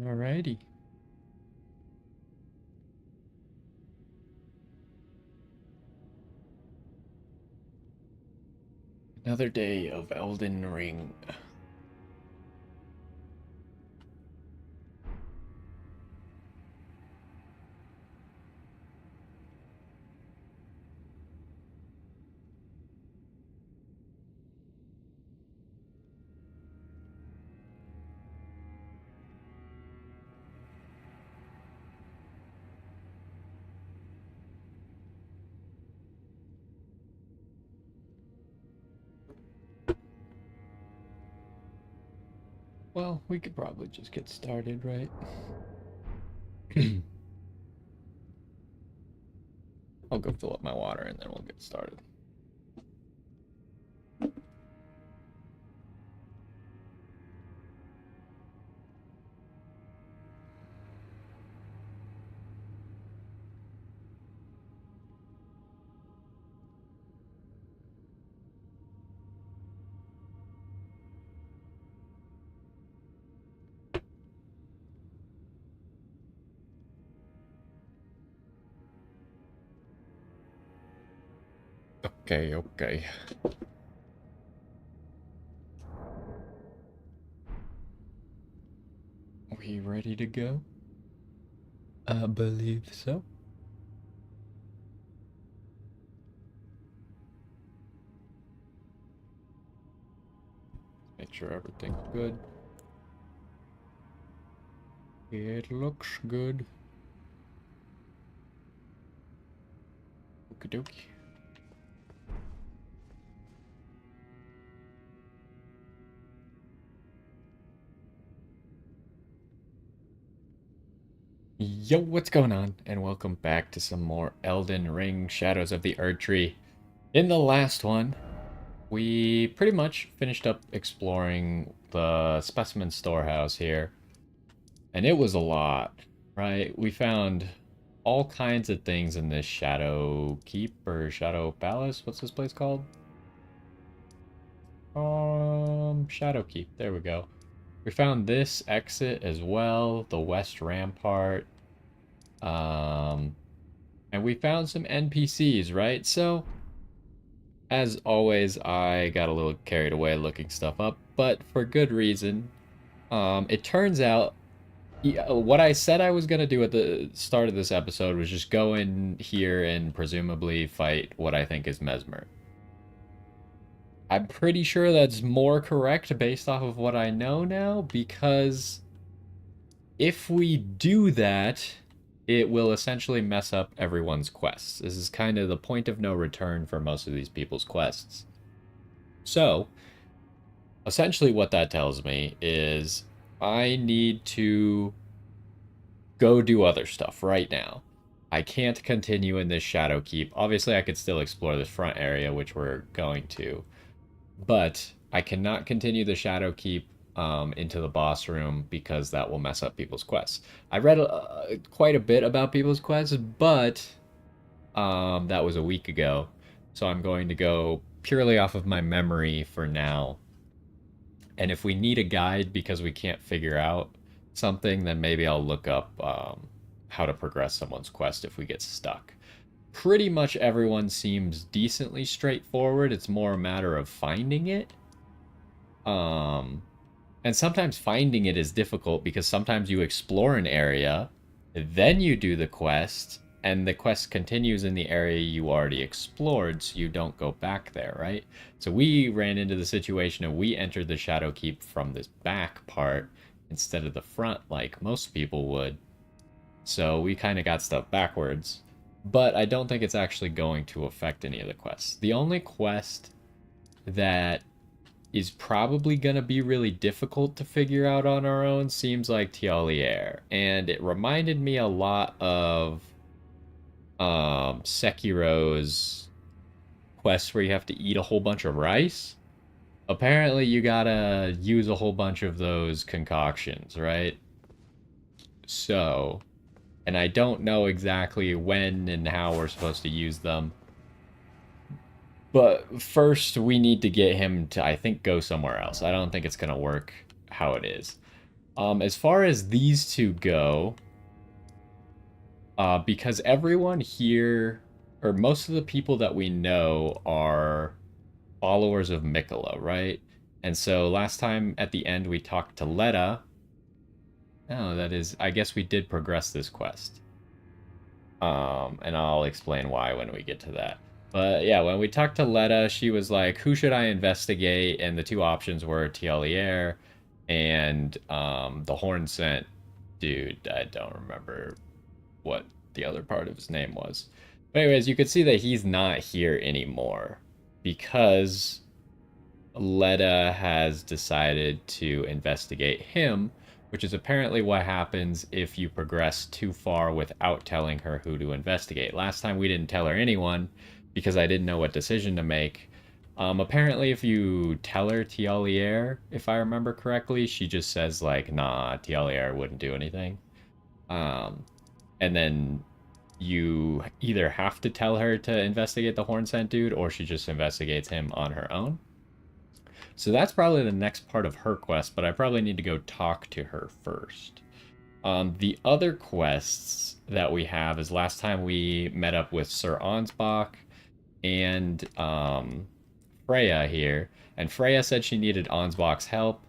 Alrighty. Another day of Elden Ring. Well, we could probably just get started, right? I'll go fill up my water and then we'll get started. Okay. We ready to go? I believe so. Make sure everything's good. It looks good. Okie dokie. Yo, what's going on? And welcome back to some more Elden Ring Shadows of the Erdtree. In the last one, we pretty much finished up exploring the specimen storehouse here. And it was a lot, right? We found all kinds of things in this Shadow Keep or Shadow Palace. What's this place called? Shadow Keep. There we go. We found this exit as well, the West Rampart. And we found some NPCs, right? So, as always, I got a little carried away looking stuff up, but for good reason. It turns out what I said I was gonna do at the start of this episode was just go in here and presumably fight what I think is Mesmer. I'm pretty sure that's more correct based off of what I know now, because if we do that, it will essentially mess up everyone's quests. This is kind of the point of no return for most of these people's quests. So, essentially what that tells me is I need to go do other stuff right now. I can't continue in this Shadow Keep. Obviously, I could still explore this front area, which we're going to, but I cannot continue the Shadow Keep into the boss room because that will mess up people's quests. I read quite a bit about people's quests, but that was a week ago, so I'm going to go purely off of my memory for now. And if we need a guide because we can't figure out something, then maybe I'll look up how to progress someone's quest if we get stuck. Pretty much everyone seems decently straightforward. It's more a matter of finding it. And sometimes finding it is difficult because sometimes you explore an area, then you do the quest, and the quest continues in the area you already explored, so you don't go back there, right? So we ran into the situation and we entered the Shadow Keep from this back part instead of the front like most people would. So we kind of got stuff backwards. But I don't think it's actually going to affect any of the quests. The only quest that is probably going to be really difficult to figure out on our own seems like Tialier. And it reminded me a lot of Sekiro's quest where you have to eat a whole bunch of rice. Apparently you gotta use a whole bunch of those concoctions, right? So, and I don't know exactly when and how we're supposed to use them. But first we need to get him to, I think, go somewhere else. I don't think it's gonna work how it is. As far as these two go, because everyone here, or most of the people that we know, are followers of Mikola, right? And so last time at the end we talked to Letta. Oh, that is, I guess we did progress this quest. And I'll explain why when we get to that. But yeah, when we talked to Letta, she was like, who should I investigate? And the two options were Tialier and the Horn Scent dude. I don't remember what the other part of his name was. But anyways, you could see that he's not here anymore because Letta has decided to investigate him, which is apparently what happens if you progress too far without telling her who to investigate. Last time we didn't tell her anyone because I didn't know what decision to make. Apparently, if you tell her Tialier, if I remember correctly, she just says like, "Nah, Tialier wouldn't do anything." Um, and then you either have to tell her to investigate the Horn Scent dude, or she just investigates him on her own. So that's probably the next part of her quest, but I probably need to go talk to her first. The other quests that we have is last time we met up with Sir Ansbach and Freya here, and Freya said she needed Ansbach's help,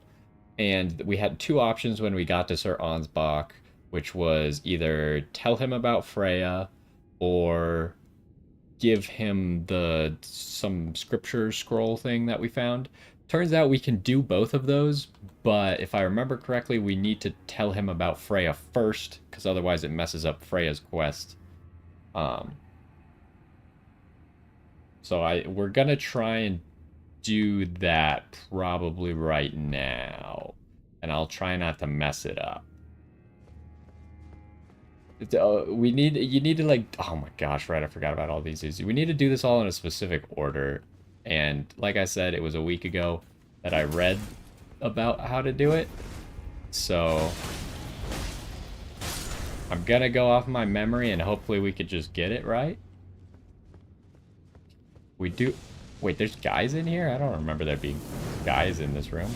and we had two options when we got to Sir Ansbach, which was either tell him about Freya or give him the some scripture scroll thing that we found. Turns out we can do both of those, but if I remember correctly, we need to tell him about Freya first, because otherwise it messes up Freya's quest. Um, so we're gonna try and do that probably right now, and I'll try not to mess it up. You need to like, oh my gosh, right, I forgot about all these. We need to do this all in a specific order. And like I said, it was a week ago that I read about how to do it. So I'm gonna go off my memory and hopefully we could just get it right. We do. Wait, there's guys in here? I don't remember there being guys in this room.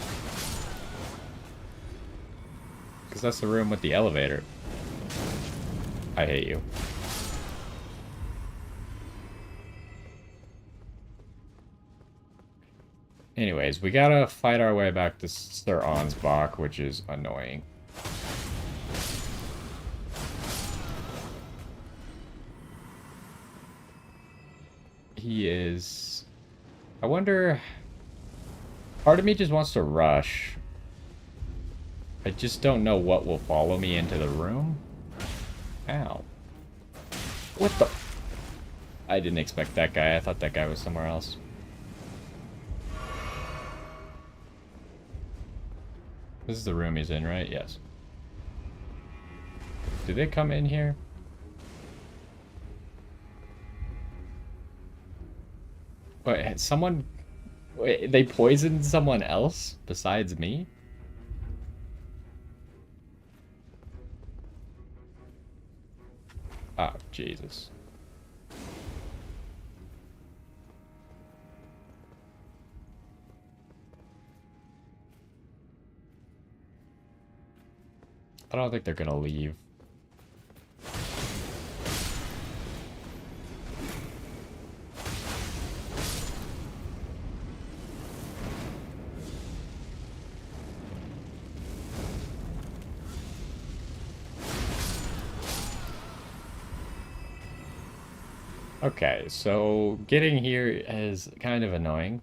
Because that's the room with the elevator. I hate you. Anyways, we gotta fight our way back to Sir Ansbach, which is annoying. He is... I wonder... Part of me just wants to rush. I just don't know what will follow me into the room. Ow. What the... I didn't expect that guy. I thought that guy was somewhere else. This is the room he's in, right? Yes. Did they come in here? Wait, someone... Wait, they poisoned someone else besides me? Oh, Jesus. I don't think they're gonna leave. Okay, so getting here is kind of annoying.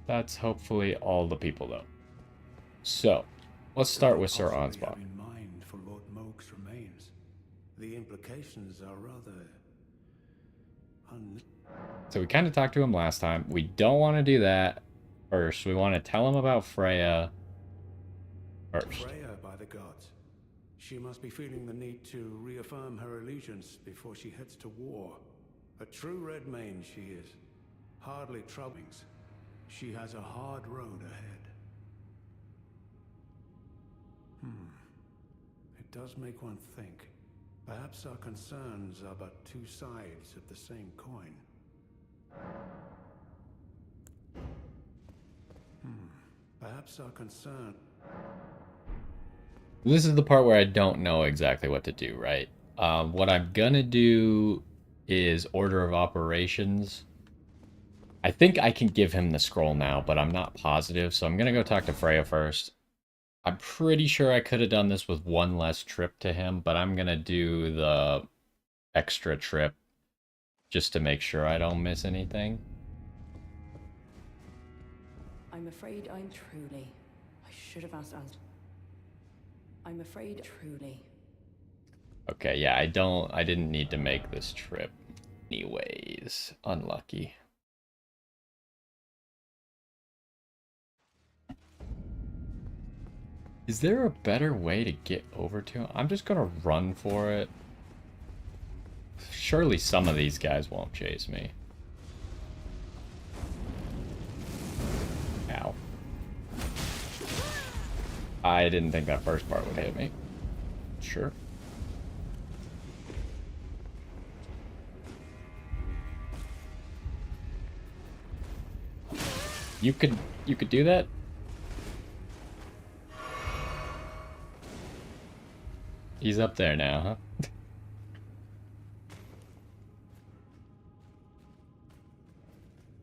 That's hopefully all the people, though. So, let's start with Sir Ansbach. In mind for Lord Moog's remains. The implications are rather So we kind of talked to him last time. We don't want to do that first. We want to tell him about Freya first. Freya, by the gods. She must be feeling the need to reaffirm her allegiance before she heads to war. A true red mane she is. Hardly troublings. She has a hard road ahead. It does make one think. Perhaps our concerns are but two sides of the same coin. Perhaps our concern. This is the part where I don't know exactly what to do, right? What I'm gonna do is order of operations. I think I can give him the scroll now, but I'm not positive, so I'm gonna go talk to Freya first. I'm pretty sure I could have done this with one less trip to him, but I'm gonna do the extra trip just to make sure I don't miss anything. I'm afraid I'm truly. I should have asked As. I'm afraid truly. Okay, yeah, I didn't need to make this trip. Anyways, unlucky. Is there a better way to get over to him? I'm just gonna run for it. Surely some of these guys won't chase me. Ow. I didn't think that first part would hit me. Sure. You could do that? He's up there now, huh?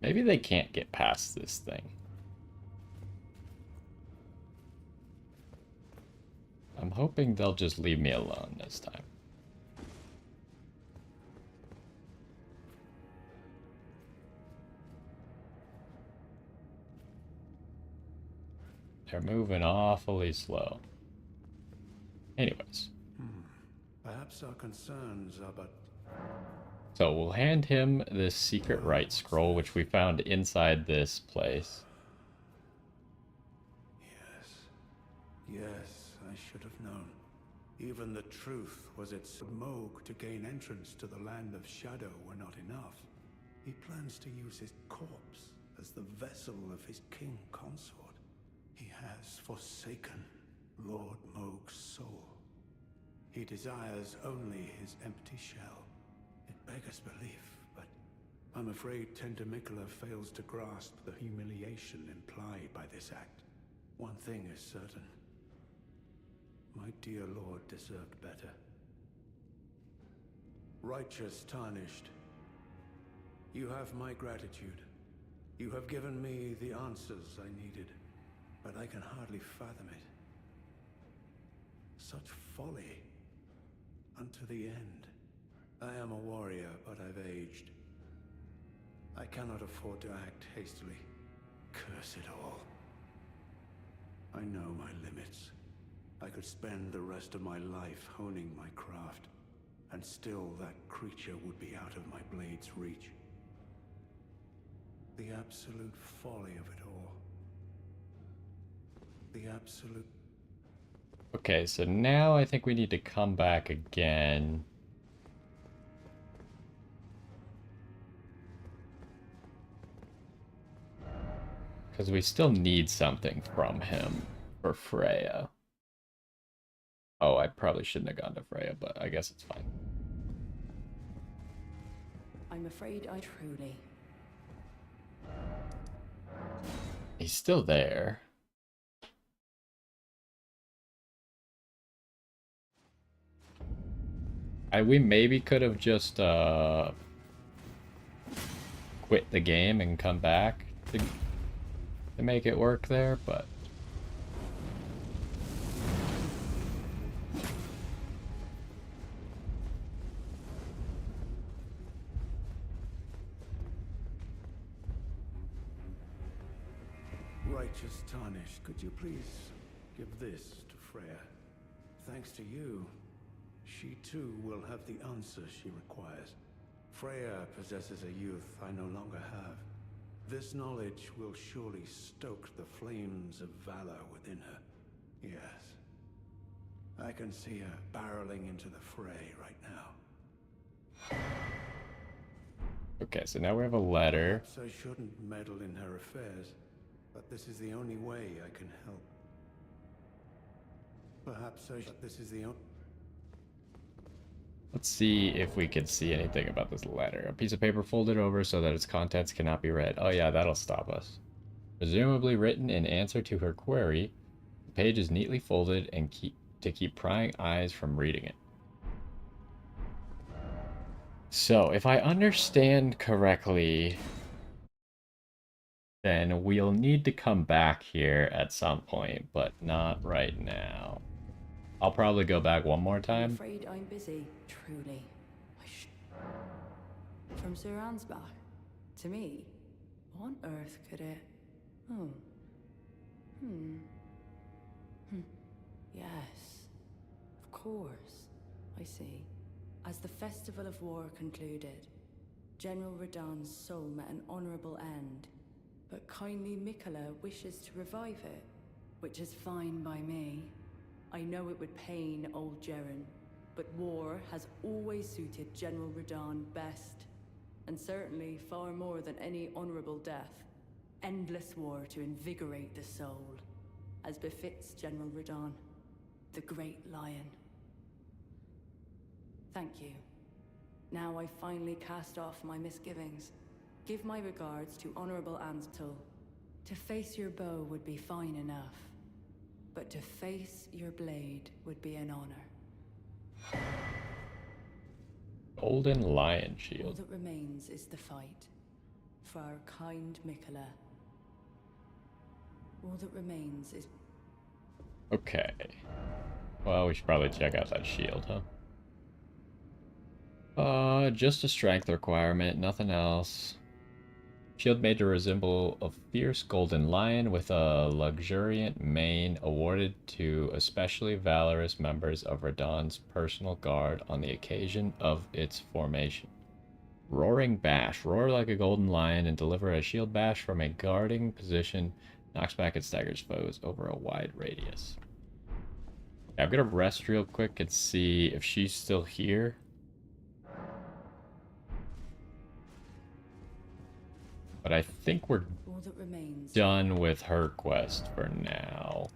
Maybe they can't get past this thing. I'm hoping they'll just leave me alone this time. They're moving awfully slow. Anyways. Perhaps our concerns are but... So we'll hand him this secret right scroll, which we found inside this place. Yes, I should have known. Even the truth was its Moog to gain entrance to the land of shadow were not enough. He plans to use his corpse as the vessel of his king consort. He has forsaken Lord Moog's soul. He desires only his empty shell. It beggars belief, but I'm afraid Tentamicola fails to grasp the humiliation implied by this act. One thing is certain. My dear lord deserved better. Righteous tarnished. You have my gratitude. You have given me the answers I needed, but I can hardly fathom it. Such folly. Unto the end. I am a warrior, but I've aged. I cannot afford to act hastily. Curse it all. I know my limits. I could spend the rest of my life honing my craft, and still that creature would be out of my blade's reach. The absolute folly of it all. The absolute... Okay, so now I think we need to come back again. Because we still need something from him for Freya. Oh, I probably shouldn't have gone to Freya, but I guess it's fine. I'm afraid I truly. He's still there. We maybe could have just quit the game and come back to make it work there, but Righteous tarnished, could you please give this to Freya? Thanks to you, she too will have the answers she requires. Freya possesses a youth I no longer have. This knowledge will surely stoke the flames of valor within her. Yes. I can see her barreling into the fray right now. okay, so now we have a letter. Perhaps I shouldn't meddle in her affairs, but this is the only way I can help. Perhaps this is the only... Let's see if we can see anything about this letter. A piece of paper folded over so that its contents cannot be read. Oh yeah, that'll stop us. Presumably written in answer to her query, the page is neatly folded and to keep prying eyes from reading it. So, if I understand correctly, then we'll need to come back here at some point, but not right now. I'll probably go back one more I'm time. afraid I'm busy, truly. From Sir Ansbach to me? What on earth could it... Oh. Hmm. Yes. Of course. I see. As the Festival of War concluded, General Radahn's soul met an honorable end, but kindly Mikola wishes to revive it, which is fine by me. I know it would pain old Jeren, but war has always suited General Radahn best, and certainly far more than any honorable death. Endless war to invigorate the soul, as befits General Radahn, the Great Lion. Thank you. Now I finally cast off my misgivings. Give my regards to Honorable Anstel. To face your bow would be fine enough, but to face your blade would be an honor. Golden Lion All Shield. that remains is the fight. For our kind Mikola. All that remains is... Okay. Well, we should probably check out that shield, huh? Just a strength requirement, nothing else. Shield made to resemble a fierce golden lion with a luxuriant mane, awarded to especially valorous members of Radahn's personal guard on the occasion of its formation. Roaring Bash. Roar like a golden lion and deliver a shield bash from a guarding position. Knocks back and staggers foes over a wide radius. Yeah, I'm gonna rest real quick and see if she's still here. But I think we're all that remains. Done with her quest for now.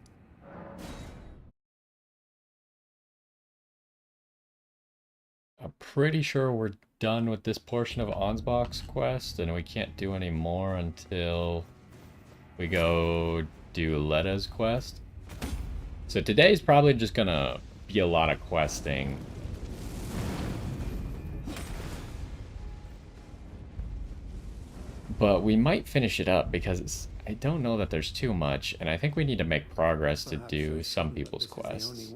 I'm pretty sure we're done with this portion of Ansbach's quest, and we can't do any more until we go do Letta's quest. So today's probably just gonna be a lot of questing. But we might finish it up because I don't know that there's too much, and I think we need to make progress to do some people's quests.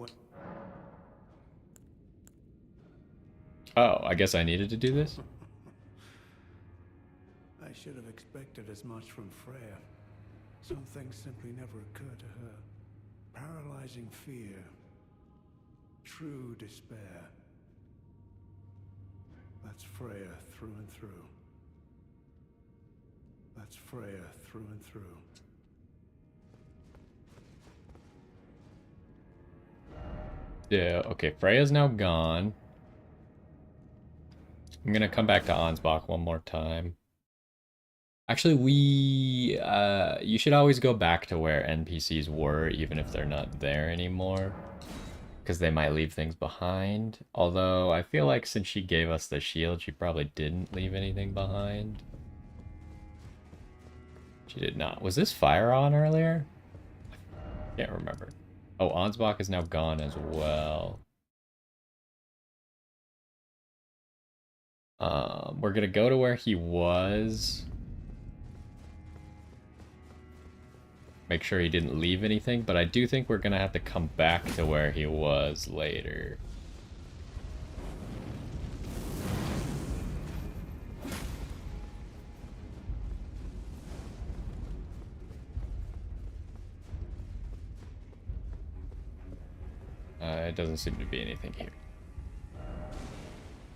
Oh, I guess I needed to do this? I should have expected as much from Freya. Some things simply never occur to her. Paralyzing fear. True despair. That's Freya through and through. That's Freya through and through. Yeah, okay, Freya's now gone. I'm gonna come back to Ansbach one more time. Actually, you should always go back to where NPCs were, even if they're not there anymore. Because they might leave things behind. Although, I feel like since she gave us the shield, she probably didn't leave anything behind. She did not. Was this fire on earlier? Can't remember. Oh, Ansbach is now gone as well. We're gonna go to where he was. Make sure he didn't leave anything, but I do think we're gonna have to come back to where he was later. It doesn't seem to be anything here.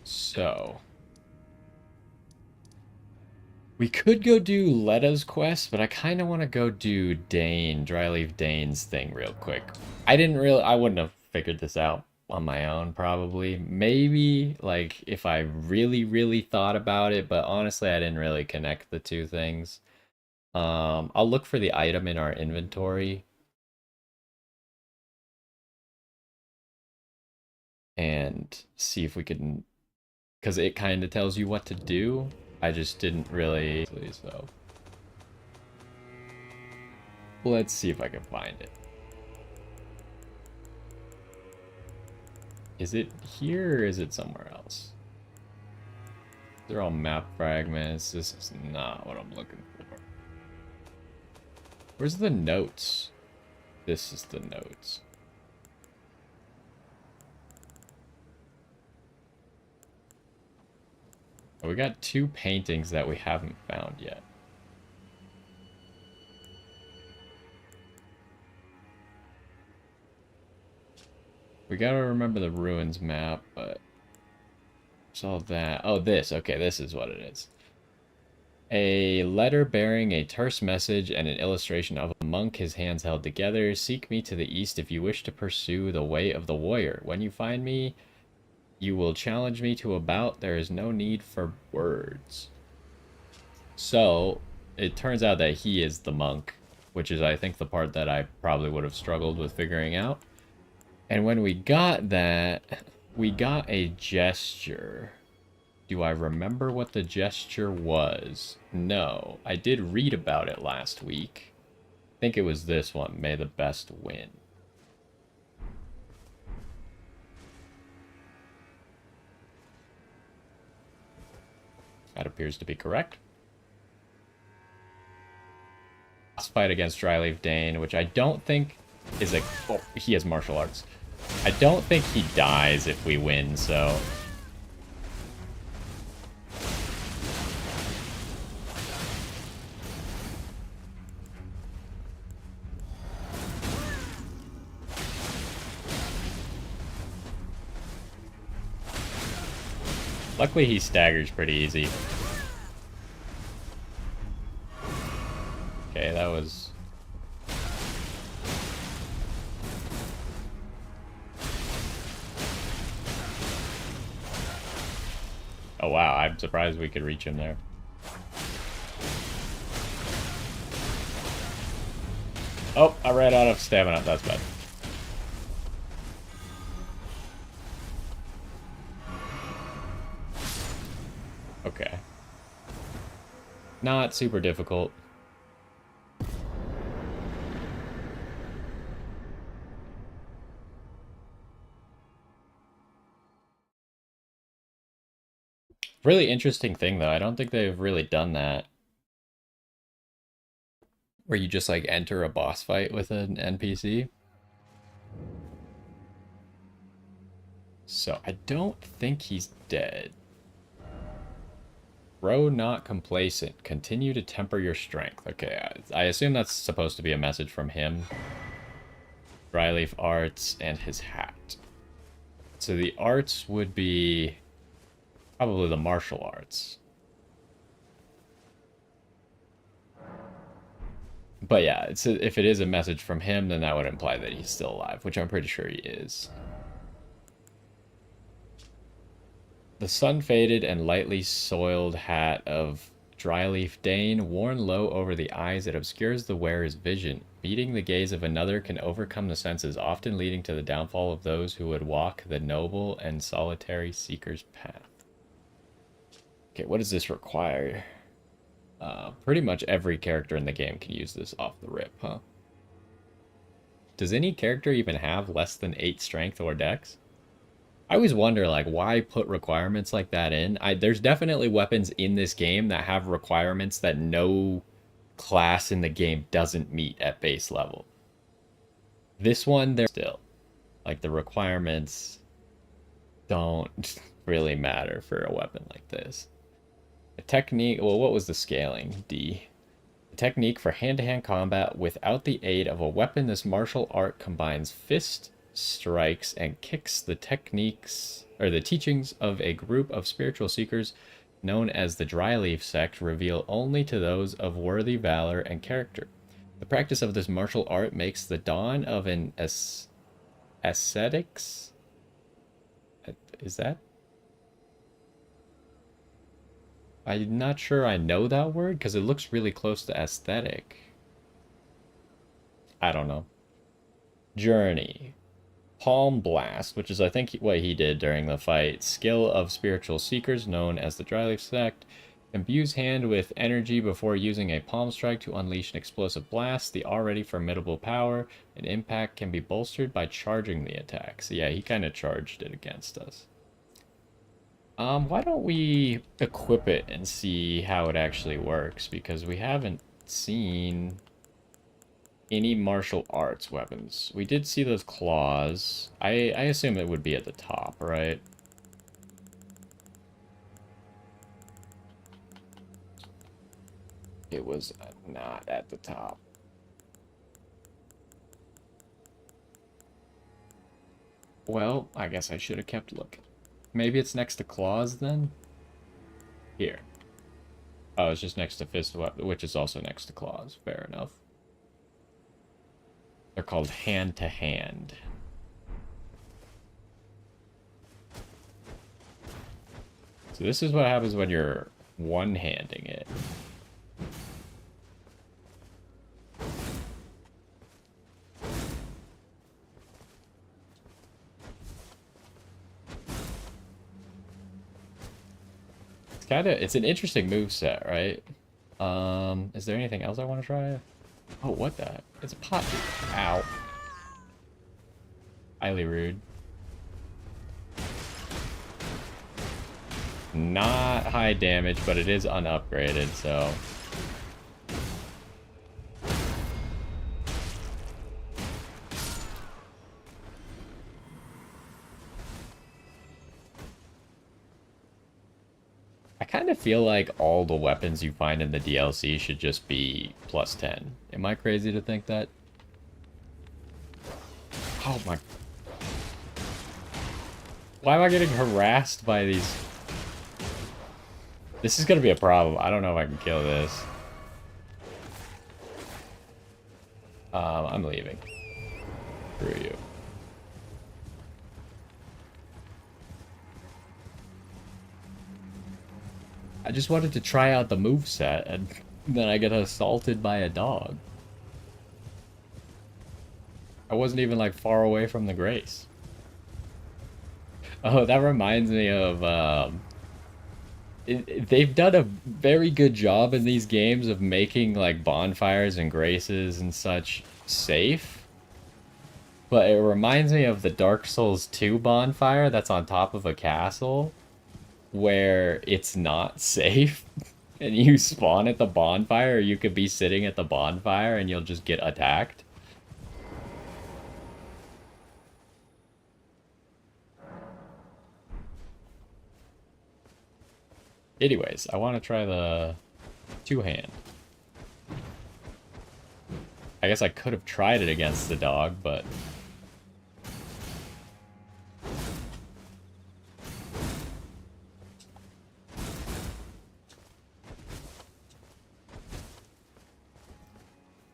So... we could go do Letta's quest, but I kind of want to go do Dryleaf Dane's thing real quick. I wouldn't have figured this out on my own, probably. Maybe, like, if I really, really thought about it, but honestly, I didn't really connect the two things. I'll look for the item in our inventory. And see if we can... because it kind of tells you what to do. I just didn't really... so... Let's see if I can find it. Is it here or is it somewhere else? They're all map fragments. This is not what I'm looking for. Where's the notes? This is the notes. We got 2 paintings that we haven't found yet. We gotta remember the ruins map, but it's all that. Oh, this. Okay, this is what it is. A letter bearing a terse message and an illustration of a monk, his hands held together. Seek me to the east if you wish to pursue the way of the warrior. When you find me, you will challenge me to a bout. There is no need for words. So, it turns out that he is the monk, which is, I think, the part that I probably would have struggled with figuring out. And when we got that, we got a gesture. Do I remember what the gesture was? No. I did read about it last week. I think it was this one, May the Best Win. That appears to be correct. Boss fight against Dryleaf Dane, which I don't think is a... Oh, he has martial arts. I don't think he dies if we win, so... Luckily, he staggers pretty easy. Okay, that was... Oh wow, I'm surprised we could reach him there. Oh, I ran out of stamina. That's bad. Okay. Not super difficult. Really interesting thing, though. I don't think they've really done that. Where you just, like, enter a boss fight with an NPC. So, I don't think he's dead. Grow not complacent. Continue to temper your strength. Okay, I assume that's supposed to be a message from him. Dryleaf arts and his hat. So the arts would be probably the martial arts. But yeah, if it is a message from him, then that would imply that he's still alive, which I'm pretty sure he is. The sun-faded and lightly soiled hat of Dryleaf Dane, worn low over the eyes, it obscures the wearer's vision. Meeting the gaze of another can overcome the senses, often leading to the downfall of those who would walk the noble and solitary seeker's path. Okay, what does this require? Pretty much every character in the game can use this off the rip, huh? Does any character even have less than 8 strength or dex? I always wonder, like, why put requirements like that in? There's definitely weapons in this game that have requirements that no class in the game doesn't meet at base level. This one, they're still. Like, the requirements don't really matter for a weapon like this. A technique, well, what was the scaling? D. A technique for hand-to-hand combat without the aid of a weapon. This martial art combines fist strikes and kicks. The techniques or the teachings of a group of spiritual seekers known as the Dryleaf sect reveal only to those of worthy valor and character. The practice of this martial art makes the dawn of an ascetics. Is that? I'm not sure I know that word because it looks really close to aesthetic. I don't know. Journey. Palm Blast, which is, I think, what he did during the fight. Skill of spiritual seekers known as the Dryleaf sect. Imbues hand with energy before using a palm strike to unleash an explosive blast. The already formidable power and impact can be bolstered by charging the attack. So yeah, he kind of charged it against us. Why don't we equip it and see how it actually works? Because we haven't seen any martial arts weapons. We did see those claws. I assume it would be at the top, right? It was not at the top. Well, I guess I should have kept looking. Maybe it's next to claws then? Here. Oh, it's just next to fist weapon, which is also next to claws. Fair enough. They're called hand to hand. So this is what happens when you're one-handing it. It's an interesting move set, right? Is there anything else I want to try? Oh, what the? It's a pot. Ow. Highly rude. Not high damage, but it is unupgraded, so... I kind of feel like all the weapons you find in the DLC should just be plus 10. Am I crazy to think that? Oh my... Why am I getting harassed by these... This is gonna be a problem. I don't know if I can kill this. I'm leaving. Screw you. I just wanted to try out the moveset, and then I get assaulted by a dog. I wasn't even, like, far away from the grace. Oh, that reminds me of, they've done a very good job in these games of making, like, bonfires and graces and such safe. But it reminds me of the Dark Souls 2 bonfire that's on top of a castle, where it's not safe. And you spawn at the bonfire, or you could be sitting at the bonfire and you'll just get attacked. Anyways, I want to try the two-hand. I guess I could have tried it against the dog, but...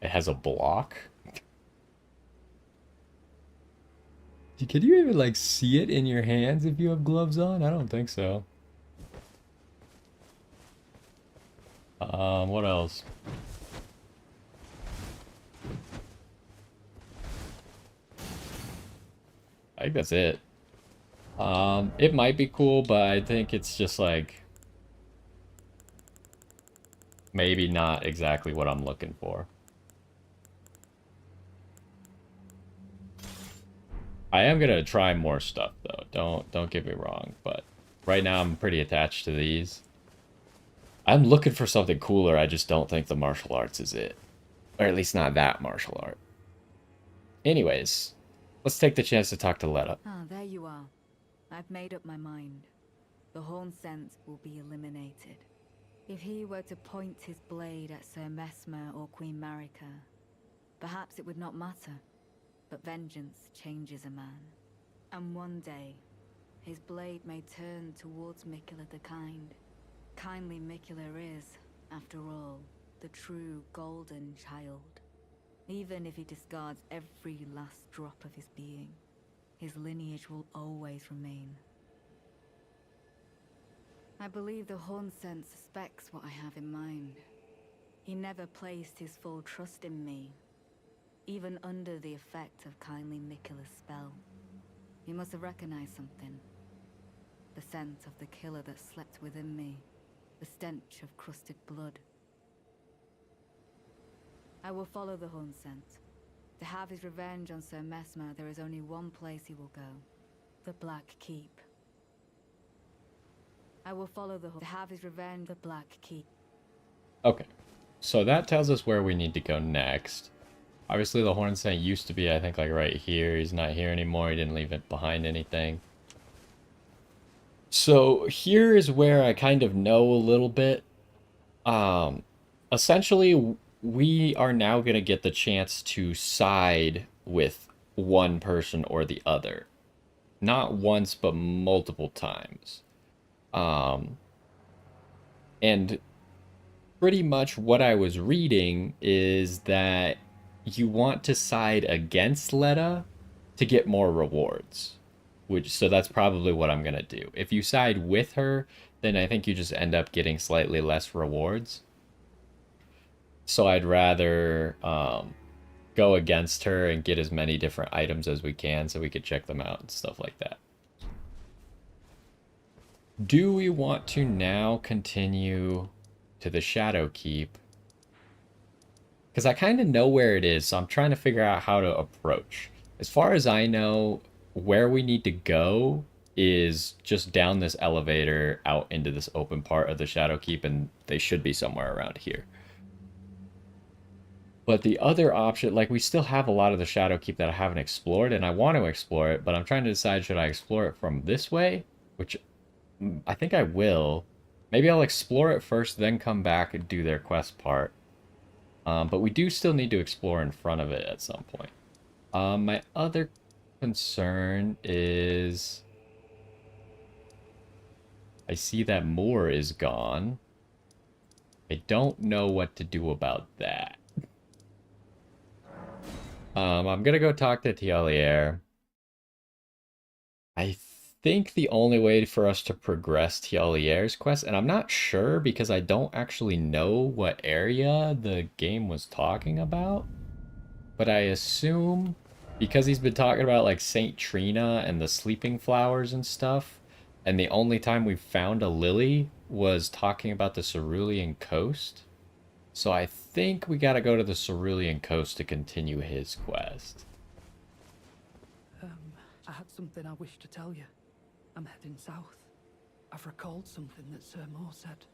It has a block? Can you even, like, see it in your hands if you have gloves on? I don't think so. What else? I think that's it. It might be cool, but I think it's just, like... maybe not exactly what I'm looking for. I am gonna try more stuff though. Don't get me wrong, but right now I'm pretty attached to these. I'm looking for something cooler. I just don't think the martial arts is it, or at least not that martial art. Anyways, let's take the chance to talk to Letta. Ah, there you are. I've made up my mind. The Horn Sense will be eliminated. If he were to point his blade at Sir Mesmer or Queen Marika, perhaps it would not matter. But vengeance changes a man. And one day, his blade may turn towards Miquella the Kind. Kindly Miquella is, after all, the true golden child. Even if he discards every last drop of his being, his lineage will always remain. I believe the Horn Sense suspects what I have in mind. He never placed his full trust in me, even under the effect of kindly Miquella's spell. He must have recognized something. The scent of the killer that slept within me. the stench of crusted blood. I will follow the horn scent. To have his revenge on Sir Mesmer, there is only one place he will go. The Black Keep. I will follow the horn. To have his revenge, the Black Keep. Okay. So that tells us where we need to go next. Obviously, the horn scent used to be, I think, like right here. He's not here anymore. He didn't leave it behind anything. So here is where I kind of know a little bit. Essentially, we are now going to get the chance to side with one person or the other. Not once, but multiple times. And pretty much what I was reading is that you want to side against Letta to get more rewards. So that's probably what I'm going to do. If you side with her, then I think you just end up getting slightly less rewards. So I'd rather go against her and get as many different items as we can so we could check them out and stuff like that. Do we want to now continue to the Shadow Keep? Because I kind of know where it is, so I'm trying to figure out how to approach. As far as I know, where we need to go is just down this elevator out into this open part of the Shadow Keep, and they should be somewhere around here. But the other option, like, we still have a lot of the Shadow Keep that I haven't explored, and I want to explore it, but I'm trying to decide, should I explore it from this way? Which I think I will. Maybe I'll explore it first, then come back and do their quest part. But we do still need to explore in front of it at some point. My other concern is I see that Moore is gone. I don't know what to do about that. I'm gonna go talk to Tialier. I think the only way for us to progress Tialier's quest, and I'm not sure because I don't actually know what area the game was talking about, but I assume because he's been talking about like Saint Trina and the sleeping flowers and stuff, and the only time we found a lily was talking about the Cerulean Coast. So I think we gotta go to the Cerulean Coast to continue his quest. I had something I wish to tell you. I'm heading south. I've recalled something that Sir Moore said.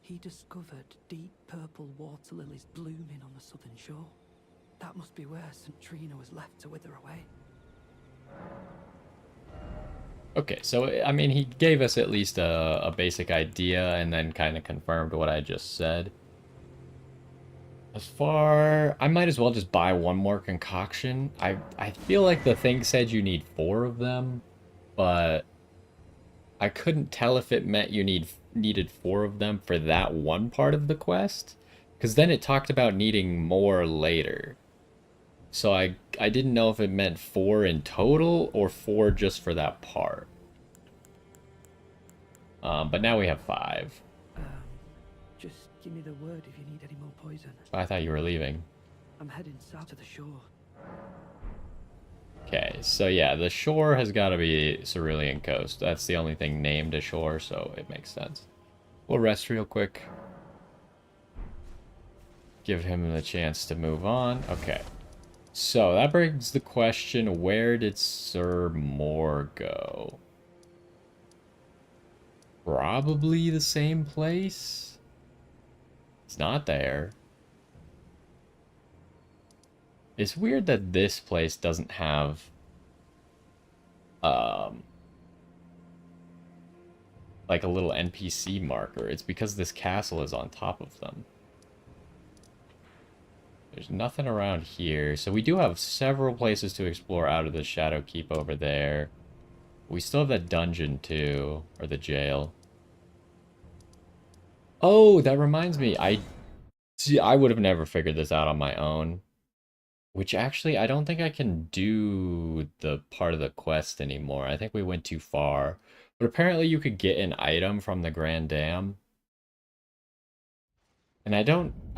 He discovered deep purple water lilies blooming on the southern shore. That must be where St. Trina was left to wither away. Okay, so, I mean, he gave us at least a basic idea and then kind of confirmed what I just said. As far... I might as well just buy one more concoction. I feel like the thing said you need 4 of them, but I couldn't tell if it meant you needed 4 of them for that one part of the quest, because then it talked about needing more later. So I didn't know if it meant 4 in total or 4 just for that part. But now we have 5. Just give me the word if you need any more poison. I thought you were leaving. I'm heading south to the shore. Okay, so yeah, the shore has got to be Cerulean Coast. That's the only thing named a shore, so it makes sense. We'll rest real quick. Give him the chance to move on. Okay. So that brings the question, where did Sir Moore go? Probably the same place? It's not there. It's weird that this place doesn't have like a little NPC marker. It's because this castle is on top of them. There's nothing around here. So we do have several places to explore out of the Shadow Keep over there. We still have that dungeon too, or the jail. Oh, that reminds me. I would have never figured this out on my own. Which actually, I don't think I can do the part of the quest anymore. I think we went too far. But apparently you could get an item from the Grand Dam. And I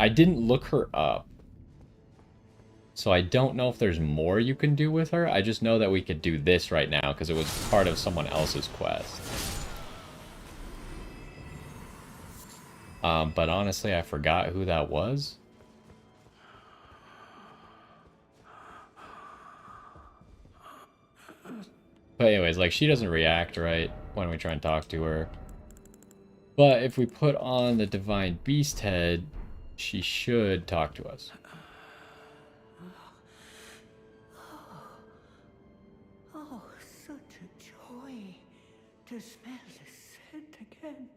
didn't look her up. So I don't know if there's more you can do with her. I just know that we could do this right now because it was part of someone else's quest. But honestly, I forgot who that was. But anyways, like, she doesn't react, right, when we try and talk to her. But if we put on the Divine Beast head, she should talk to us. Oh, such a joy to smell the scent again.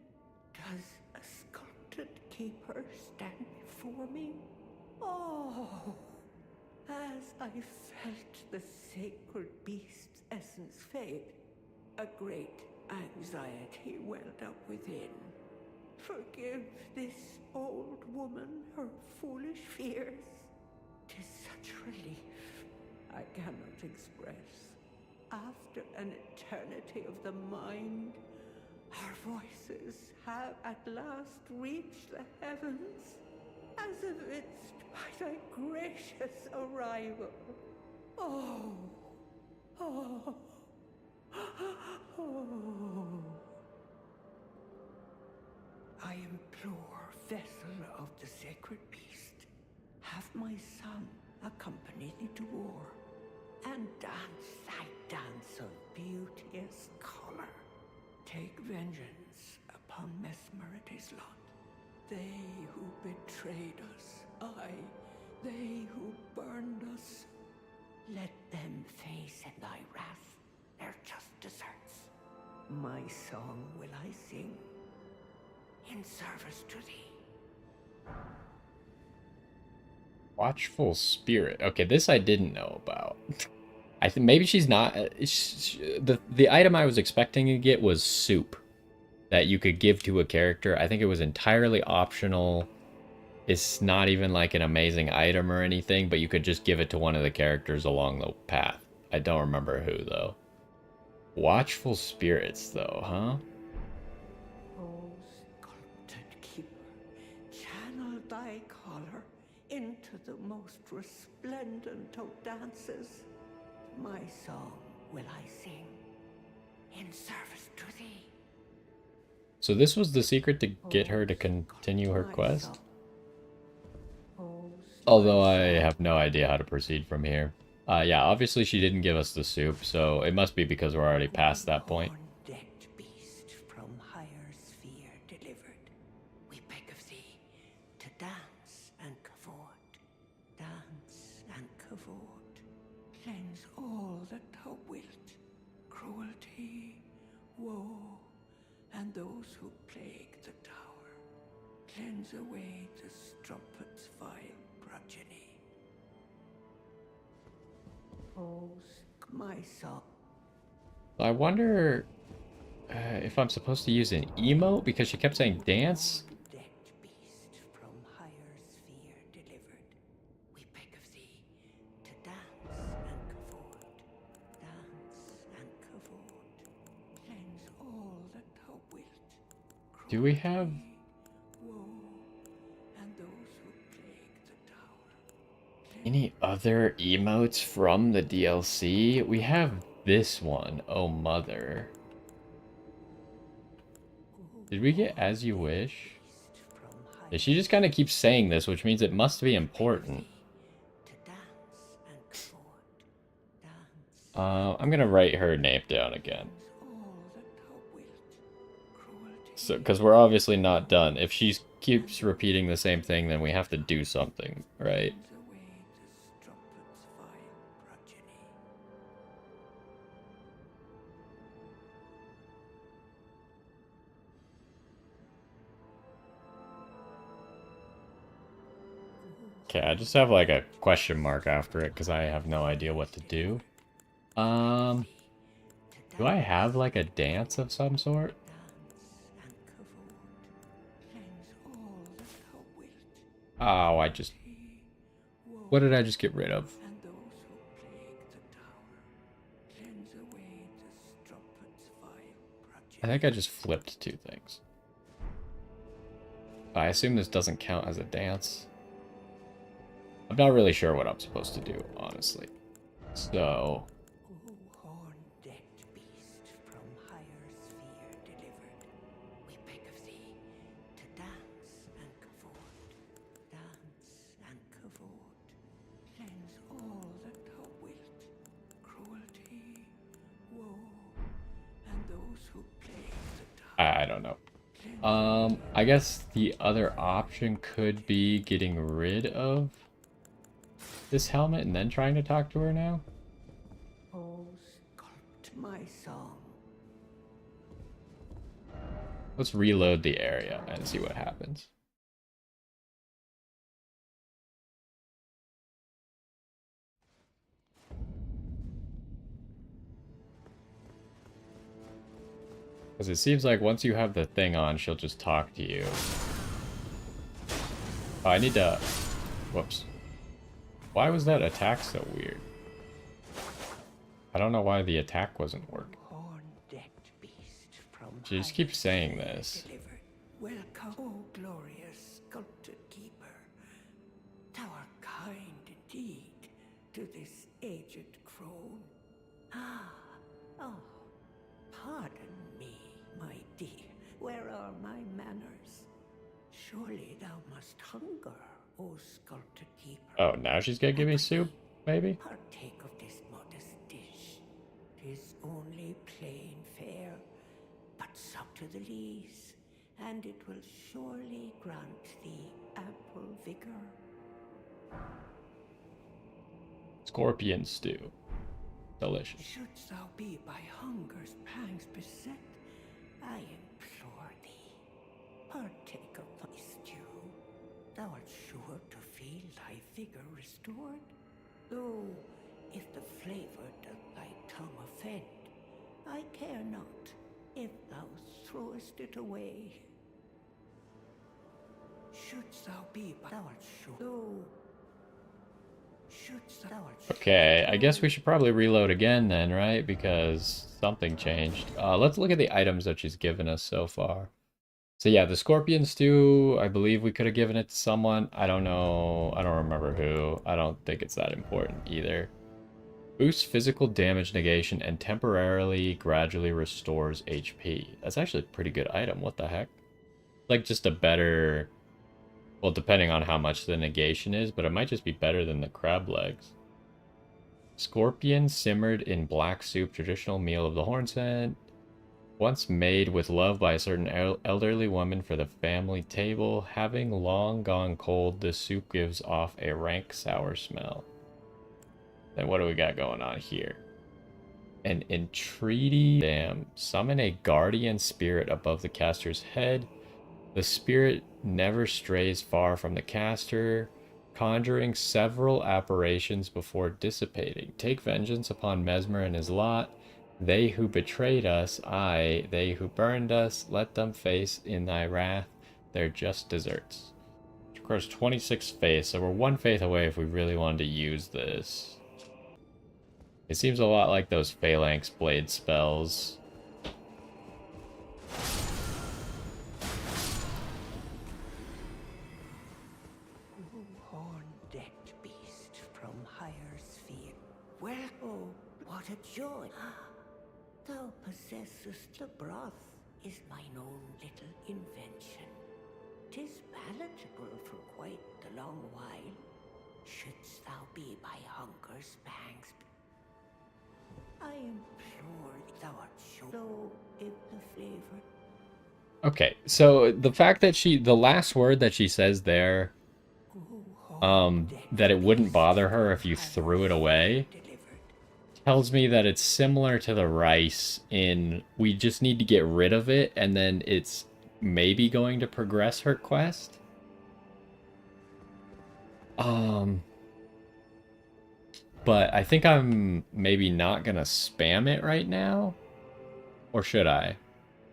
Does a sculpted keeper stand before me? Oh, as I felt the sacred beast's essence fade, a great anxiety welled up within. Forgive this old woman her foolish fears. 'Tis such relief I cannot express. After an eternity of the mind, our voices have at last reached the heavens, as evinced by thy gracious arrival. Oh, oh, oh. I implore, vessel of the sacred beast, have my son accompany thee to war, and dance thy dance of beauteous color. Take vengeance upon Mesmer and his lot. They who betrayed us, aye, they who burned us. Let them face in thy wrath their just deserts. My song will I sing, in service to thee. Watchful Spirit. Okay, this I didn't know about. I think maybe she's not. The item I was expecting to get was soup that you could give to a character. I think it was entirely optional. It's not even like an amazing item or anything, but you could just give it to one of the characters along the path. I don't remember who though. Watchful Spirits though, huh? O sculpted keeper, channel thy color into the most resplendent of dances. My song will I sing, in service to thee. So this was the secret to get her to continue her quest? Although I have no idea how to proceed from here. Yeah, obviously she didn't give us the soup, so it must be because we're already past that point. Decked beast from higher sphere delivered, we beg of thee to dance and cavort, dance and cavort. Cleanse all that thou wilt, cruelty, woe, and those who plague the tower. Cleanse away the strumpet's vile progeny. Oh, my song. I wonder if I'm supposed to use an emote because she kept saying dance. Decked beast from higher sphere delivered, we beg of thee to dance and cavort, dance and cavort. Cleanse all that thou wilt. Do we have... Woe, and those who plague the tower. any other emotes from the DLC? We have this one, Oh Mother. Did we get As You Wish? Yeah, she just kind of keeps saying this, which means it must be important. I'm gonna write her name down again. So, because we're obviously not done. If she keeps repeating the same thing, then we have to do something, right? Okay, I just have like a question mark after it because I have no idea what to do. Do I have like a dance of some sort? Oh, I just... what did I just get rid of? I think I just flipped two things. I assume this doesn't count as a dance. I'm not really sure what I'm supposed to do, honestly. So... horn-decked beast from higher sphere delivered, we beg of thee to dance those who play the dark. I don't know. I guess the other option could be getting rid of this helmet and then trying to talk to her now. Oh, sculpt my song. Let's reload the area and see what happens. Because it seems like once you have the thing on, she'll just talk to you. Oh, I need to... Whoops. Why was that attack so weird? I don't know why the attack wasn't working. Horn-decked beast from She just high keeps saying sphere this. delivered. Welcome, O glorious sculpted keeper. Thou art kind indeed to this aged crone. Oh, pardon me, my dear. Where are my manners? Surely thou must hunger, O sculpted keeper. Oh, now she's gonna give me soup, maybe? Partake of this modest dish. 'Tis only plain fare, but sup to the lees, and it will surely grant thee ample vigor. Scorpion stew. Delicious. Shouldst thou be by hunger's pangs beset, I implore thee, partake of my stew. Thou art sure to feel thy vigor restored. Though, if the flavor doth thy tongue offend, I care not if thou throwest it away. Shouldst thou be by thou art sure. Though, shouldst thou art sure. Okay, I guess we should probably reload again then, right? Because something changed. Let's look at the items that she's given us so far. So yeah, the scorpion stew, I believe we could have given it to someone. I don't know. I don't remember who. I don't think it's that important either. Boosts physical damage negation and temporarily gradually restores HP. That's actually a pretty good item. What the heck? Like just a better... Well, depending on how much the negation is, but it might just be better than the crab legs. Scorpion simmered in black soup, traditional meal of the horn scent. Once made with love by a certain elderly woman for the family table, having long gone cold, the soup gives off a rank sour smell. Then what do we got going on here? An entreaty. Damn. Summon a guardian spirit above the caster's head. The spirit never strays far from the caster, conjuring several apparitions before dissipating. Take vengeance upon Mesmer and his lot. They who betrayed us, aye, they who burned us, let them face in thy wrath their just deserts. Of course, 26 faith, so we're 1 faith away if we really wanted to use this. It seems a lot like those Phalanx Blade spells. Horn-decked beast from higher sphere. Well, oh, what a joy! Thou possessest the broth, is mine own little invention. 'Tis palatable for quite the long while. Shouldst thou be by hunger's pangs, I implore thee, thou art sure, though if the flavor. Okay, so the fact that the last word that she says there, that it wouldn't bother her if you threw it away, tells me that it's similar to the rice in we just need to get rid of it and then it's maybe going to progress her quest. But I think I'm maybe not gonna spam it right now. Or should I?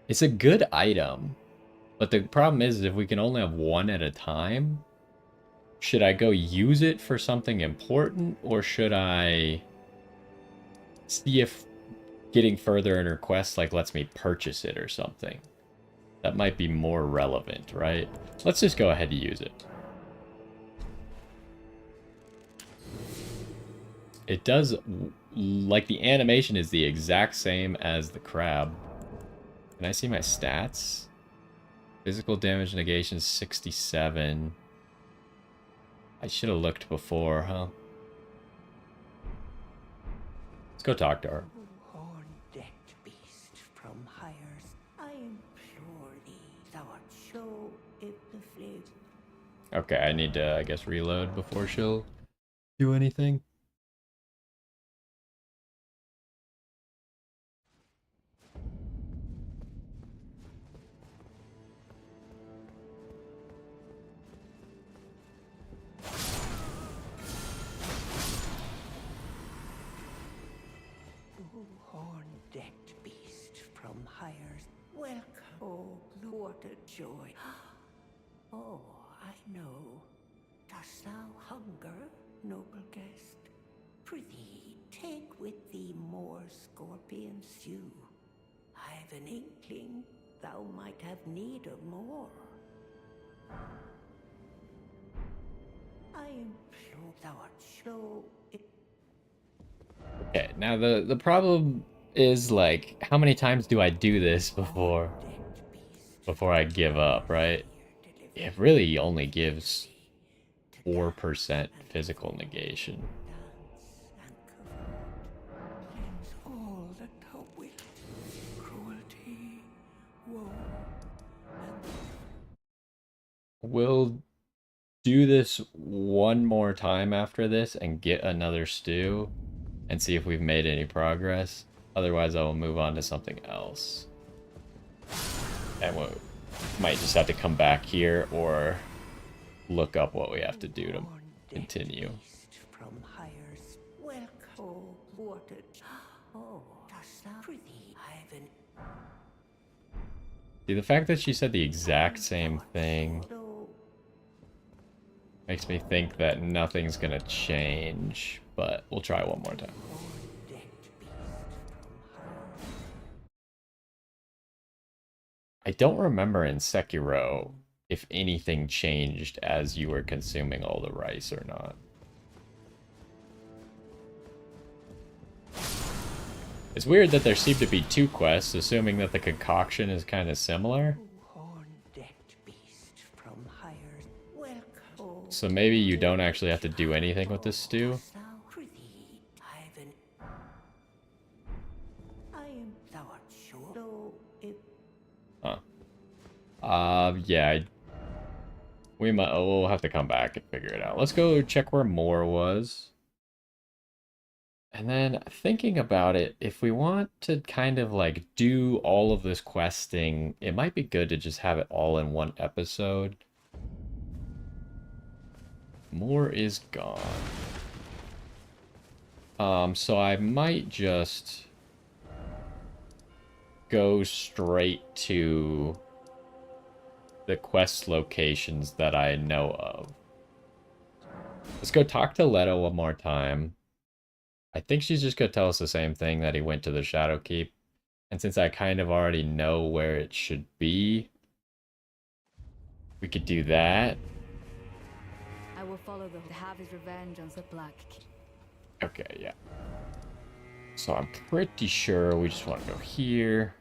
It's a good item. But the problem is if we can only have one at a time, should I go use it for something important or should I see if getting further in her quest like lets me purchase it or something? That might be more relevant, right? Let's just go ahead and use it. It does, like the animation is the exact same as the crab. Can I see my stats? Physical damage negation 67. I should have looked before, huh? Let's go talk to her. Horn-decked beast from higher if the flame. Okay, I need to, I guess, reload before she'll do anything. Oh, horn-decked beast from Hires, welcome. Oh, what a joy. Oh, I know. Dost thou hunger, noble guest? Prithee, take with thee more scorpion stew. I've an inkling thou might have need of more. I implore thou art slow. Okay, now the problem is, like, how many times do I do this before I give up, right? It really only gives 4% physical negation. Cleanse all that thou wilt, cruelty, woe, and We'll do this one more time after this and get another stew and see if we've made any progress. Otherwise, I will move on to something else. And we might just have to come back here or look up what we have to do to continue. from Hires, welcome. Oh, what a... Oh, dost thou prithee? I've an... See, the fact that she said the exact same thing makes me think that nothing's gonna change, but we'll try one more time. I don't remember in Sekiro if anything changed as you were consuming all the rice or not. It's weird that there seem to be two quests, assuming that the concoction is kind of similar. So maybe you don't actually have to do anything with this stew. Huh. Yeah. We'll have to come back and figure it out. Let's go check where Moore was. And then thinking about it, if we want to kind of like do all of this questing, it might be good to just have it all in one episode. Moore is gone. So I might just go straight to the quest locations that I know of. Let's go talk to Leto one more time. I think she's just gonna tell us the same thing, that he went to the Shadow Keep. And since I kind of already know where it should be, we could do that. I will follow to have his revenge on the Black King. Okay, yeah. So I'm pretty sure we just want to go here.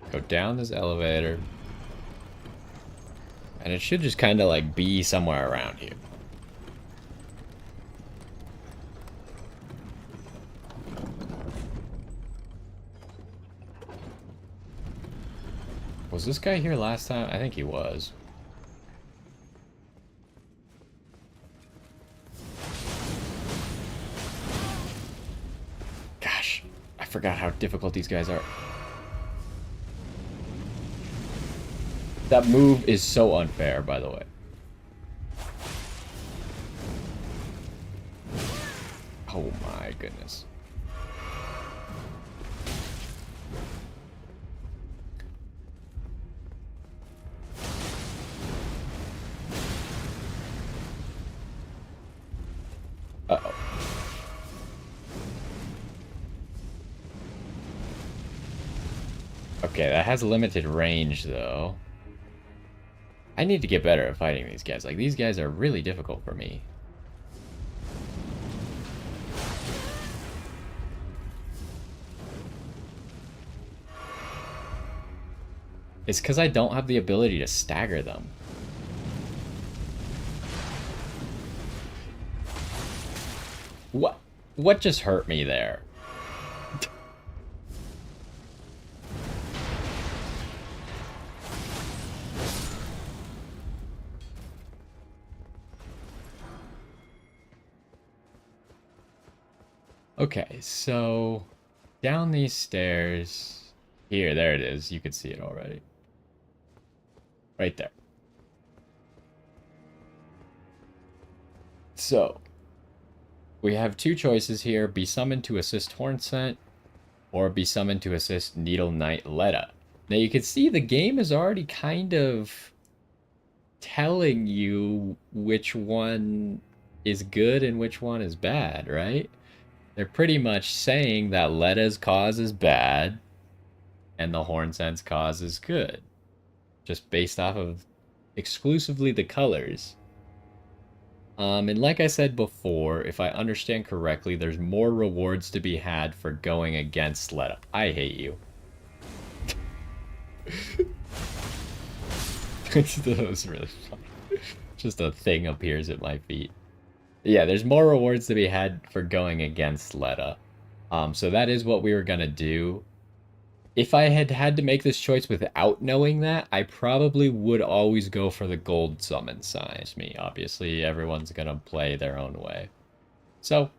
Go down this elevator. And it should just kind of like be somewhere around here. Was this guy here last time? I think he was. Gosh, I forgot how difficult these guys are. That move is so unfair, by the way. Oh my goodness. Uh-oh. Okay, that has limited range, though. I need to get better at fighting these guys. Like, these guys are really difficult for me. It's because I don't have the ability to stagger them. What? What just hurt me there? Okay, so down these stairs. Here, there it is. You can see it already. Right there. So, we have two choices here. Be summoned to assist Hornsent, or be summoned to assist Needle Knight Letta. Now, you can see the game is already kind of telling you which one is good and which one is bad, right? They're pretty much saying that Letta's cause is bad and the Hornsent's cause is good. Just based off of exclusively the colors. And like I said before, if I understand correctly, there's more rewards to be had for going against Letta. I hate you. That was really funny. Just a thing appears at my feet. Yeah, there's more rewards to be had for going against Letta. So that is what we were gonna do. If I had had to make this choice without knowing that, I probably would always go for the gold summon sign. It's me, obviously, everyone's gonna play their own way. So,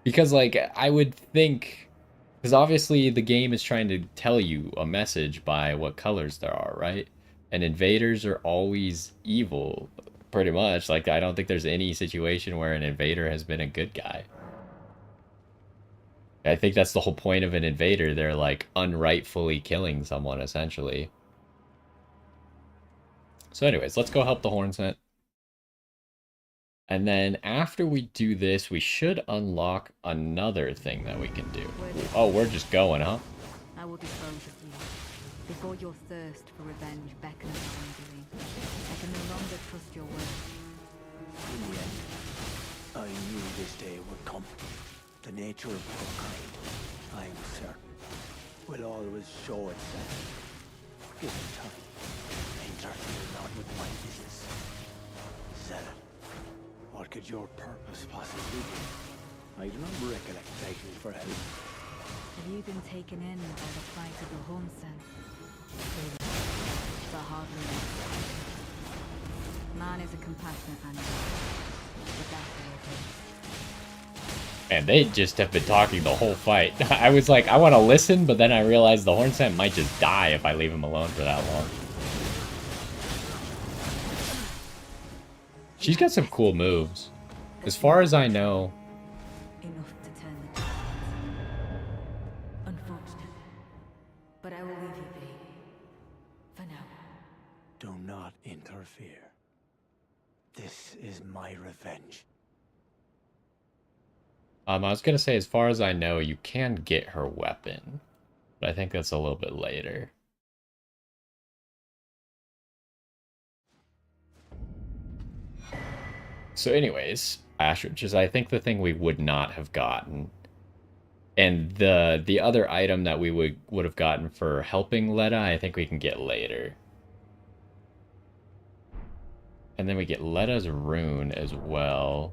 because, like, I would think, because obviously the game is trying to tell you a message by what colors there are, right? And invaders are always evil, pretty much. Like, I don't think there's any situation where an invader has been a good guy. I think that's the whole point of an invader. They're like unrightfully killing someone, essentially. So anyways, let's go help the Hornsent. And then after we do this, we should unlock another thing that we can do. Oh, we're just going, huh? I will dispose of you. Before your thirst for revenge beckons wrongdoing, I can no longer trust your word. In the end, I knew this day would come. The nature of mankind, I am certain, will always show itself. Give it time. Interfere not with my business. Zealot, what could your purpose possibly be? I do not recollect begging for help. Have you been taken in by the plight of the Hornsent? But hardly not. Man is a compassionate animal, but that's all it is. And they just have been talking the whole fight. I was like, I want to listen, but then I realized the Hornsent might just die if I leave him alone for that long. She's got some cool moves. As far as I know. Enough to turn the tide. Unfortunate. But I will leave you be. For now. Do not interfere. This is my revenge. I was gonna say, as far as I know, you can get her weapon, but I think that's a little bit later. So anyways, Ashridge is, I think, the thing we would not have gotten. And the other item that we would have gotten for helping Letta, I think we can get later. And then we get Letta's rune as well.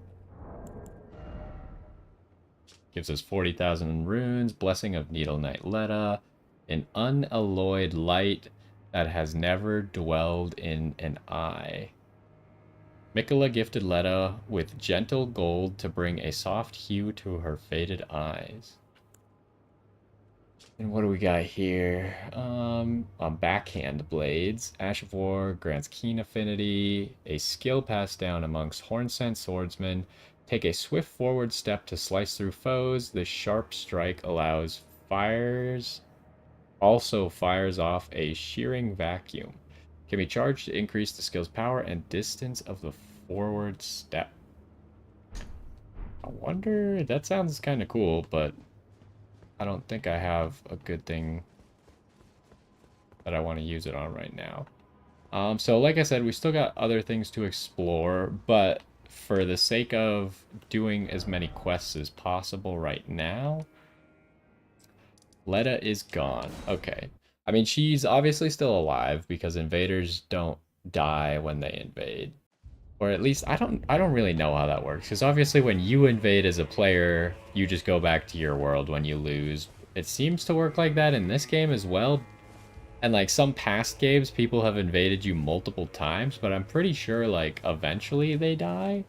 Gives us 40,000 runes, Blessing of Needle Knight Letta, an unalloyed light that has never dwelled in an eye. Mikola gifted Letta with gentle gold to bring a soft hue to her faded eyes. And what do we got here? Backhand blades. Ash of War grants keen affinity, a skill passed down amongst Hornsent swordsmen. Take a swift forward step to slice through foes. This sharp strike also fires off a shearing vacuum. Can be charged to increase the skill's power and distance of the forward step. I wonder, that sounds kind of cool, but I don't think I have a good thing that I want to use it on right now. So like I said, we still got other things to explore, but for the sake of doing as many quests as possible right now, Letta is gone. Okay. I mean, she's obviously still alive because invaders don't die when they invade. Or at least I don't really know how that works because obviously when you invade as a player, you just go back to your world when you lose. It seems to work like that in this game as well. And like some past games, people have invaded you multiple times, but I'm pretty sure like eventually they die.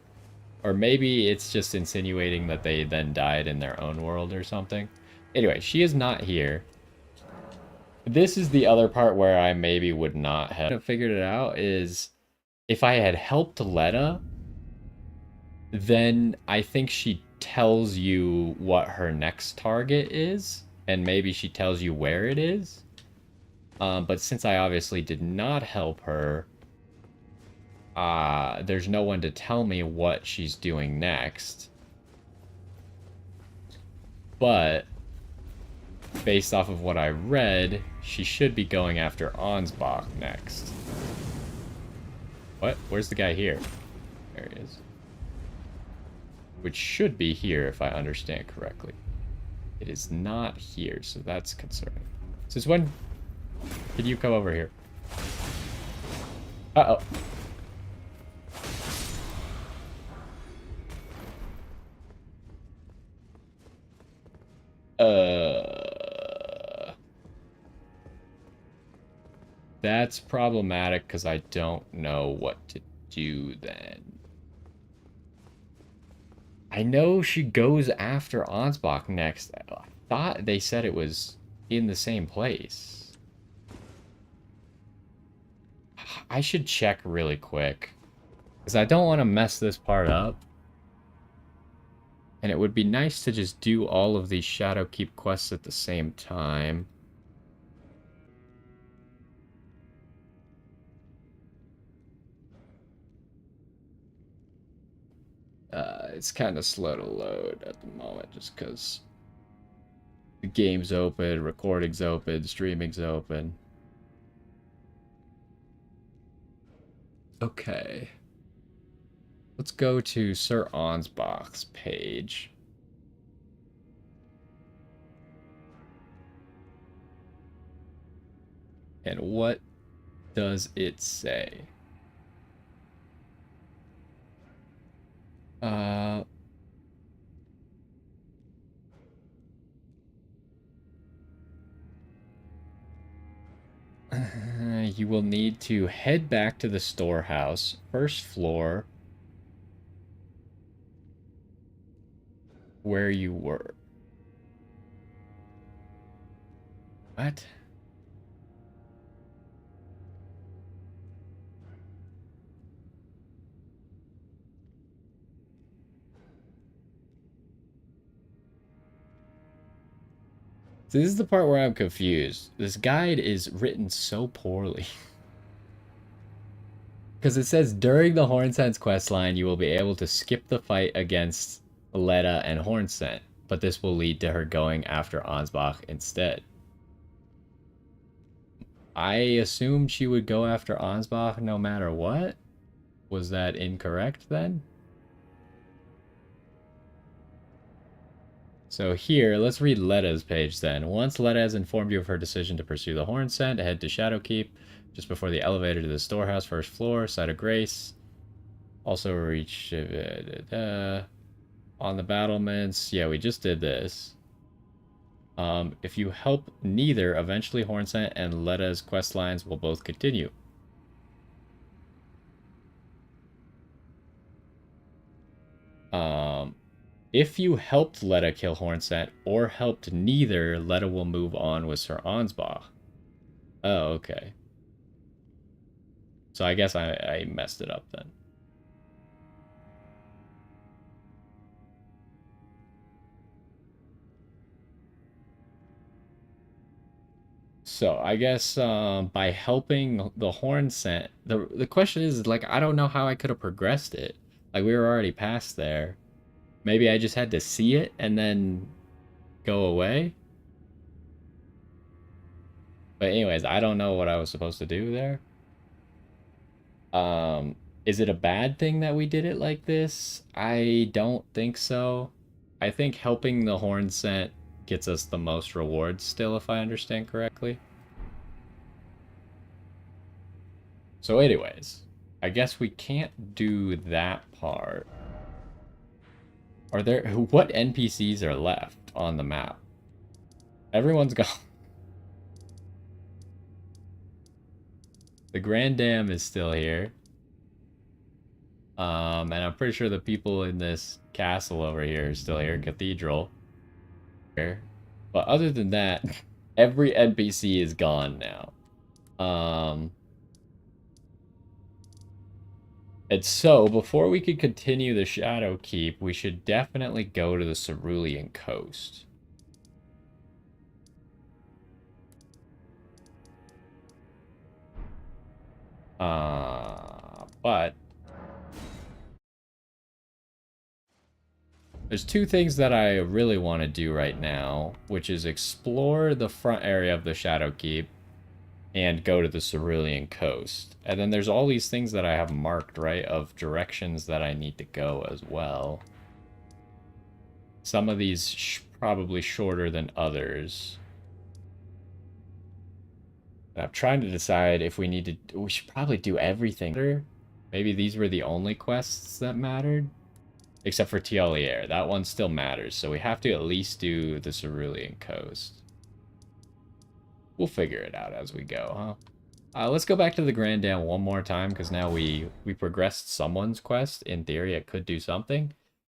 Or maybe it's just insinuating that they then died in their own world or something. Anyway, she is not here. This is the other part where I maybe would not have figured it out is if I had helped Letta, then I think she tells you what her next target is, and maybe she tells you where it is. But since I obviously did not help her, there's no one to tell me what she's doing next. But based off of what I read, she should be going after Ansbach next. What? Where's the guy here? There he is. Which should be here if I understand correctly. It is not here, so that's concerning. Since when did you come over here? Uh-oh. That's problematic because I don't know what to do then. I know she goes after Ansbach next. I thought they said it was in the same place. I should check really quick because I don't want to mess this part up. And it would be nice to just do all of these Shadowkeep quests at the same time. It's kind of slow to load at the moment just because the game's open, recording's open, streaming's open. Okay. Let's go to Sir Ansbach's page. And what does it say? You will need to head back to the storehouse, first floor, where you were. What? So this is the part where I'm confused. This guide is written so poorly. Because it says, during the Hornsent's questline, you will be able to skip the fight against Letta and Hornsent, but this will lead to her going after Ansbach instead. I assumed she would go after Ansbach no matter what? Was that incorrect then? So here, let's read Letta's page then. Once Letta has informed you of her decision to pursue the Hornsent, head to Shadowkeep, just before the elevator to the storehouse, first floor, site of grace. Also reach on the battlements. Yeah, we just did this. If you help neither, eventually Hornsent and Letta's quest lines will both continue. If you helped Letta kill Hornsent or helped neither, Letta will move on with Sir Ansbach. Oh, okay. So I guess I messed it up then. So I guess by helping the Hornsent, the question is like I don't know how I could have progressed it. Like we were already past there. Maybe I just had to see it and then go away. But anyways, I don't know what I was supposed to do there. Is it a bad thing that we did it like this? I don't think so. I think helping the Hornsent gets us the most rewards still, if I understand correctly. So anyways, I guess we can't do that part. Are there... What NPCs are left on the map? Everyone's gone. The Grand Dam is still here. And I'm pretty sure the people in this castle over here are still here. Cathedral. Here. But other than that, every NPC is gone now. And so, before we could continue the Shadow Keep, we should definitely go to the Cerulean Coast. But there's two things that I really want to do right now, which is explore the front area of the Shadow Keep and go to the Cerulean Coast. And then there's all these things that I have marked, right, of directions that I need to go as well. Some of these probably shorter than others. I'm trying to decide if we need to... We should probably do everything. Maybe these were the only quests that mattered. Except for Tialier. That one still matters, so we have to at least do the Cerulean Coast. We'll figure it out as we go, huh? Let's go back to the Grand Dam one more time, because now we progressed someone's quest. In theory, it could do something.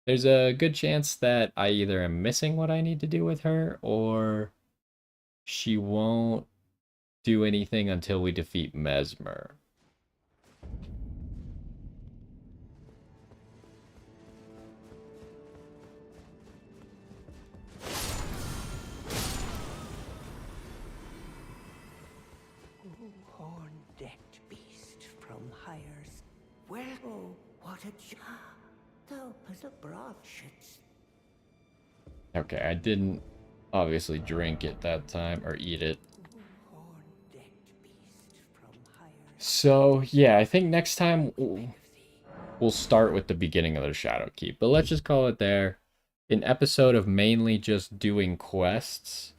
There's a good chance that I either am missing what I need to do with her, or she won't do anything until we defeat Mesmer. Horn-decked beast from Hires. Well, oh, what a thou as a broad shits. Okay, I didn't obviously drink it that time, or eat it. So, yeah, I think next time we'll start with the beginning of the Shadow Keep. But let's just call it there. An episode of mainly just doing quests.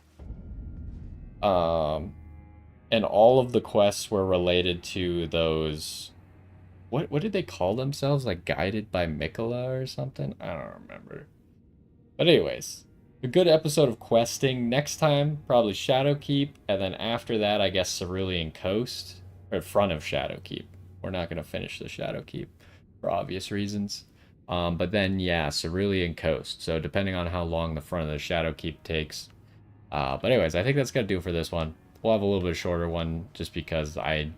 And all of the quests were related to those... What did they call themselves? Like, Guided by Mikola or something? I don't remember. But anyways, a good episode of questing. Next time, probably Shadow Keep. And then after that, I guess Cerulean Coast. Or in front of Shadow Keep. We're not going to finish the Shadow Keep for obvious reasons. But then, yeah, Cerulean Coast. So depending on how long the front of the Shadow Keep takes. But anyways, I think that's going to do for this one. We'll have a little bit shorter one just because I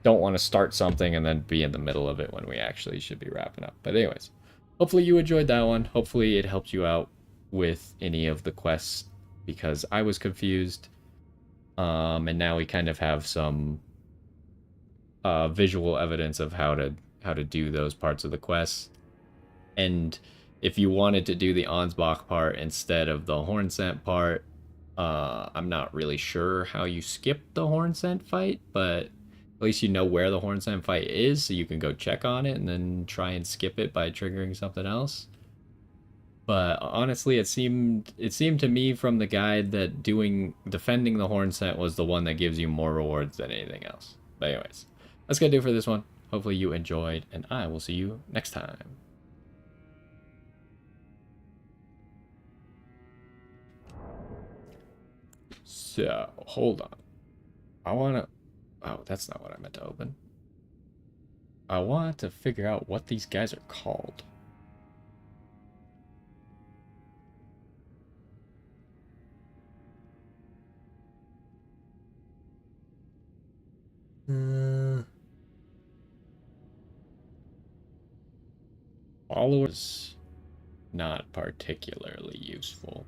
don't want to start something and then be in the middle of it when we actually should be wrapping up. But anyways, hopefully you enjoyed that one. Hopefully it helped you out with any of the quests because I was confused. And now we kind of have some visual evidence of how to do those parts of the quests. And if you wanted to do the Ansbach part instead of the Hornsent part, I'm not really sure how you skip the Hornsent fight, but at least you know where the Hornsent fight is, so you can go check on it and then try and skip it by triggering something else. But honestly, it seemed to me from the guide that defending the Hornsent was the one that gives you more rewards than anything else. But anyways, that's gonna do for this one. Hopefully you enjoyed, and I will see you next time. So, hold on. I wanna... Oh, that's not what I meant to open. I want to figure out what these guys are called. Followers, not particularly useful.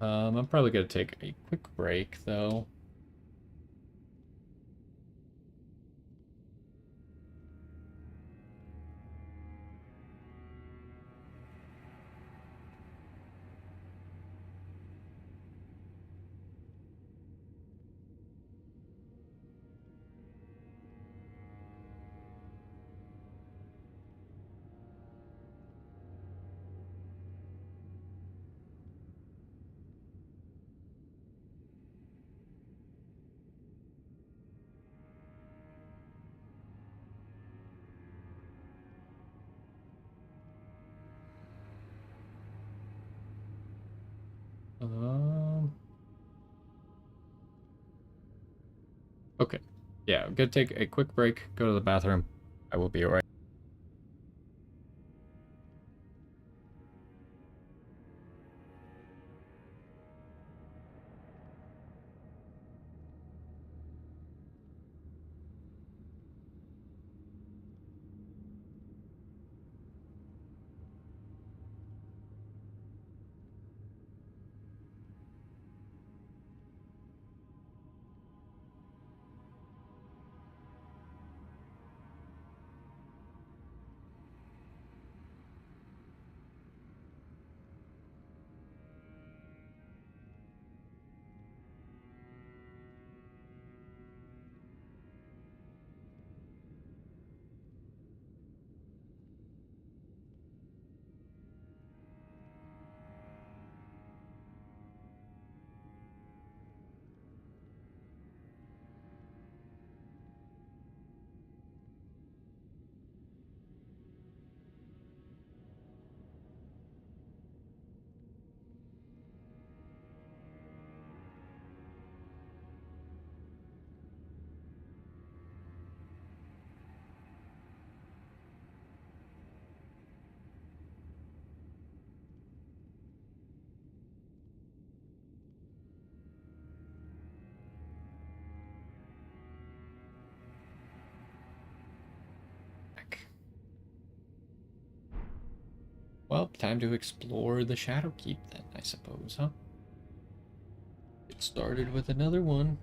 I'm probably gonna take a quick break, though. Um. Okay. Yeah, I'm gonna take a quick break, go to the bathroom. I will be right. Back. Well, time to explore the Shadow Keep then, I suppose, huh? It started with another one.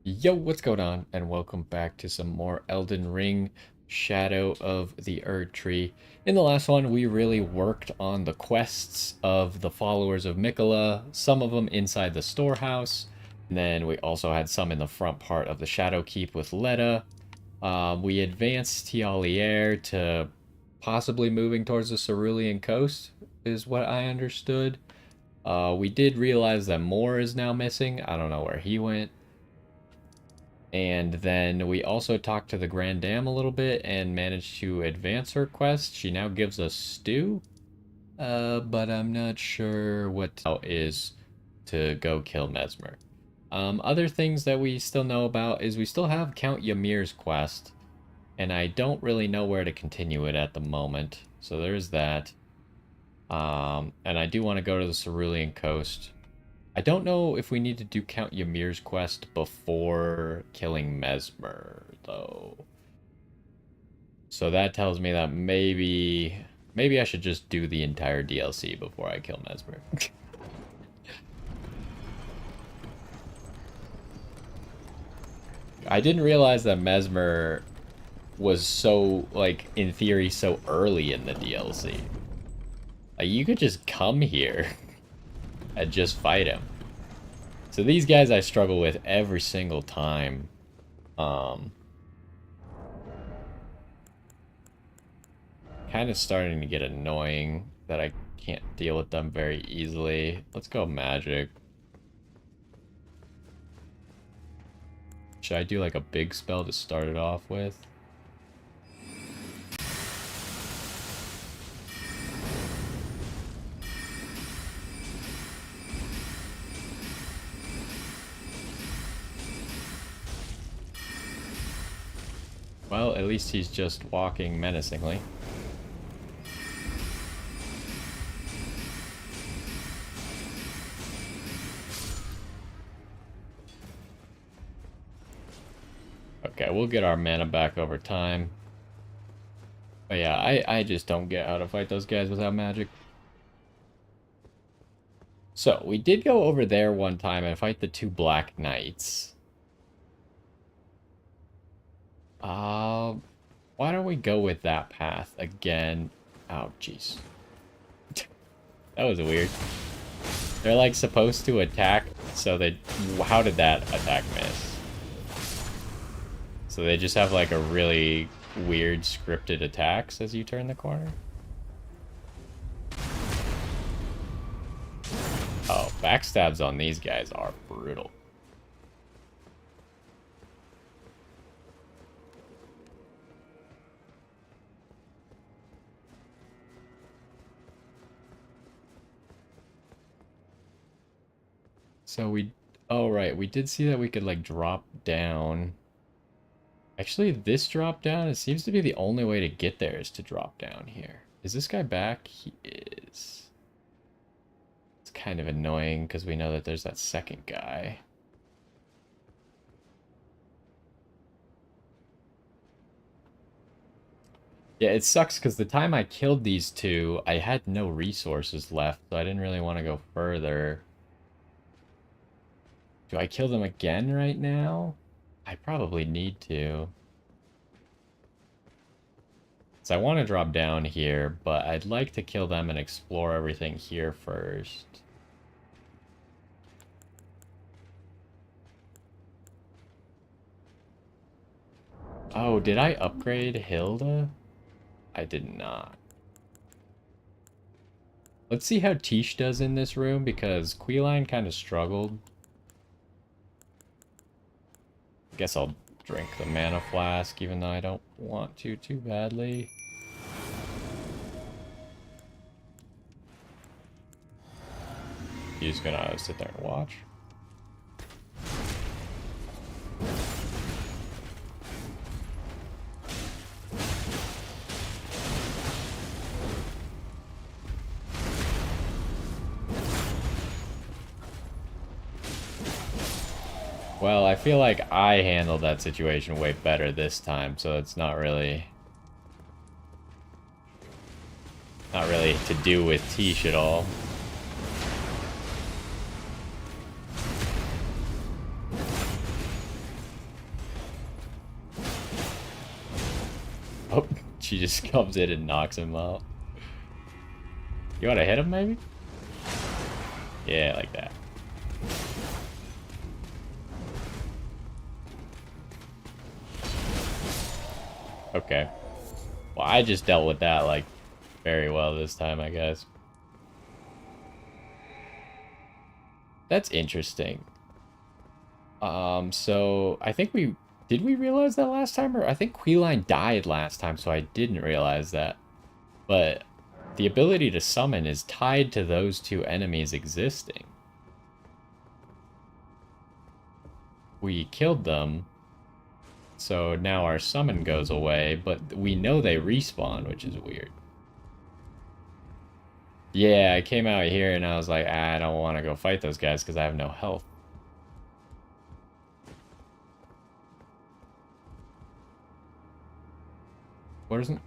Yo, what's going on? And welcome back to some more Elden Ring Shadow of the Erdtree. In the last one, we really worked on the quests of the followers of Mikola, some of them inside the storehouse. And then we also had some in the front part of the Shadow Keep with Letta. We advanced Tialier to possibly moving towards the Cerulean coast, is what I understood. We did realize that Moore is now missing. I don't know where he went. And then we also talked to the Grand Dame a little bit and managed to advance her quest. She now gives us stew, but I'm not sure what is to go kill Mesmer. Other things that we still know about is we still have Count Ymir's quest, and I don't really know where to continue it at the moment. So there's that. And I do want to go to the Cerulean Coast. I don't know if we need to do Count Ymir's quest before killing Mesmer, though. So that tells me that maybe I should just do the entire DLC before I kill Mesmer. I didn't realize that Mesmer was so, like, in theory, so early in the DLC. Like, you could just come here and just fight him. So these guys I struggle with every single time. Kind of starting to get annoying that I can't deal with them very easily. Let's go magic. Should I do like a big spell to start it off with? Well, at least he's just walking menacingly. Okay, we'll get our mana back over time. But yeah, I just don't get how to fight those guys without magic. So, we did go over there one time and fight the two Black Knights. Why don't we go with that path again? Oh, jeez. That was weird. They're like supposed to attack, so they... How did that attack miss? So they just have like a really weird scripted attacks as you turn the corner? Oh, backstabs on these guys are brutal. So we... Oh, right. We did see that we could, like, drop down. Actually, this drop down, it seems to be the only way to get there is to drop down here. Is this guy back? He is. It's kind of annoying because we know that there's that second guy. Yeah, it sucks because the time I killed these two, I had no resources left, so I didn't really want to go further. Do I kill them again right now? I probably need to. So I want to drop down here, but I'd like to kill them and explore everything here first. Oh, did I upgrade Hilda? I did not. Let's see how Tish does in this room, because Queeline kind of struggled. Guess I'll drink the mana flask, even though I don't want to too badly. You just gonna sit there and watch? Well, I feel like I handled that situation way better this time, so it's not really to do with Tish at all. Oh, she just comes in and knocks him out. You want to hit him, maybe? Yeah, like that. Okay. Well, I just dealt with that, like, very well this time, I guess. That's interesting. So, I think we... Did we realize that last time? Or I think Queeline died last time, so I didn't realize that. But the ability to summon is tied to those two enemies existing. We killed them. So now our summon goes away, but we know they respawn, which is weird. Yeah, I came out here and I was like, I don't want to go fight those guys because I have no health. What isn't...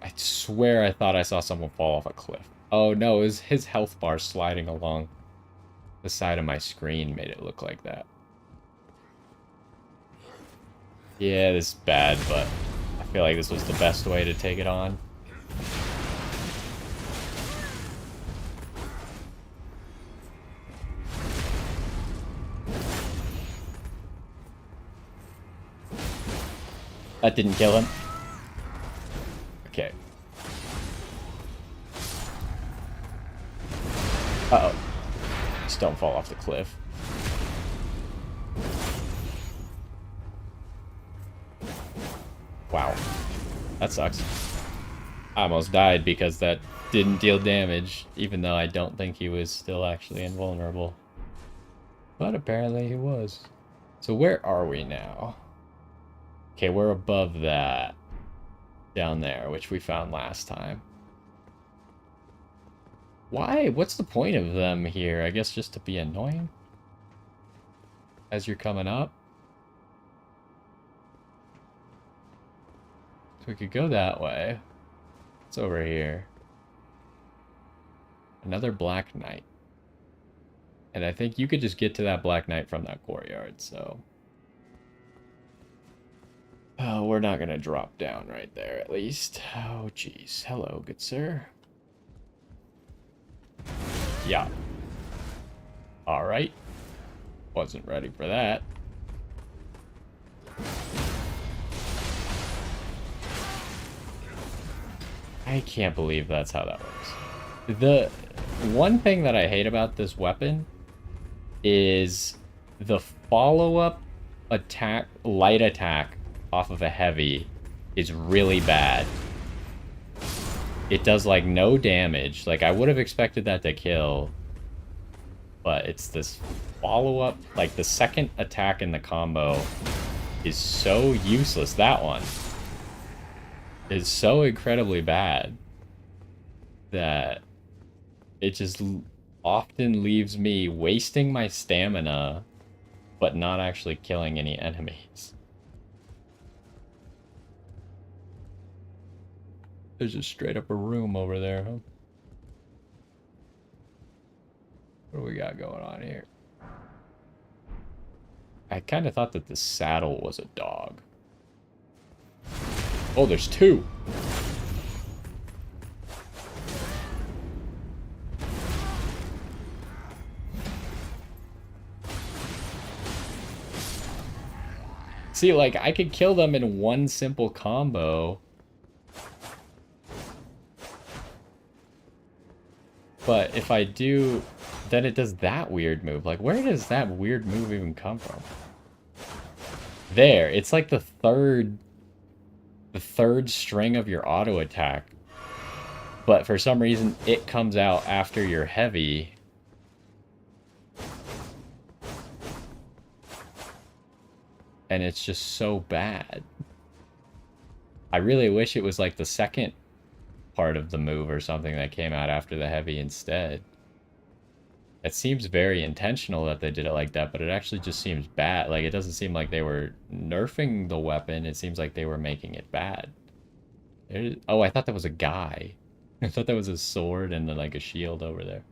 I swear I thought I saw someone fall off a cliff. Oh no, it was his health bar sliding along the side of my screen made it look like that. Yeah, this is bad, but I feel like this was the best way to take it on. That didn't kill him. Okay. Uh-oh. Just don't fall off the cliff. Wow. That sucks. I almost died because that didn't deal damage, even though I don't think he was still actually invulnerable. But apparently he was. So where are we now? Okay, we're above that. Down there, which we found last time. Why? What's the point of them here? I guess just to be annoying? As you're coming up? So we could go that way. It's over here. Another Black Knight. And I think you could just get to that Black Knight from that courtyard, so... Oh, we're not gonna drop down right there, at least. Oh, jeez. Hello, good sir. Yeah. Alright. Wasn't ready for that. I can't believe that's how that works. The one thing that I hate about this weapon is the follow-up attack, light attack off of a heavy is really bad. It does like no damage. Like I would have expected that to kill. But it's this follow-up, like the second attack in the combo is so useless. That one is so incredibly bad that it just often leaves me wasting my stamina, but not actually killing any enemies. There's just straight up a room over there, huh? What do we got going on here? I kind of thought that the saddle was a dog. Oh, there's two! See, like, I could kill them in one simple combo. But if I do, then it does that weird move. Like, where does that weird move even come from? There, it's like the third string of your auto attack. But for some reason, it comes out after your heavy. And it's just so bad. I really wish it was like the second part of the move or something that came out after the heavy instead. It seems very intentional that they did it like that, but it actually just seems bad. Like, it doesn't seem like they were nerfing the weapon. It seems like they were making it bad. Oh, I thought that was a guy. I thought that was a sword and then, like, a shield over there.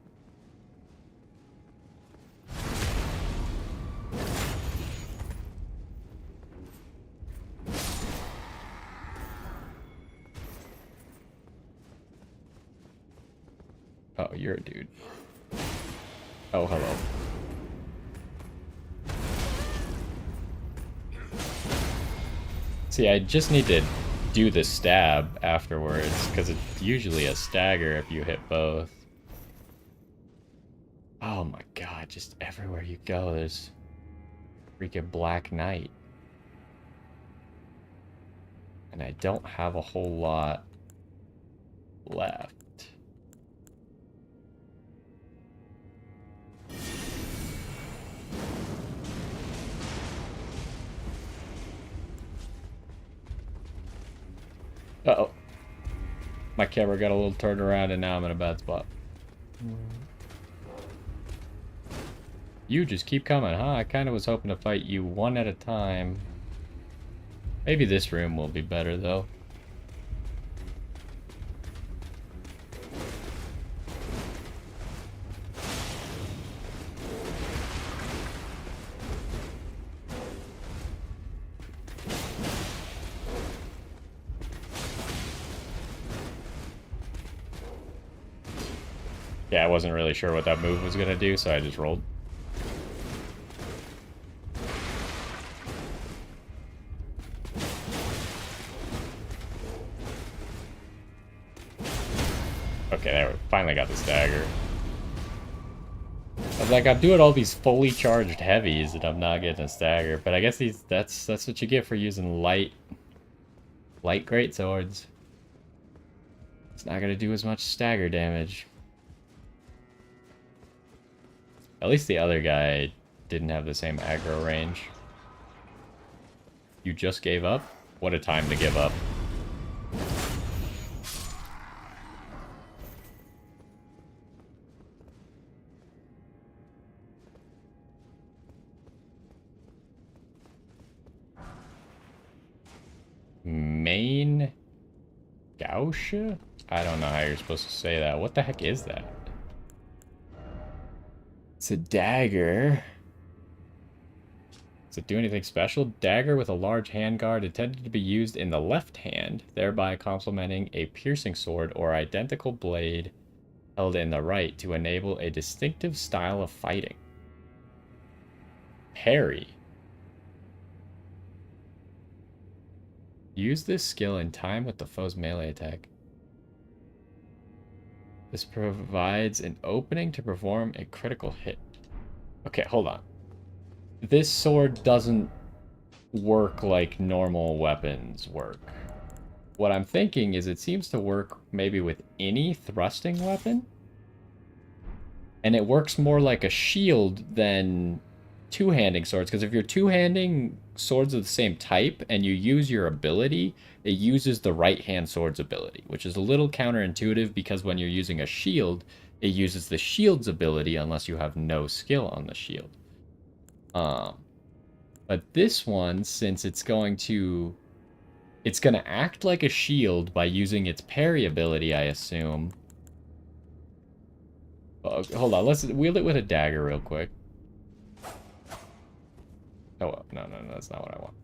Oh, you're a dude. Oh, hello. See, I just need to do the stab afterwards, because it's usually a stagger if you hit both. Oh my god, just everywhere you go, there's freaking Black Knight. And I don't have a whole lot left. Uh-oh. My camera got a little turned around and now I'm in a bad spot. You just keep coming, huh? I kind of was hoping to fight you one at a time. Maybe this room will be better, though. Yeah, I wasn't really sure what that move was gonna do, so I just rolled. Okay, there we finally got the stagger. I was like, I'm doing all these fully charged heavies and I'm not getting a stagger, but I guess that's what you get for using light great swords. It's not gonna do as much stagger damage. At least the other guy didn't have the same aggro range. You just gave up? What a time to give up. Main Gausha? I don't know how you're supposed to say that. What the heck is that? It's a dagger. Does it do anything special? Dagger with a large handguard intended to be used in the left hand, thereby complementing a piercing sword or identical blade held in the right to enable a distinctive style of fighting. Parry. Use this skill in time with the foe's melee attack. This provides an opening to perform a critical hit. Okay, hold on. This sword doesn't work like normal weapons work. What I'm thinking is it seems to work maybe with any thrusting weapon. And it works more like a shield than two-handing swords, because if you're two-handing swords of the same type and you use your ability, it uses the right-hand sword's ability, which is a little counterintuitive because when you're using a shield, it uses the shield's ability unless you have no skill on the shield. But this one, since it's going to act like a shield by using its parry ability, I assume. Oh, hold on, let's wield it with a dagger real quick. Oh, no, that's not what I want.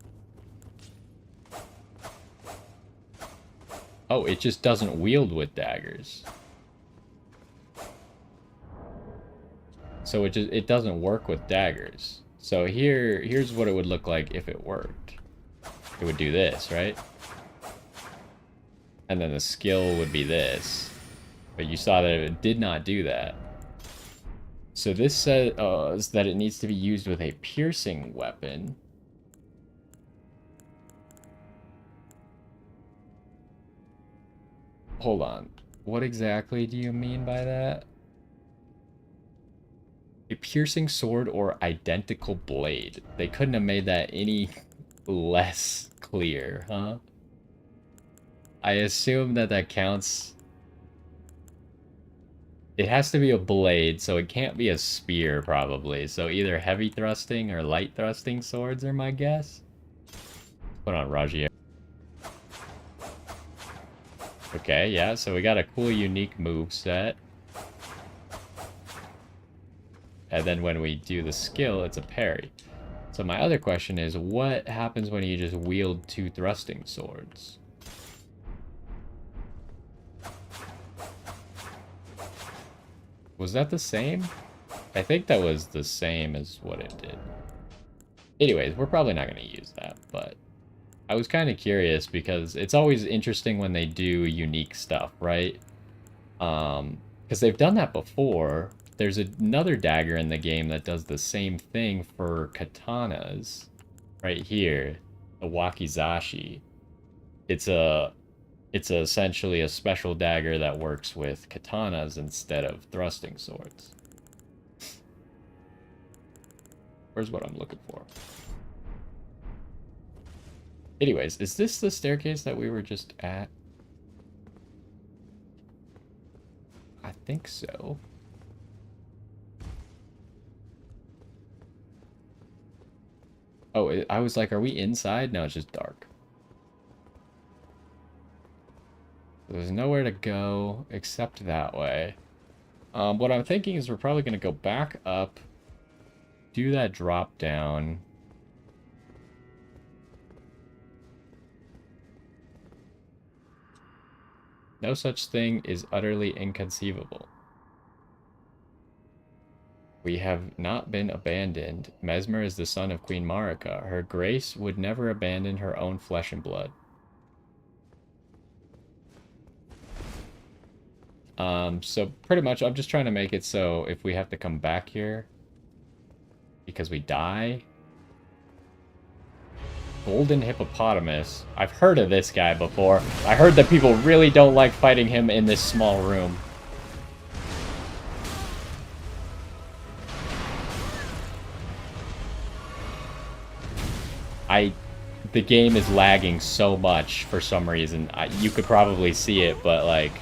Oh, it just doesn't wield with daggers. So it doesn't work with daggers. So here's what it would look like if it worked. It would do this, right? And then the skill would be this. But you saw that it did not do that. So this says that it needs to be used with a piercing weapon. Hold on. What exactly do you mean by that? A piercing sword or identical blade. They couldn't have made that any less clear, huh? I assume that counts. It has to be a blade, so it can't be a spear, probably. So either heavy thrusting or light thrusting swords are my guess. Put on Rajier. Okay, yeah, so we got a cool, unique move set. And then when we do the skill, it's a parry. So my other question is, what happens when you just wield two thrusting swords? Was that the same? I think that was the same as what it did. Anyways, we're probably not going to use that, but I was kind of curious because it's always interesting when they do unique stuff, right? Because they've done that before. There's another dagger in the game that does the same thing for katanas. Right here, a wakizashi. It's essentially a special dagger that works with katanas instead of thrusting swords. Where's what I'm looking for? Anyways, is this the staircase that we were just at? I think so. Oh, I was like, are we inside? No, it's just dark. There's nowhere to go except that way. What I'm thinking is we're probably going to go back up, do that drop down. No such thing is utterly inconceivable. We have not been abandoned. Mesmer is the son of Queen Marika. Her grace would never abandon her own flesh and blood. So pretty much I'm just trying to make it so if we have to come back here because we die. Golden Hippopotamus. I've heard of this guy before. I heard that people really don't like fighting him in this small room. The game is lagging so much for some reason. You could probably see it, but like...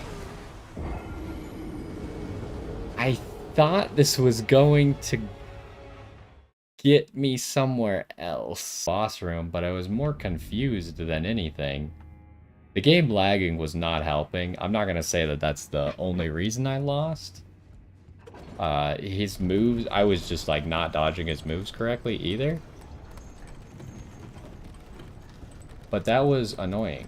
I thought this was going to get me somewhere else. Boss room, but I was more confused than anything. The game lagging was not helping. I'm not going to say that that's the only reason I lost. His moves, I was just like not dodging his moves correctly either. But that was annoying.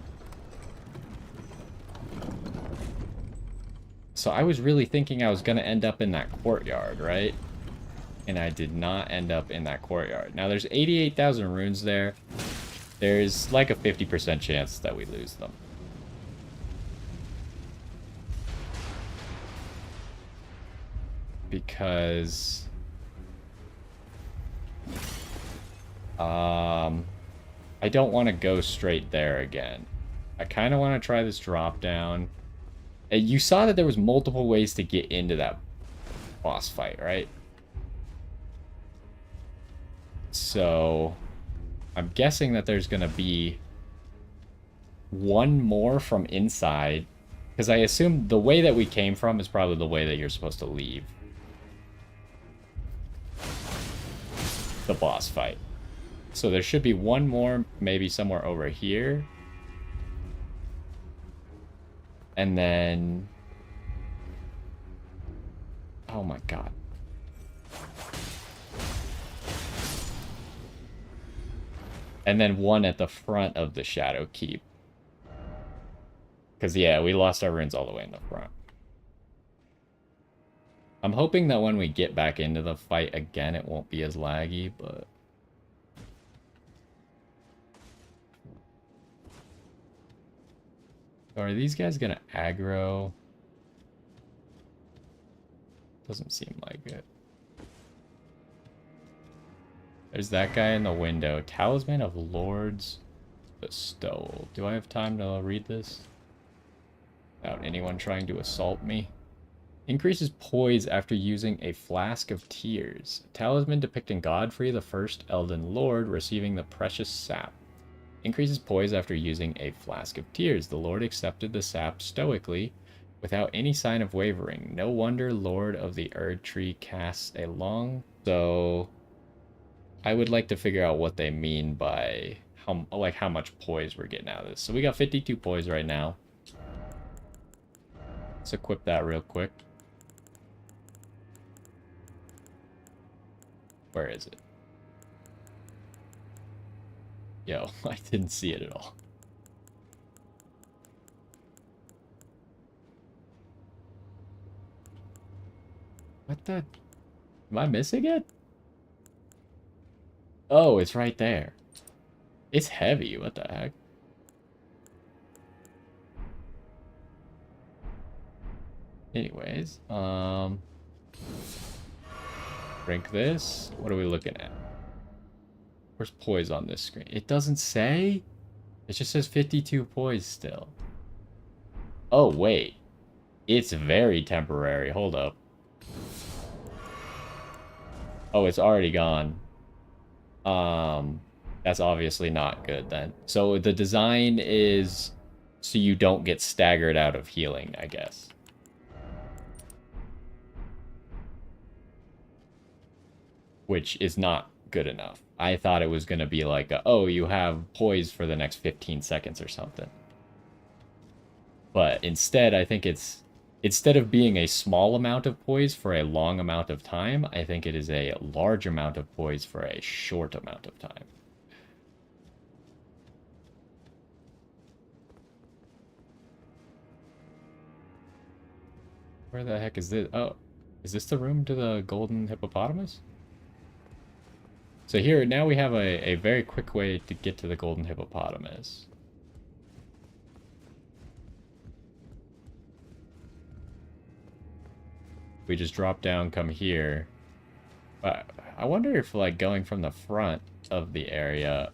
So I was really thinking I was going to end up in that courtyard, right? And I did not end up in that courtyard. Now there's 88,000 runes there. There's like a 50% chance that we lose them. Because... I don't want to go straight there again. I kind of want to try this drop down. And you saw that there was multiple ways to get into that boss fight, right? So I'm guessing that there's gonna be one more from inside, because I assume the way that we came from is probably the way that you're supposed to leave the boss fight. So there should be one more, maybe somewhere over here. And then... oh my god. And then one at the front of the Shadow Keep. Because, yeah, we lost our runes all the way in the front. I'm hoping that when we get back into the fight again, it won't be as laggy, but... so are these guys gonna aggro? Doesn't seem like it. There's that guy in the window. Talisman of Lord's Bestowal. Do I have time to read this? Without anyone trying to assault me. Increases poise after using a Flask of Tears. Talisman depicting Godfrey, the first Elden Lord, receiving the precious sap. Increases poise after using a Flask of Tears. The Lord accepted the sap stoically, without any sign of wavering. No wonder Lord of the Erdtree casts a long... so... I would like to figure out what they mean by how much poise we're getting out of this. So we got 52 poise right now. Let's equip that real quick. Where is it? Yo, I didn't see it at all. What the... am I missing it? Oh, it's right there. It's heavy, what the heck? Anyways, drink this. What are we looking at? Where's poise on this screen? It doesn't say? It just says 52 poise still. Oh, wait. It's very temporary. Hold up. Oh, it's already gone. That's obviously not good then. So the design is so you don't get staggered out of healing, I guess. Which is not good enough. I thought it was going to be like, oh, you have poise for the next 15 seconds or something. But instead, I think it's... instead of being a small amount of poise for a long amount of time, I think it is a large amount of poise for a short amount of time. Where the heck is this? Oh, is this the room to the golden hippopotamus? So here, now we have a very quick way to get to the golden hippopotamus. We just drop down, come here. But I wonder if, like, going from the front of the area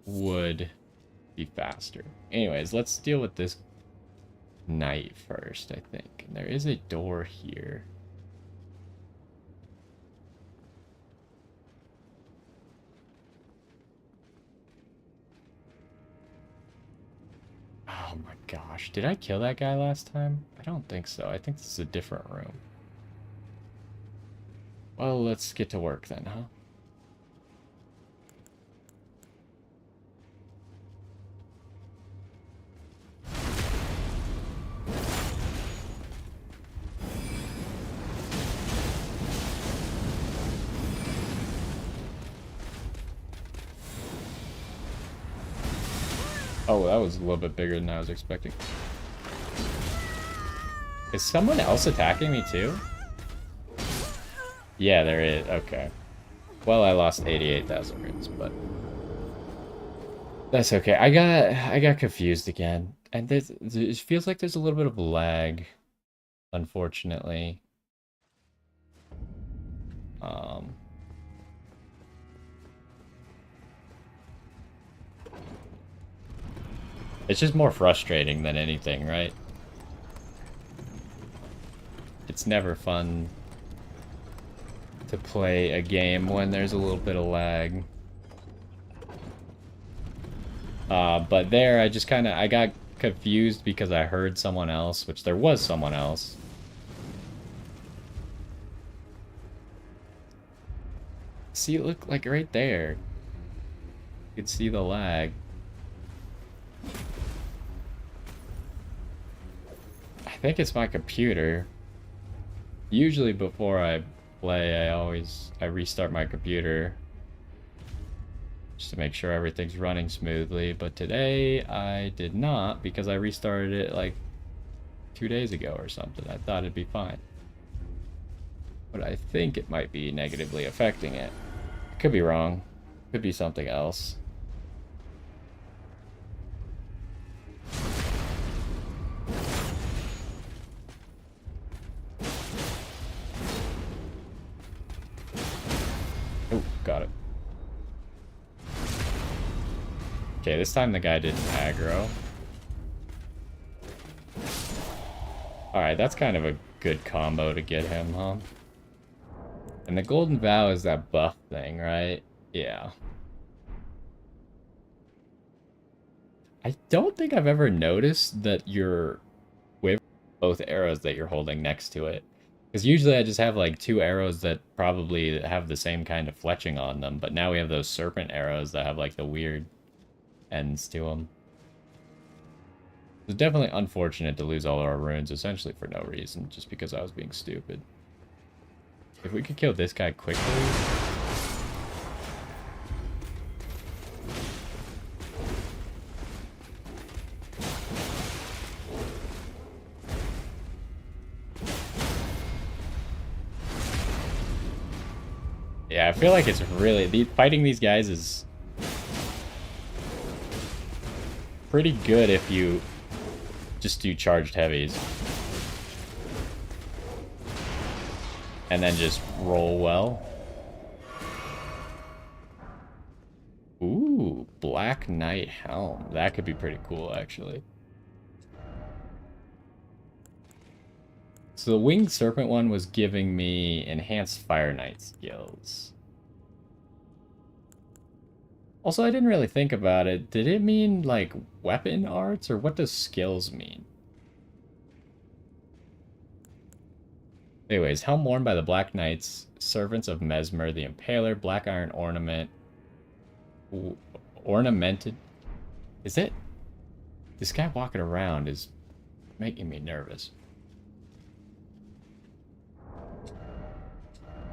would be faster. Anyways, let's deal with this knight first, I think. And there is a door here. Oh my gosh, did I kill that guy last time? I don't think so. I think this is a different room. Well, let's get to work then, huh? Oh, that was a little bit bigger than I was expecting. Is someone else attacking me too? Yeah, there is. Okay. Well, I lost 88,000 runes, but that's okay. I got confused again, and it feels like there's a little bit of lag, unfortunately. It's just more frustrating than anything, right? it's never fun to play a game when there's a little bit of lag. But there, I just kind of, I got confused because I heard someone else, which there was someone else. See, look, like right there. You can see the lag. I think it's my computer. Usually before I play, I restart my computer just to make sure everything's running smoothly, but today I did not because I restarted it like 2 days ago or something. I thought it'd be fine. But I think it might be negatively affecting it. Could be wrong. Could be something else. Oh, got it. Okay, this time the guy didn't aggro. Alright, that's kind of a good combo to get him, huh? And the Golden Vow is that buff thing, right? Yeah. I don't think I've ever noticed that you're with both arrows that you're holding next to it. Because usually I just have like 2 arrows that probably have the same kind of fletching on them, but now we have those serpent arrows that have like the weird ends to them. It's definitely unfortunate to lose all our runes essentially for no reason, just because I was being stupid. If we could kill this guy quickly... Yeah, I feel like it's really... fighting these guys is pretty good if you just do charged heavies. And then just roll well. Ooh, Black Knight Helm. That could be pretty cool, actually. So the Winged Serpent one was giving me enhanced Fire Knight skills. Also, I didn't really think about it. Did it mean, like, weapon arts, or what does skills mean? Anyways, helm worn by the Black Knights, servants of Mesmer the Impaler, black iron ornament. Ooh, ornamented. Is it? This guy walking around is making me nervous.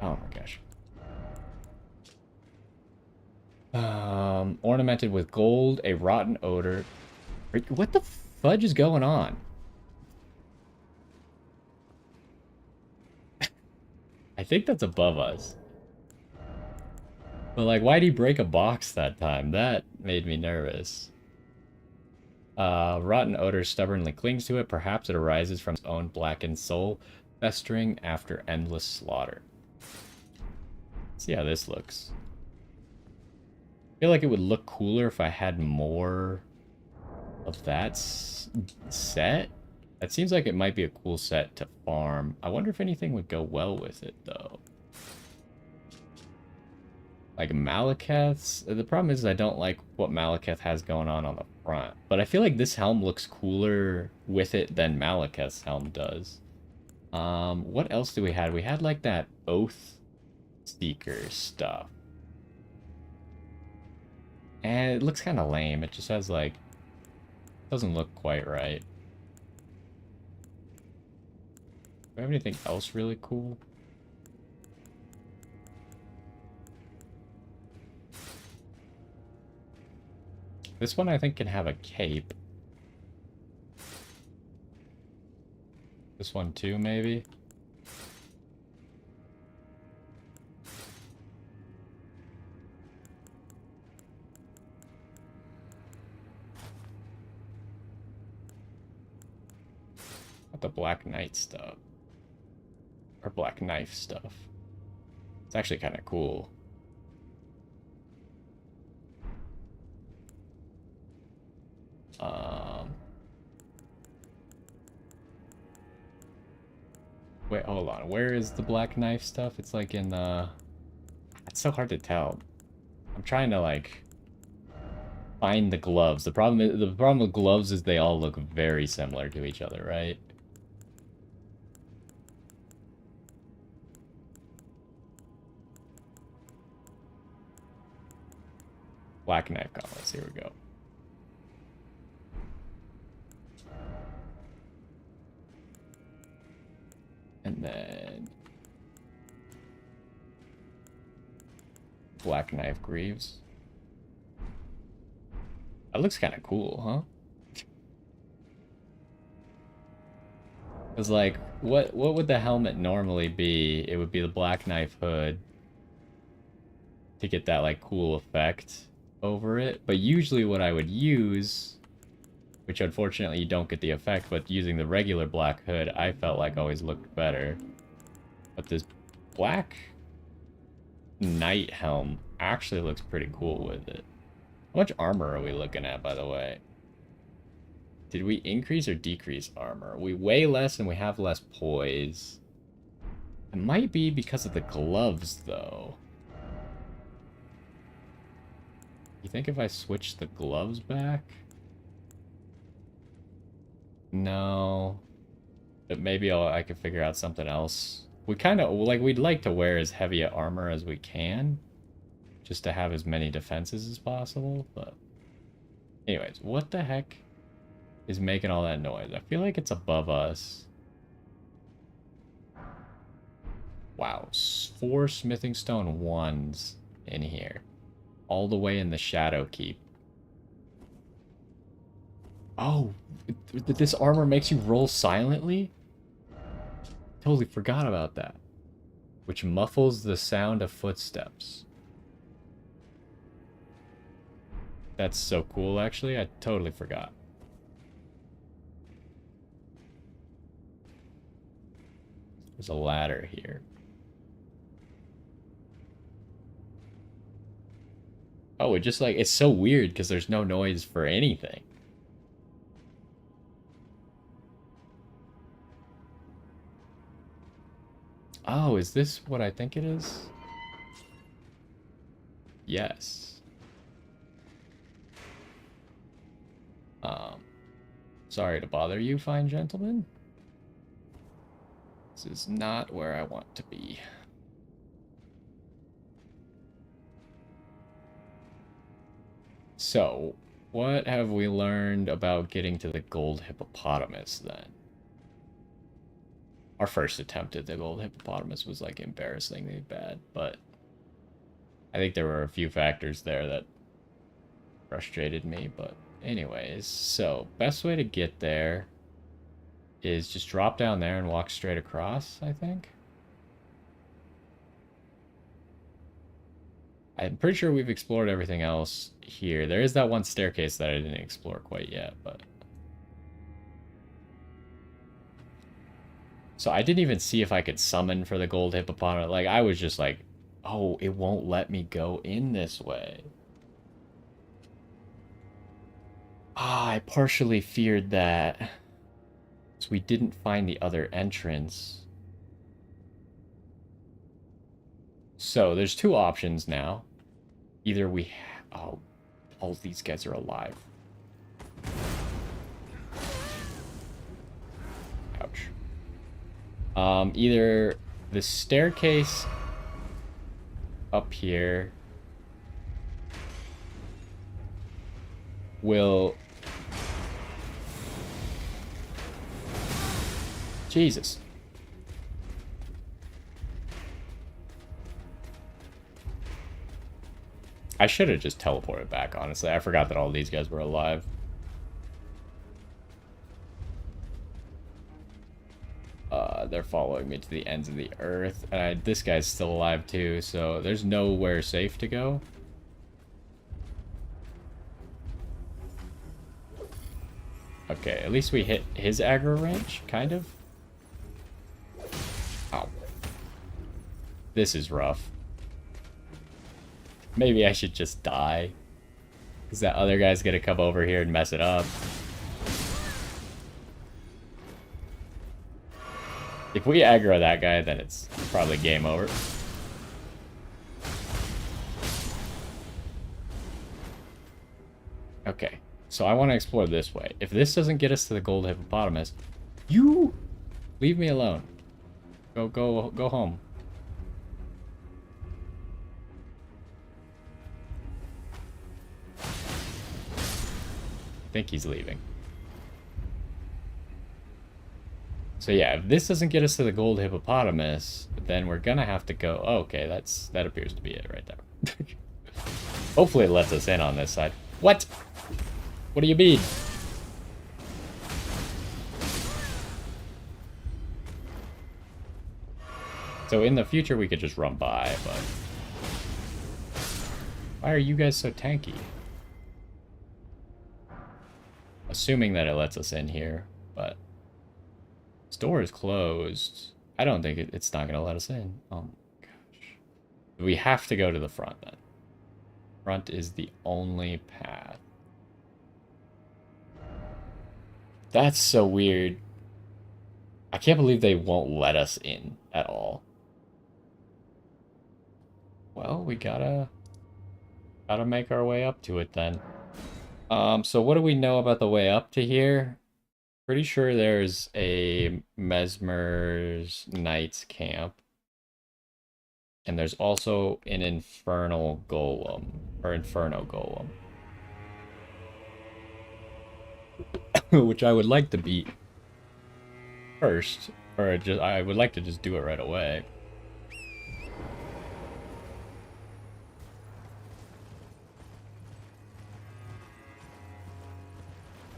Oh my gosh. Ornamented with gold, a rotten odor. What the fudge is going on? I think that's above us. But like, why'd he break a box that time? That made me nervous. Rotten odor stubbornly clings to it. Perhaps it arises from its own blackened soul, festering after endless slaughter. Let's see how this looks. I feel like it would look cooler if I had more of that set. That seems like it might be a cool set to farm. I wonder if anything would go well with it, though. Like Malekith's. The problem is I don't like what Malekith has going on the front. But I feel like this helm looks cooler with it than Malekith's helm does. What else do we have? We had like that Oath Seeker stuff. And it looks kind of lame. It just has like... doesn't look quite right. Do we have anything else really cool? This one I think can have a cape. This one too, maybe? What the Black Knight stuff? Or Black Knife stuff. It's actually kind of cool. Wait, hold on. Where is the black knife stuff? It's like in the... It's so hard to tell. I'm trying to, like, find the gloves. The problem with gloves is they all look very similar to each other, right? Black knife gauntlets. Here we go. And then black knife greaves. That looks kind of cool, huh? It's like, what would the helmet normally be? It would be the black knife hood to get that like cool effect over it. But usually what I would use, which unfortunately you don't get the effect, but using the regular black hood, I felt like always looked better. But this black knight helm actually looks pretty cool with it. How much armor are we looking at, by the way? Did we increase or decrease armor? We weigh less and we have less poise. It might be because of the gloves, though. You think if I switch the gloves back? No. But maybe I could figure out something else. We kind of, like, we'd like to wear as heavy a armor as we can. Just to have as many defenses as possible, but... Anyways, what the heck is making all that noise? I feel like it's above us. Wow, 4 smithing stone 1s in here. All the way in the Shadow Keep. Oh, this armor makes you roll silently? Totally forgot about that. Which muffles the sound of footsteps. That's so cool, actually. I totally forgot. There's a ladder here. Oh, it just like, it's so weird because there's no noise for anything. Oh, is this what I think it is? Yes. Sorry to bother you, fine gentlemen. This is not where I want to be. So, what have we learned about getting to the gold hippopotamus, then? Our first attempt at the gold hippopotamus was, like, embarrassingly bad, but I think there were a few factors there that frustrated me, but anyways, so best way to get there is just drop down there and walk straight across, I think. I'm pretty sure we've explored everything else here. There is that one staircase that I didn't explore quite yet, but... So I didn't even see if I could summon for the gold hippopotamus. Like, I was just like, oh, it won't let me go in this way. Ah, I partially feared that. So we didn't find the other entrance. So there's 2 options now. Either we... Oh, all these guys are alive. Ouch. Either the staircase up here will... Jesus. I should have just teleported back, honestly. I forgot that all these guys were alive. They're following me to the ends of the earth. And this guy's still alive too, so there's nowhere safe to go. Okay, at least we hit his aggro range, kind of. Ow. This is rough. Maybe I should just die. Because that other guy's gonna come over here and mess it up. If we aggro that guy, then it's probably game over. Okay, so I want to explore this way. If this doesn't get us to the gold hippopotamus, you leave me alone. Go home. I think he's leaving. So yeah, if this doesn't get us to the gold hippopotamus, then we're gonna have to go. Oh, okay, that appears to be it right there. Hopefully it lets us in on this side. What? What do you mean? So in the future we could just run by, but why are you guys so tanky? Assuming that it lets us in here, but this door is closed. I don't think it's not gonna let us in. Oh my gosh. We have to go to the front then. Front is the only path. That's so weird. I can't believe they won't let us in at all. Well, we gotta make our way up to it then. So what do we know about the way up to here? Pretty sure there's a Mesmer's Knights camp. And there's also an Infernal Golem, or Inferno Golem. Which I would like to beat first, or just I would like to just do it right away.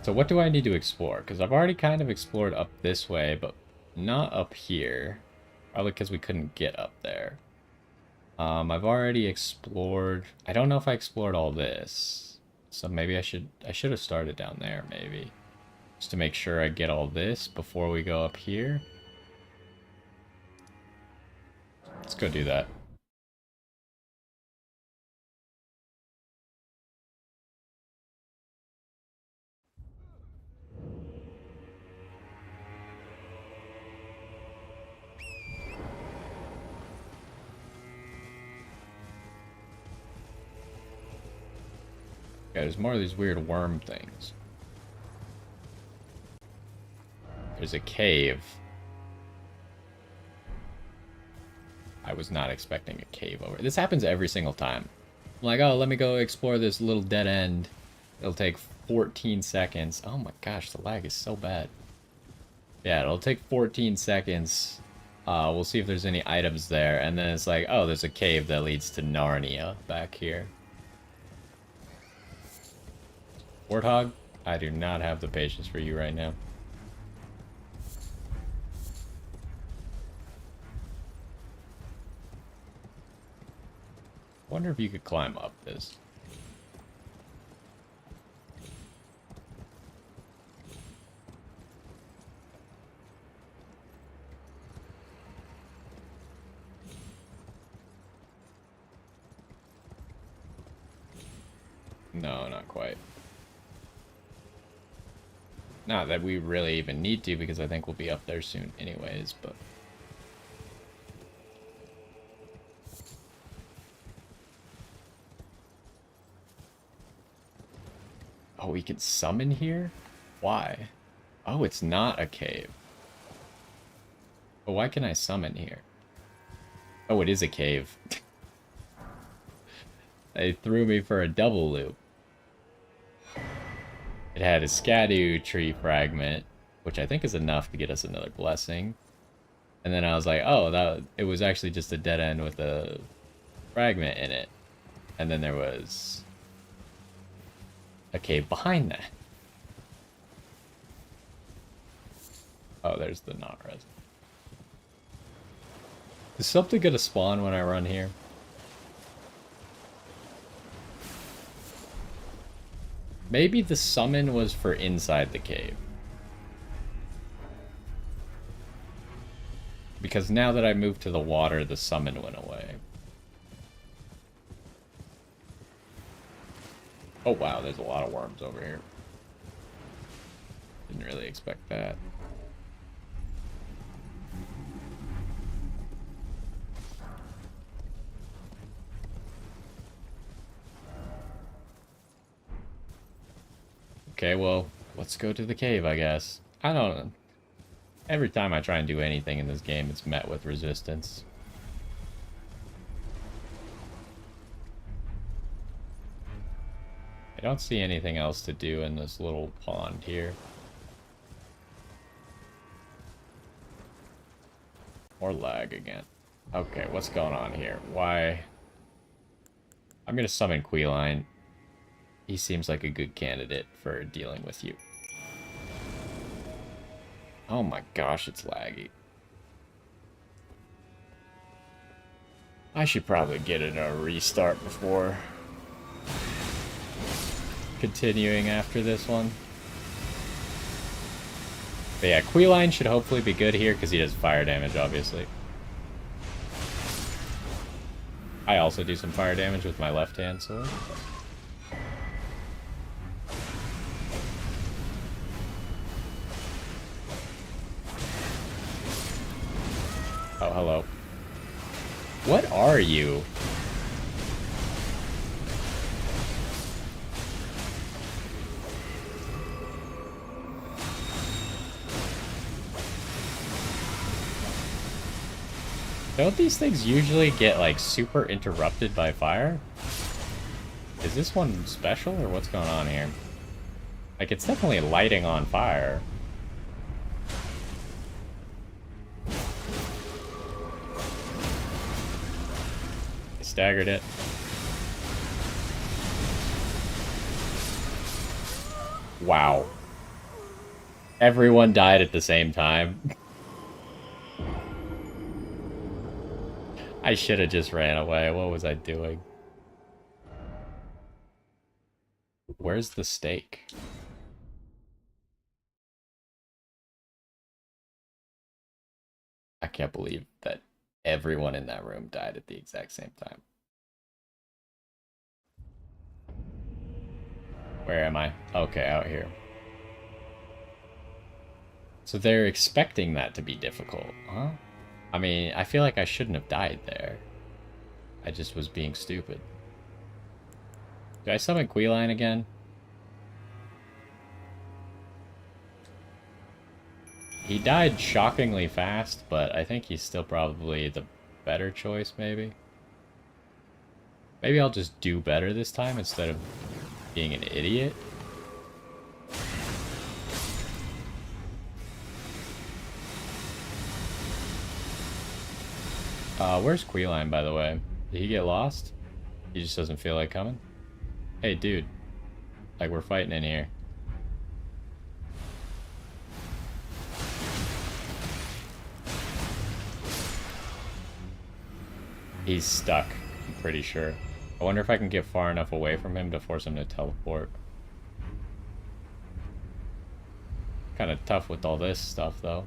So what do I need to explore? Because I've already kind of explored up this way, but not up here. Probably because we couldn't get up there. I've already explored. I don't know if I explored all this. So maybe I should have started down there, maybe. Just to make sure I get all this before we go up here. Let's go do that. Yeah, there's more of these weird worm things. There's a cave. I was not expecting a cave over. This happens every single time. I'm like, oh, let me go explore this little dead end. It'll take 14 seconds. Oh my gosh, the lag is so bad. Yeah, it'll take 14 seconds. We'll see if there's any items there. And then it's like, oh, there's a cave that leads to Narnia back here. Warthog, I do not have the patience for you right now. Wonder if you could climb up this. No, not quite. Not that we really even need to, because I think we'll be up there soon anyways, but... Oh, we can summon here? Why? Oh, it's not a cave. But why can I summon here? Oh, it is a cave. They threw me for a double loop. It had a Erdtree fragment, which I think is enough to get us another blessing. And then I was like, oh, it was actually just a dead end with a fragment in it. And then there was a cave behind that. Oh, there's the non-res. Is something gonna spawn when I run here? Maybe the summon was for inside the cave. Because now that I moved to the water, the summon went away. Oh wow, there's a lot of worms over here. Didn't really expect that. Okay, well, let's go to the cave, I guess. I don't know. Every time I try and do anything in this game, it's met with resistance. I don't see anything else to do in this little pond here. Or lag again. Okay, what's going on here? Why? I'm gonna summon Queeline. He seems like a good candidate for dealing with you. Oh my gosh, it's laggy. I should probably get it a restart before continuing after this one. But yeah, Queeline should hopefully be good here because he does fire damage, obviously. I also do some fire damage with my left-hand sword. Oh, hello. What are you? Don't these things usually get, like, super interrupted by fire? Is this one special, or what's going on here? Like, it's definitely lighting on fire. I staggered it. Wow. Everyone died at the same time. I should have just ran away. What was I doing? Where's the stake? I can't believe that everyone in that room died at the exact same time. Where am I? Okay, out here. So they're expecting that to be difficult, huh? I mean, I feel like I shouldn't have died there. I just was being stupid. Do I summon Queeline again? He died shockingly fast, but I think he's still probably the better choice, maybe. Maybe I'll just do better this time instead of being an idiot. Where's Queeline, by the way? Did he get lost? He just doesn't feel like coming? Hey, dude. Like, we're fighting in here. He's stuck, I'm pretty sure. I wonder if I can get far enough away from him to force him to teleport. Kind of tough with all this stuff, though.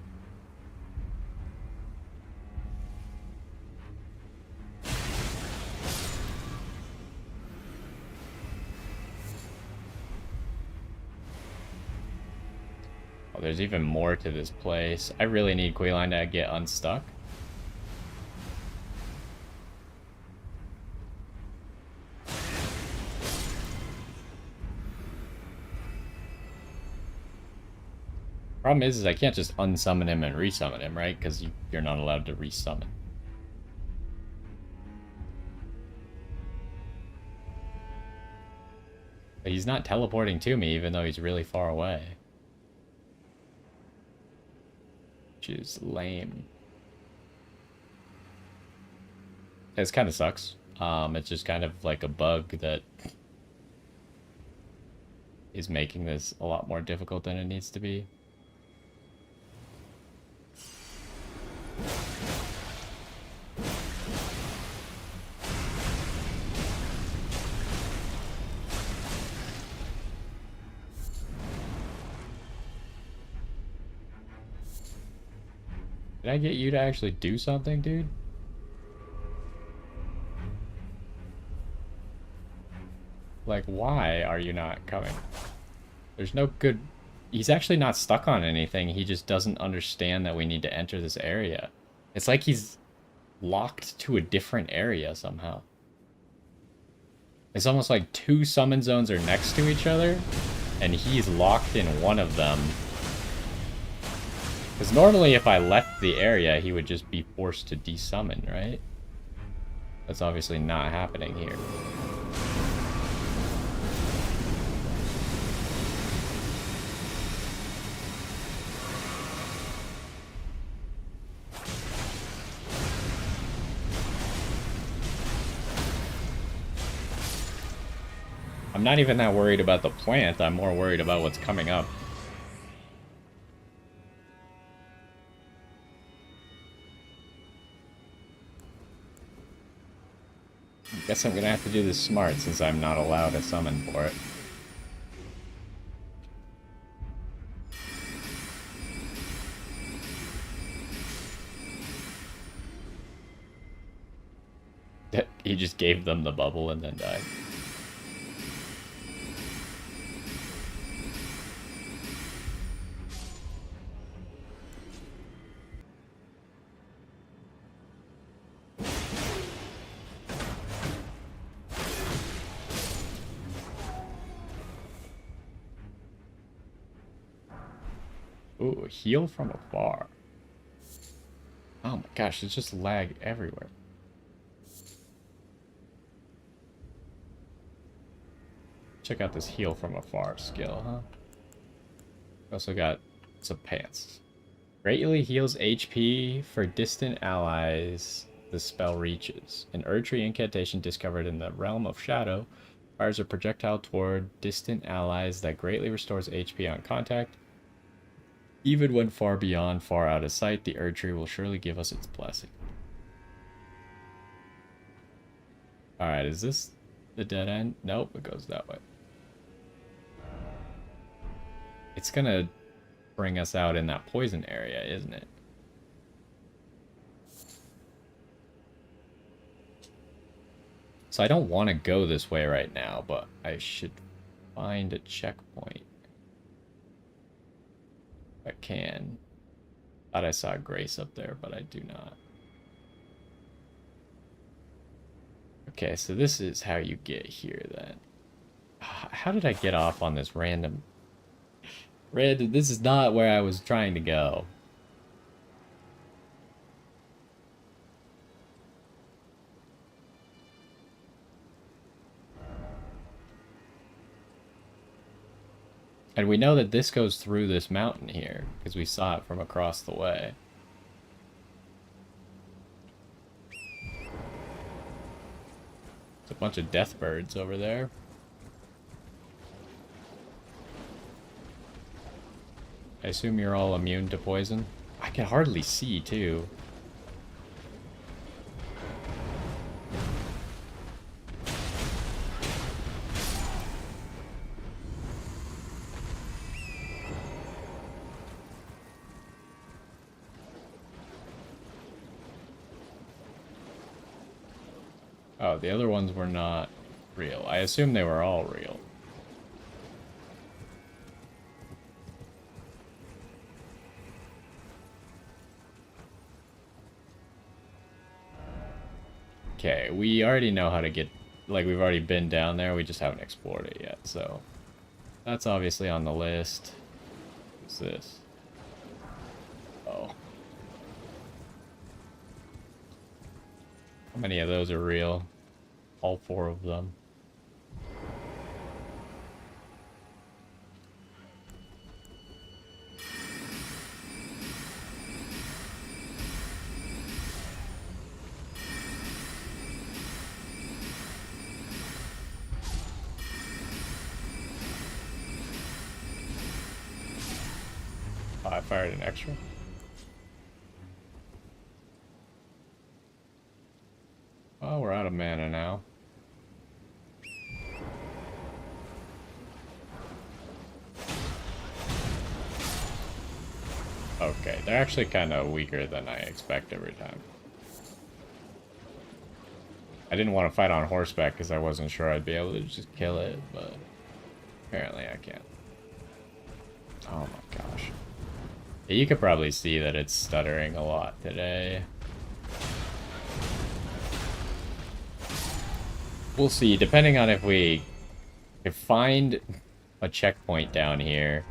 Oh, there's even more to this place. I really need Queeline to get unstuck. Problem is I can't just unsummon him and resummon him, right? Because you're not allowed to resummon. But he's not teleporting to me, even though he's really far away. Which is lame. It kind of sucks. It's just kind of like a bug that is making this a lot more difficult than it needs to be. Did I get you to actually do something, dude? Like, why are you not coming? There's no good... He's actually not stuck on anything. He just doesn't understand that we need to enter this area. It's like he's locked to a different area somehow. It's almost like two summon zones are next to each other, And he's locked in one of them. Because normally if I left the area, he would just be forced to desummon, right? That's obviously not happening here. I'm not even that worried about the plant, I'm more worried about what's coming up. Guess I'm gonna have to do this smart since I'm not allowed a summon for it. He just gave them the bubble and then died. Ooh, heal from afar. Oh my gosh, it's just lag everywhere. Check out this heal from afar skill, huh? Also got some pants. Greatly heals HP for distant allies the spell reaches. An Erdtree incantation discovered in the realm of shadow fires a projectile toward distant allies that greatly restores HP on contact. Even when far beyond, far out of sight, the Erdtree will surely give us its blessing. Alright, is this the dead end? Nope, it goes that way. It's gonna bring us out in that poison area, isn't it? So I don't want to go this way right now, but I should find a checkpoint. I can. Thought I saw Grace up there, but I do not. Okay, so this is how you get here then. How did I get off on this random... This is not where I was trying to go. And we know that this goes through this mountain here, because we saw it from across the way. There's a bunch of death birds over there. I assume you're all immune to poison? I can hardly see, too. Oh, the other ones were not real. I assume they were all real. Okay, we already know how to get... Like, we've already been down there, we just haven't explored it yet, so... That's obviously on the list. What's this? Oh. How many of those are real? All 4 of them. Oh, I fired an extra. Oh, we're out of mana now. Okay, they're actually kind of weaker than I expect every time. I didn't want to fight on horseback because I wasn't sure I'd be able to just kill it, but apparently I can. Oh my gosh. Yeah, you could probably see that it's stuttering a lot today. We'll see, depending on if we can find a checkpoint down here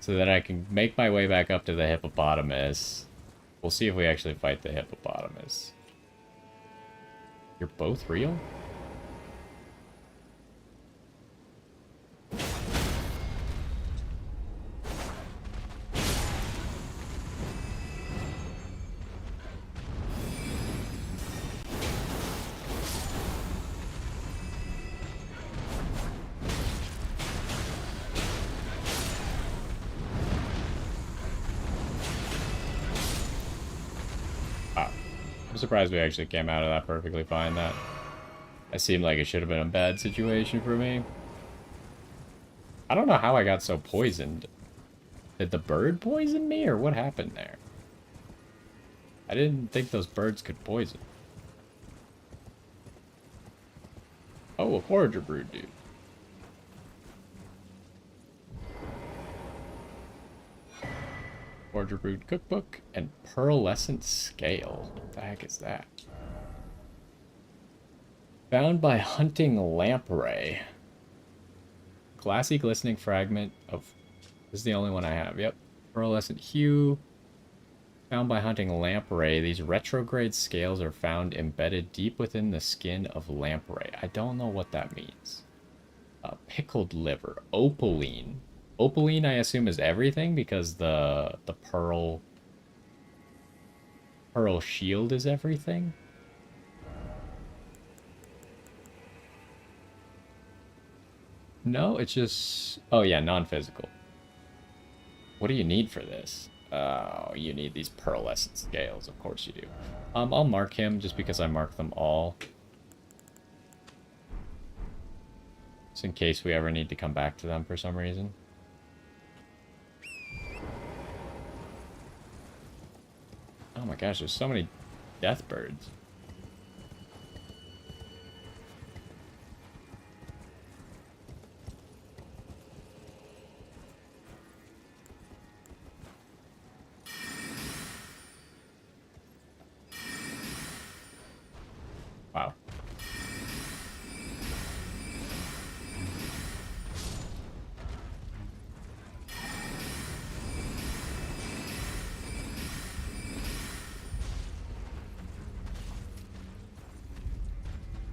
so that I can make my way back up to the hippopotamus. We'll see if we actually fight the hippopotamus. You're both real? I'm surprised we actually came out of that perfectly fine. That seemed like it should have been a bad situation for me. I don't know how I got so poisoned. Did the bird poison me, or what happened there? I didn't think those birds could poison. Oh, a forager brood, dude. Forager brood cookbook and pearlescent scale. What the heck is that? Found by hunting lamprey. Glassy glistening fragment of... This is the only one I have. Yep. Pearlescent hue. Found by hunting lamprey. These retrograde scales are found embedded deep within the skin of lamprey. I don't know what that means. Pickled liver. Opaline. Opaline, I assume, is everything because the pearl shield is everything. No, it's just... Oh, yeah, non-physical. What do you need for this? Oh, you need these pearlescent scales. Of course you do. I'll mark him just because I marked them all. Just in case we ever need to come back to them for some reason. Oh my gosh, there's so many death birds. Wow.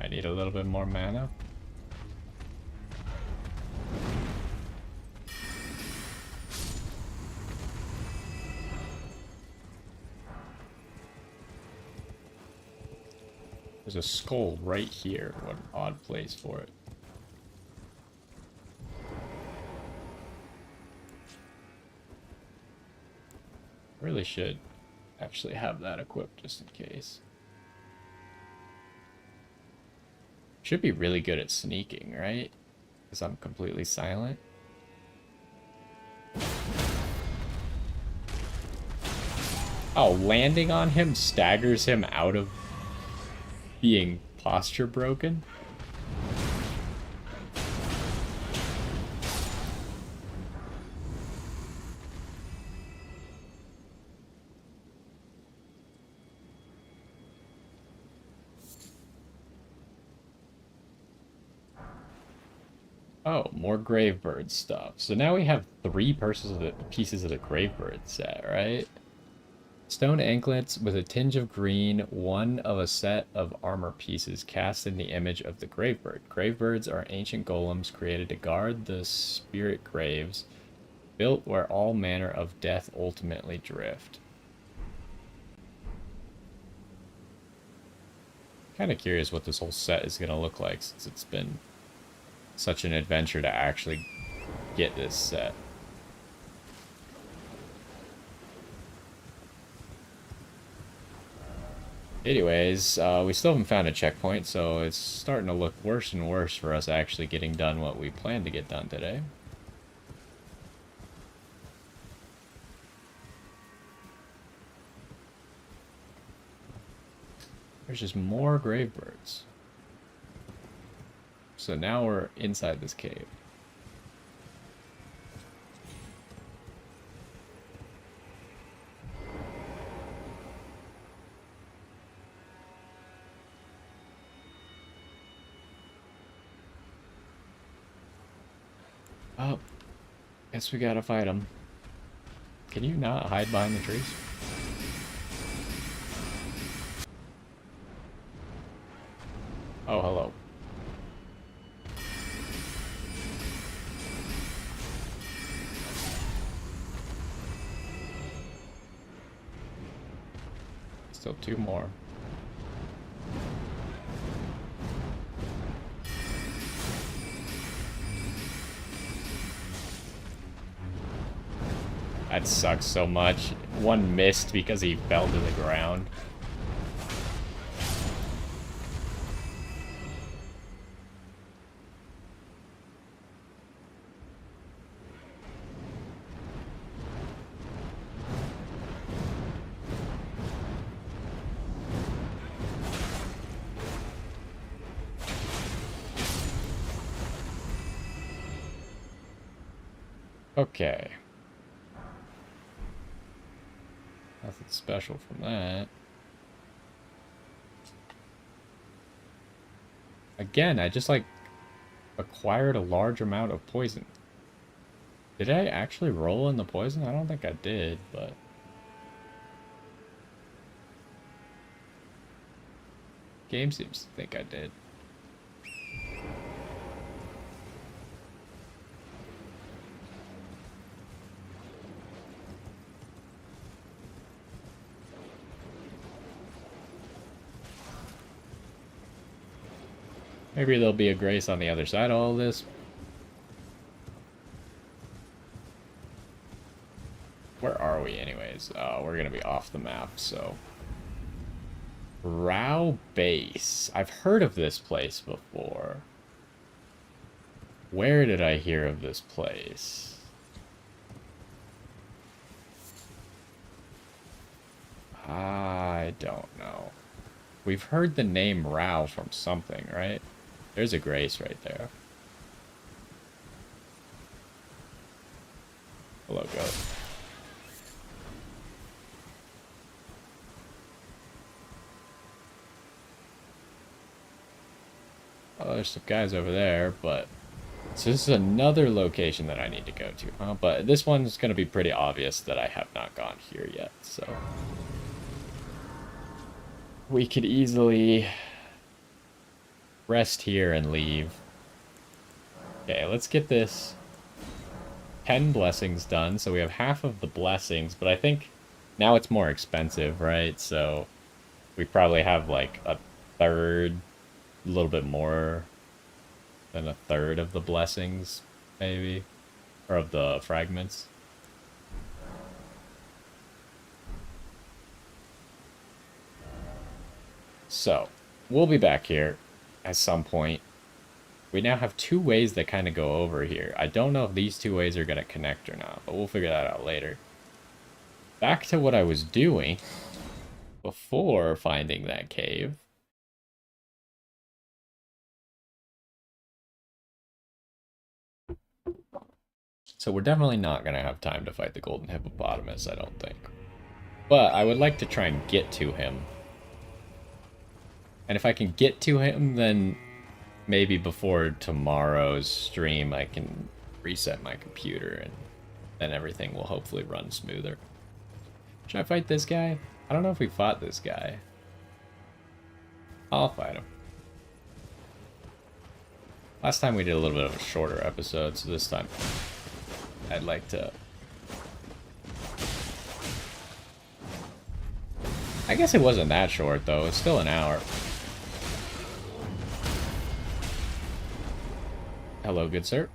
I need a little bit more mana. There's a skull right here. What an odd place for it. Really should actually have that equipped just in case. Should be really good at sneaking, right? Because I'm completely silent. Oh, landing on him staggers him out of being posture broken. Oh, more Gravebird stuff. So now we have 3 pieces of the Gravebird set, right? Stone anklets with a tinge of green, 1 of a set of armor pieces cast in the image of the Gravebird. Gravebirds are ancient golems created to guard the spirit graves, built where all manner of death ultimately drift. Kind of curious what this whole set is going to look like since it's been such an adventure to actually get this set. Anyways, we still haven't found a checkpoint, so it's starting to look worse and worse for us actually getting done what we planned to get done today. There's just more Gravebirds. So now we're inside this cave. Oh, guess we gotta fight him. Can you not hide behind the trees? Oh, hello. Still two more. That sucks so much. One missed because he fell to the ground. Okay. Nothing special from that. Again, I just like acquired a large amount of poison. Did I actually roll in the poison? I don't think I did, but game seems to think I did. Maybe there'll be a grace on the other side of all this. Where are we anyways? Oh, we're gonna be off the map, so. Rao Base. I've heard of this place before. Where did I hear of this place? I don't know. We've heard the name Rao from something, right? There's a grace right there. Hello, ghost. Oh, there's some guys over there, but... So this is another location that I need to go to, but this one's going to be pretty obvious that I have not gone here yet, so... We could easily rest here and leave. Okay, let's get this 10 blessings done, so we have half of the blessings, but I think now it's more expensive, right? So we probably have like a third, a little bit more than a third of the blessings, maybe, or of the fragments. So, we'll be back here at some point. We now have two ways that kind of go over here. I don't know if these two ways are going to connect or not, but we'll figure that out later. Back to what I was doing before finding that cave. So we're definitely not going to have time to fight the golden hippopotamus, I don't think. But I would like to try and get to him. And if I can get to him, then maybe before tomorrow's stream I can reset my computer and then everything will hopefully run smoother. Should I fight this guy? I don't know if we fought this guy. I'll fight him. Last time we did a little bit of a shorter episode, so this time I'd like to... I guess it wasn't that short though, it's still an hour. Hello, good sir.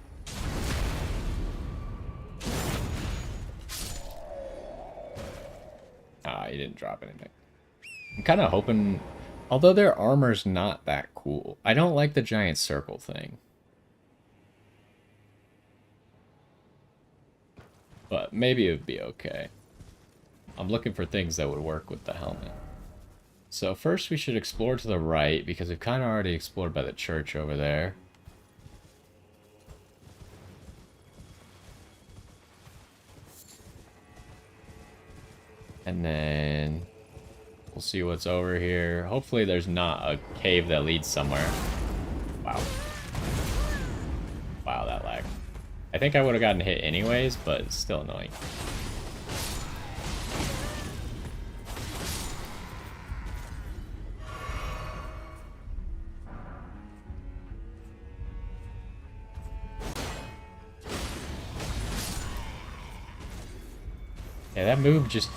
Ah, he didn't drop anything. I'm kind of hoping... Although their armor's not that cool. I don't like the giant circle thing. But maybe it would be okay. I'm looking for things that would work with the helmet. So first we should explore to the right, because we've kind of already explored by the church over there. And then we'll see what's over here. Hopefully there's not a cave that leads somewhere. Wow. Wow, that lag. I think I would have gotten hit anyways, but it's still annoying. Yeah, that move just...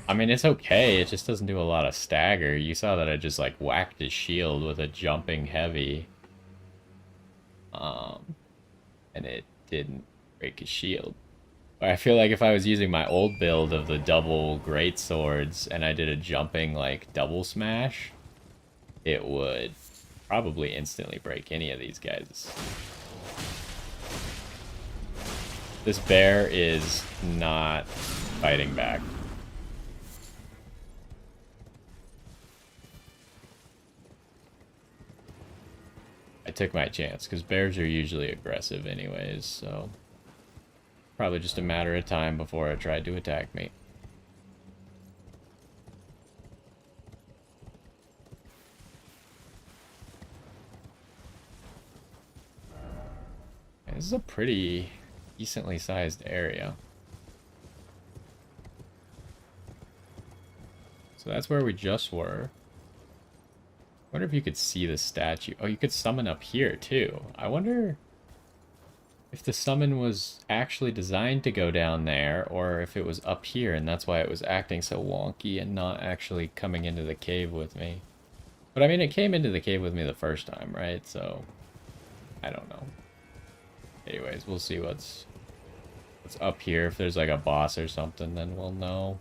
I mean, it's okay. It just doesn't do a lot of stagger. You saw that I just, like, whacked his shield with a jumping heavy. And it didn't break his shield. I feel like if I was using my old build of the double great swords and I did a jumping, like, double smash, it would probably instantly break any of these guys. This bear is not fighting back. I took my chance, because bears are usually aggressive anyways, so... Probably just a matter of time before it tried to attack me. This is a pretty decently sized area. So that's where we just were. I wonder if you could see the statue. Oh, you could summon up here too. I wonder if the summon was actually designed to go down there, or if it was up here and that's why it was acting so wonky and not actually coming into the cave with me. But I mean, it came into the cave with me the first time, right? So, I don't know. Anyways, we'll see what's up here. If there's like a boss or something, then we'll know.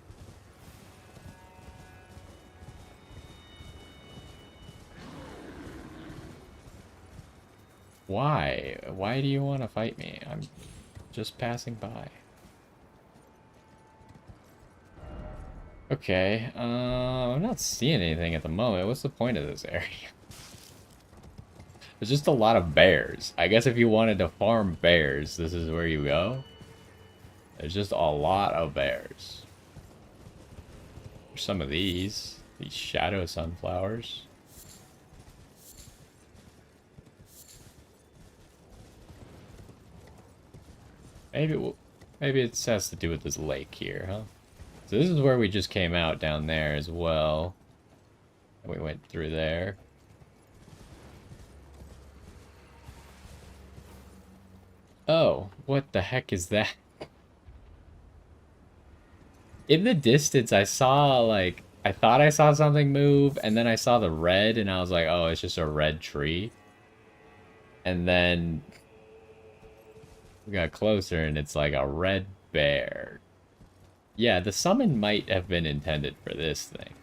Why? Why do you want to fight me? I'm just passing by. Okay, I'm not seeing anything at the moment. What's the point of this area? There's just a lot of bears. I guess if you wanted to farm bears, this is where you go. There's just a lot of bears. There's some of these shadow sunflowers. Maybe it has to do with this lake here, huh? So this is where we just came out down there as well. And we went through there. Oh, what the heck is that? In the distance, I saw, like, I thought I saw something move, and then I saw the red, and I was like, oh, it's just a red tree. And then we got closer, and it's like a red bear. Yeah, the summon might have been intended for this thing.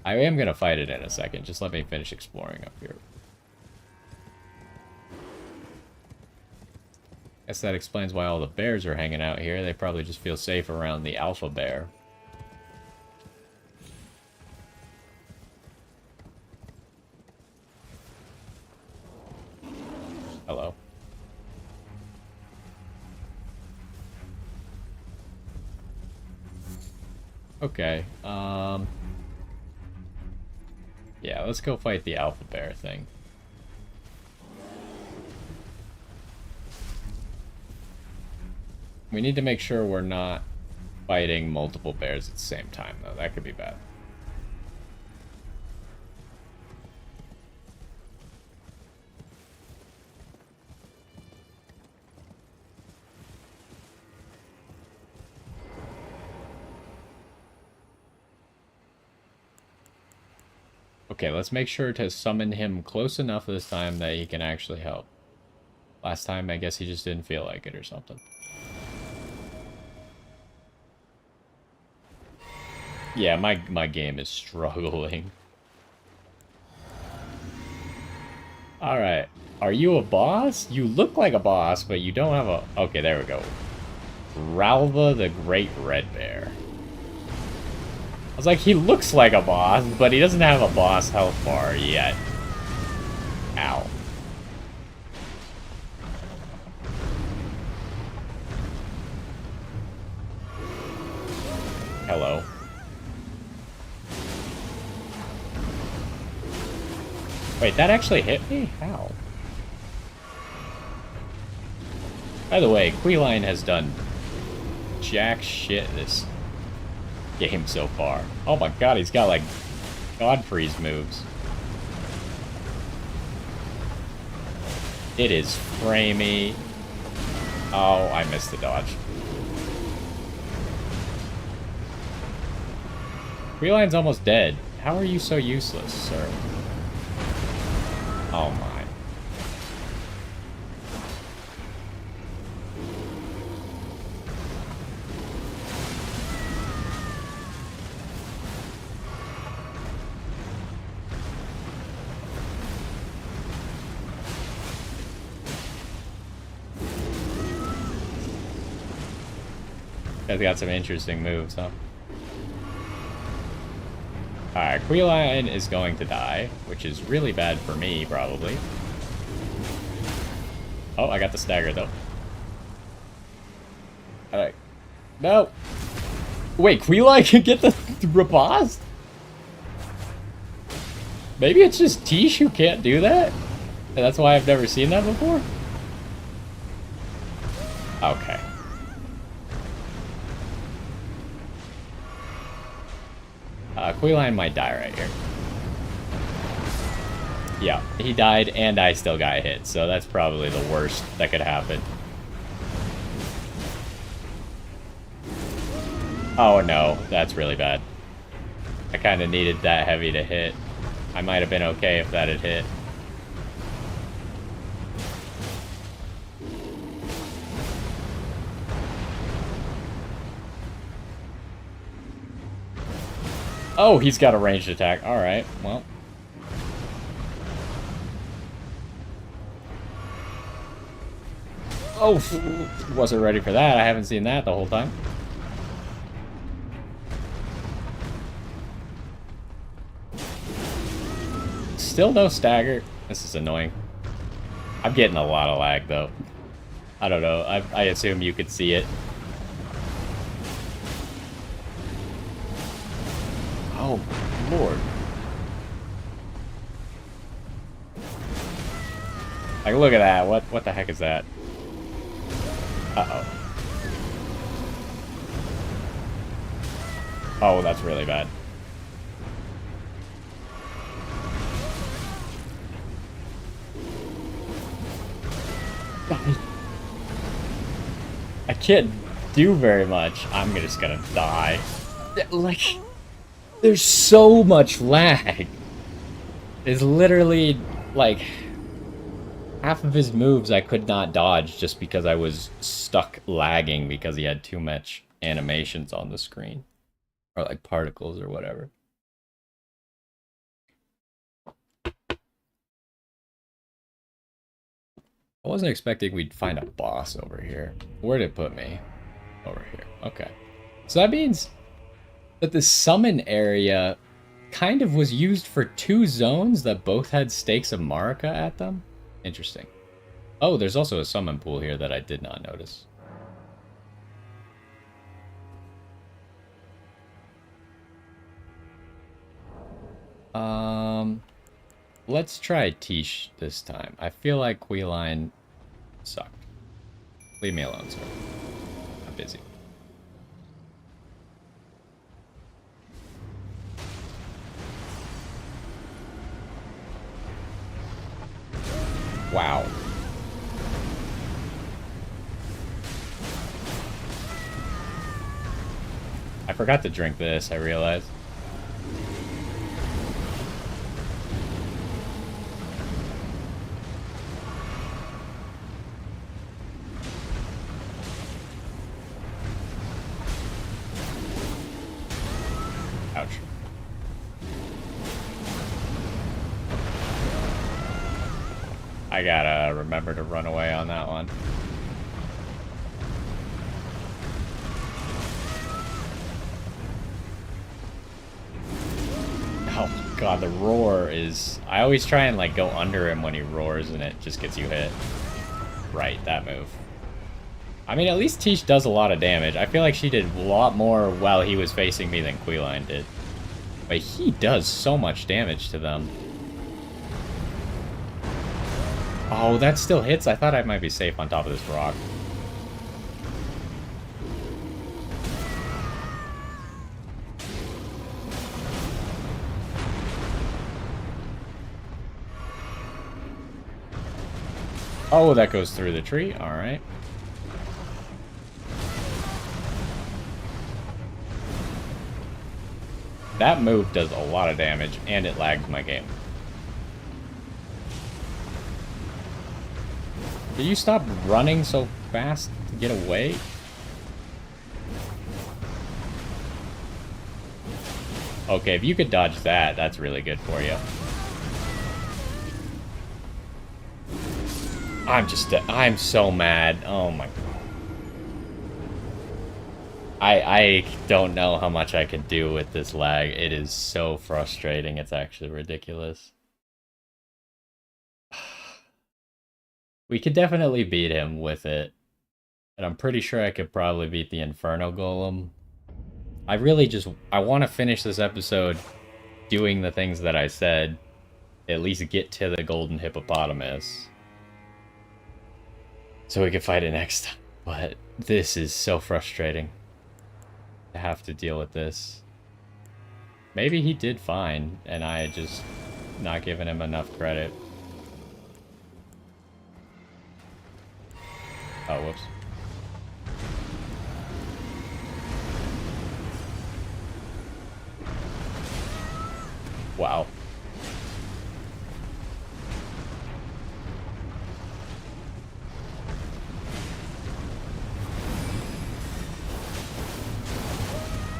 I am going to fight it in a second. Just let me finish exploring up here. Guess that explains why all the bears are hanging out here. They probably just feel safe around the alpha bear. Hello. Okay, yeah, let's go fight the alpha bear thing. We need to make sure we're not fighting multiple bears at the same time, though. That could be bad. Okay, let's make sure to summon him close enough this time that he can actually help. Last time, I guess he just didn't feel like it or something. Yeah, my game is struggling. Alright. Are you a boss? You look like a boss, but you don't have a... Okay, there we go. Ralva the Great Red Bear. I was like, he looks like a boss, but he doesn't have a boss health bar yet. Ow. Hello. Wait, that actually hit me? How? By the way, Queeline has done jack shit this game so far. Oh my god, he's got like Godfrey's moves. It is framey. Oh, I missed the dodge. Queeline's almost dead. How are you so useless, sir? Oh my. Guys got some interesting moves, huh? Alright, Queeline is going to die, which is really bad for me, probably. Oh, I got the stagger, though. Alright. No! Wait, Queeline can get the riposte? Maybe it's just Tish who can't do that? And that's why I've never seen that before? Okay. Queeline might die right here. Yeah, he died and I still got hit, so that's probably the worst that could happen. Oh no, that's really bad. I kind of needed that heavy to hit. I might have been okay if that had hit. Oh, he's got a ranged attack. Alright, well. Oh, wasn't ready for that. I haven't seen that the whole time. Still no stagger. This is annoying. I'm getting a lot of lag, though. I don't know. I assume you could see it. Oh, Lord. Like, look at that. What the heck is that? Uh-oh. Oh, that's really bad. I can't do very much. I'm just gonna die. Like... There's so much lag. It's literally, like, half of his moves I could not dodge just because I was stuck lagging because he had too much animations on the screen. Or, like, particles or whatever. I wasn't expecting we'd find a boss over here. Where'd it put me? Over here. Okay. So that means... that the summon area kind of was used for two zones that both had stakes of Marika at them. Interesting. Oh, there's also a summon pool here that I did not notice. Let's try Tish this time. I feel like Queeline sucked. Leave me alone, sir. I'm busy. Wow. I forgot to drink this, I realized. Ouch. I gotta remember to run away on that one. Oh god, the roar is... I always try and like go under him when he roars and it just gets you hit. Right, that move. I mean, at least Tish does a lot of damage. I feel like she did a lot more while he was facing me than Queeline did. But he does so much damage to them. Oh, that still hits? I thought I might be safe on top of this rock. Oh, that goes through the tree. All right. That move does a lot of damage, and it lags my game. Did you stop running so fast to get away? Okay, if you could dodge that, that's really good for you. I'm so mad. Oh my. I don't know how much I can do with this lag. It is so frustrating. It's actually ridiculous. We could definitely beat him with it. And I'm pretty sure I could probably beat the Inferno Golem. I want to finish this episode doing the things that I said. At least get to the Golden Hippopotamus. So we can fight it next time. But this is so frustrating to have to deal with this. Maybe he did fine, and I just not giving him enough credit. Oh, whoops. Wow.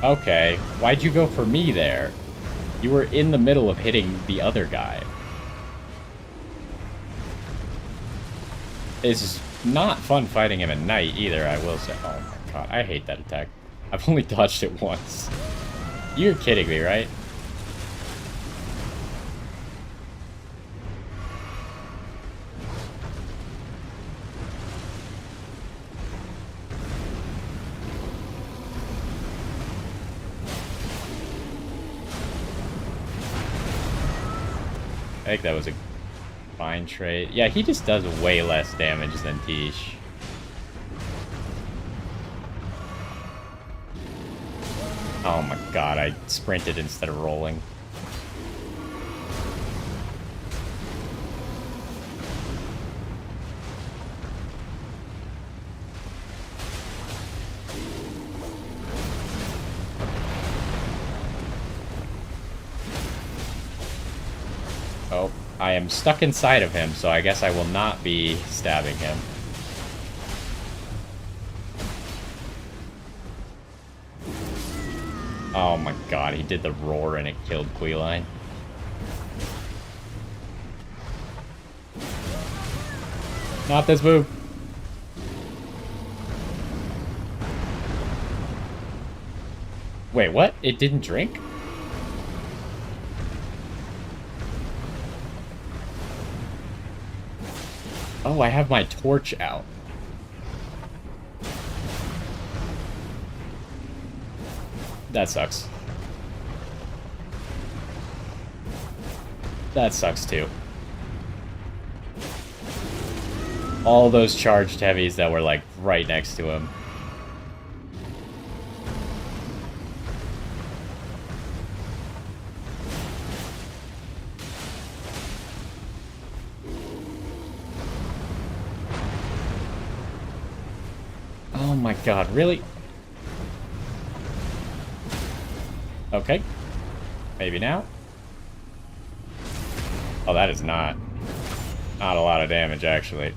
Okay, why'd you go for me there? You were in the middle of hitting the other guy. It's not fun fighting him at night either, I will say. Oh my god, I hate that attack. I've only dodged it once. You're kidding me, right? I think that was a fine trade. Yeah, he just does way less damage than Tish. Oh my god, I sprinted instead of rolling. Oh, I am stuck inside of him, so I guess I will not be stabbing him. Oh my god, he did the roar and it killed Queeline. Not this move. Wait, what? It didn't drink? Oh, I have my torch out. That sucks. That sucks too. All those charged heavies that were like right next to him. Oh my god, really? Okay. Maybe now? Oh, that is not a lot of damage, actually.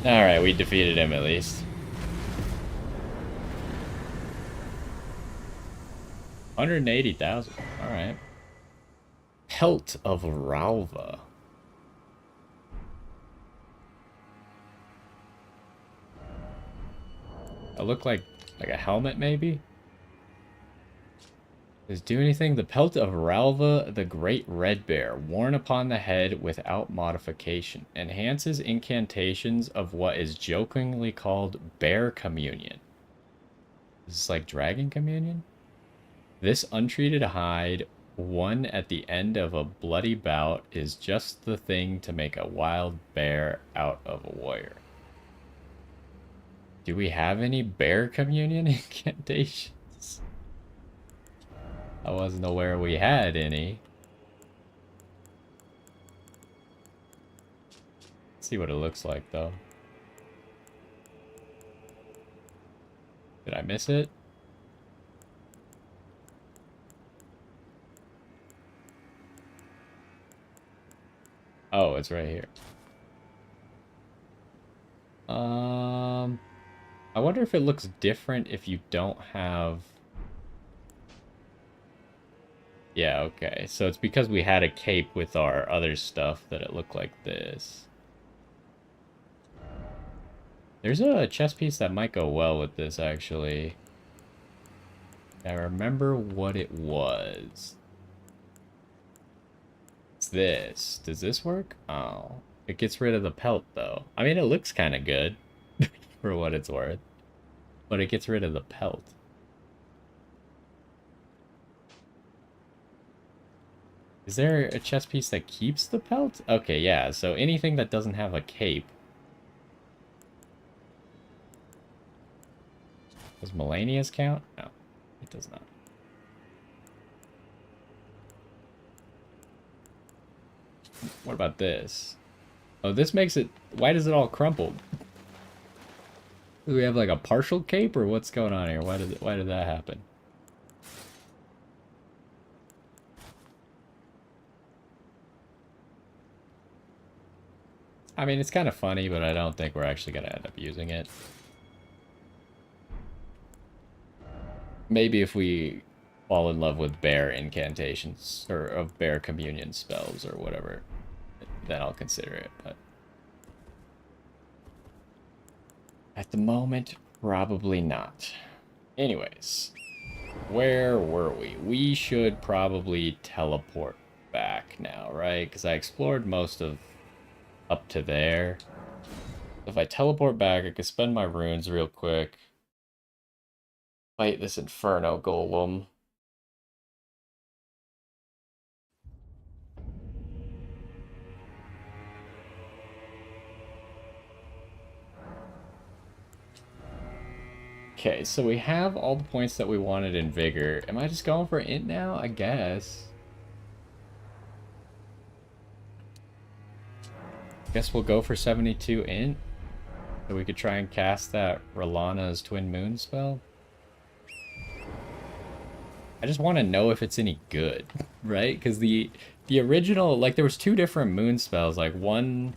Alright, we defeated him at least. 180,000. Alright. Pelt of Ralva. It looked like a helmet, maybe? Does it do anything? The Pelt of Ralva, the Great Red Bear, worn upon the head without modification, enhances incantations of what is jokingly called Bear Communion. Is this like Dragon Communion? This untreated hide, one at the end of a bloody bout, is just the thing to make a wild bear out of a warrior. Do we have any Bear Communion incantations? I wasn't aware we had any. See what it looks like, though. Did I miss it? Oh, it's right here. I wonder if it looks different if you don't have... Yeah, okay. So it's because we had a cape with our other stuff that it looked like this. There's a chess piece that might go well with this, actually. I remember what it was. It's this. Does this work? Oh. It gets rid of the pelt, though. I mean, it looks kind of good for what it's worth. But it gets rid of the pelt. Is there a chess piece that keeps the pelt? Okay, yeah. So anything that doesn't have a cape. Does Melania's count? No, it does not. What about this? Oh, this makes it... Why does it all crumple? Do we have like a partial cape or what's going on here? Why did that happen? I mean, it's kind of funny, but I don't think we're actually going to end up using it. Maybe if we fall in love with bear incantations, or of bear communion spells, or whatever, then I'll consider it, but... At the moment, probably not. Anyways, where were we? We should probably teleport back now, right? Because I explored most of up to there. If I teleport back, I could spend my runes real quick. Fight this Inferno Golem. Okay, so we have all the points that we wanted in Vigor. Am I just going for Int now? I guess. Guess we'll go for 72 Int. So we could try and cast that Rolana's Twin Moon spell. I just want to know if it's any good, right? Because the original, like, there was two different moon spells. Like, one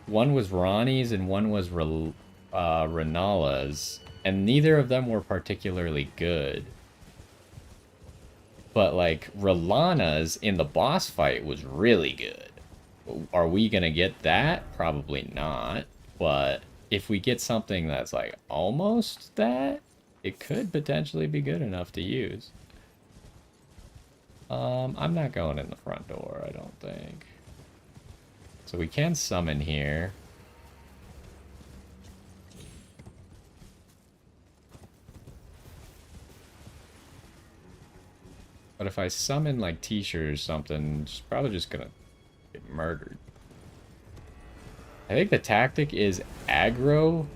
was Ronnie's and one was Renala's, and neither of them were particularly good. But, like, Rolana's in the boss fight was really good. Are we gonna get that? Probably not. But if we get something that's, like, almost that, it could potentially be good enough to use. I'm not going in the front door, I don't think. So we can summon here. But if I summon like T-shirt or something, it's probably just gonna get murdered. I think the tactic is aggro.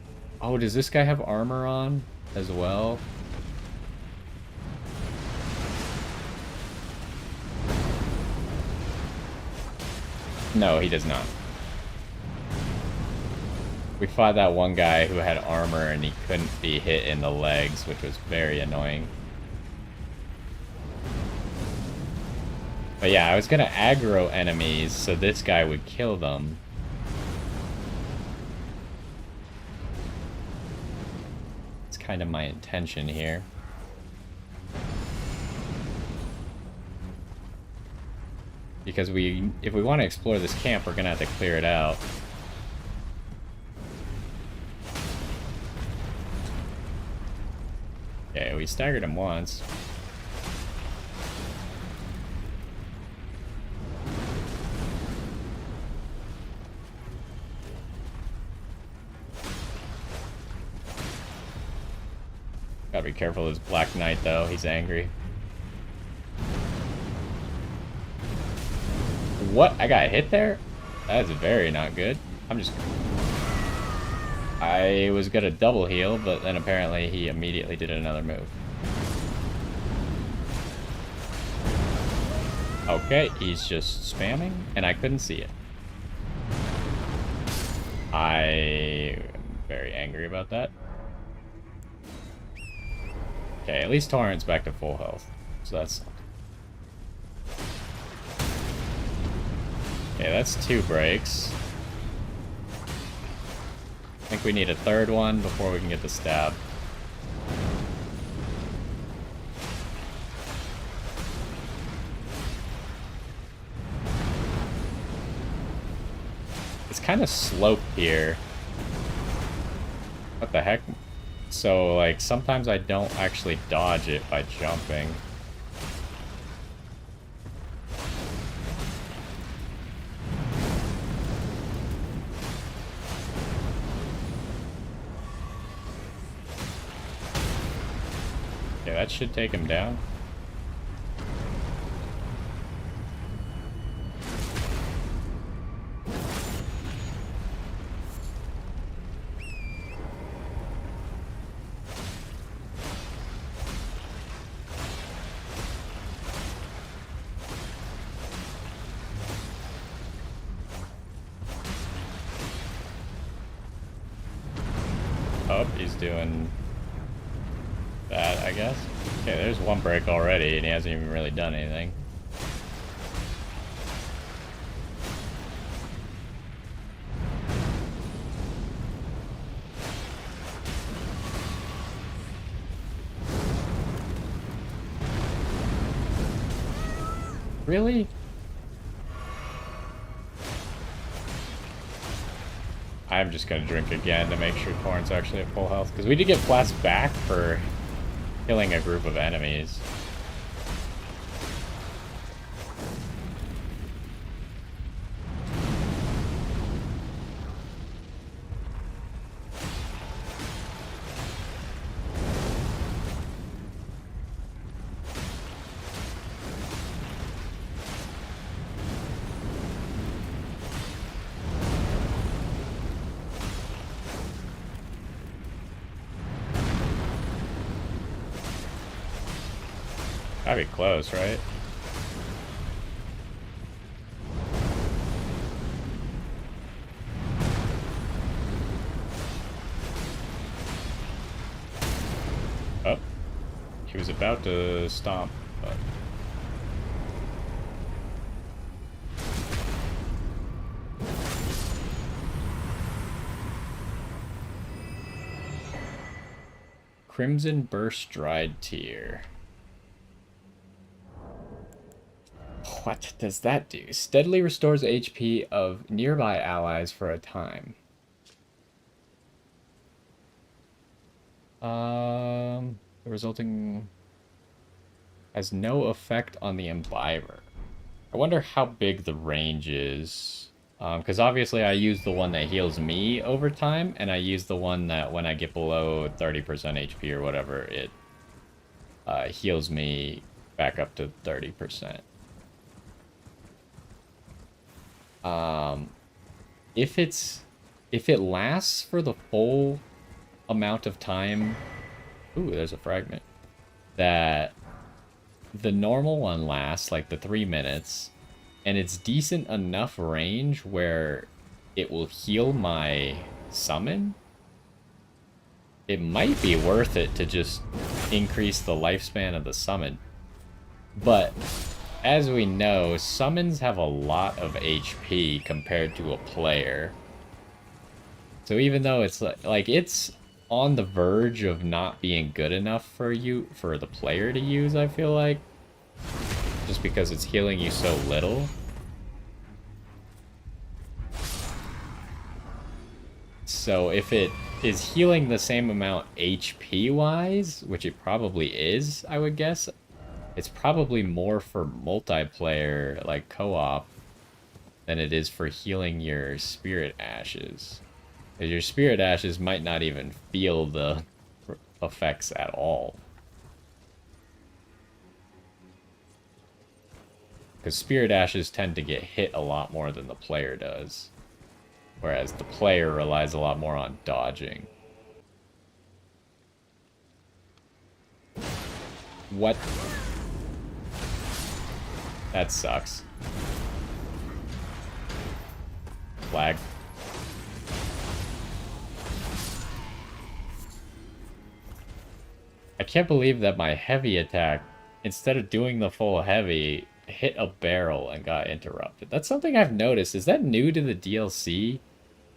Oh, does this guy have armor on as well? No, he does not. We fought that one guy who had armor and he couldn't be hit in the legs, which was very annoying. But yeah, I was gonna aggro enemies so this guy would kill them. It's kind of my intention here. Because if we want to explore this camp, we're gonna have to clear it out. Okay, we staggered him once. Gotta be careful of this Black Knight, though. He's angry. What? I got hit there? That is very not good. I was gonna double heal, but then apparently he immediately did another move. Okay, he's just spamming, and I couldn't see it. I am very angry about that. Okay, at least Torrent's back to full health. So that's... Okay, that's 2 breaks. I think we need a 3rd one before we can get the stab. It's kind of sloped here. What the heck? So, like, sometimes I don't actually dodge it by jumping. Okay, that should take him down. Oh, he's doing that, I guess. Okay, there's 1 break already, and he hasn't even really done anything. Really? I'm just gonna drink again to make sure Torrent's actually at full health. Because we did get flashed back for killing a group of enemies. Gotta be close, right? Oh. He was about to stomp, but... Crimson Burst Dried Tear. What does that do? Steadily restores HP of nearby allies for a time. The resulting has no effect on the imbiber. I wonder how big the range is. Because obviously I use the one that heals me over time, and I use the one that when I get below 30% HP or whatever, it heals me back up to 30%. If it lasts for the full amount of time, ooh, there's a fragment, that the normal one lasts, like the 3 minutes, and it's decent enough range where it will heal my summon, it might be worth it to just increase the lifespan of the summon. But as we know, summons have a lot of HP compared to a player. So even though it's like it's on the verge of not being good enough for the player to use, I feel like, just because it's healing you so little. So if it is healing the same amount HP wise, which it probably is, I would guess, it's probably more for multiplayer, like co-op, than it is for healing your spirit ashes. Because your spirit ashes might not even feel the effects at all. Because spirit ashes tend to get hit a lot more than the player does. Whereas the player relies a lot more on dodging. What? That sucks. Flag. can't believe that my heavy attack, instead of doing the full heavy, hit a barrel and got interrupted. That's something I've noticed. Is that new to the DLC?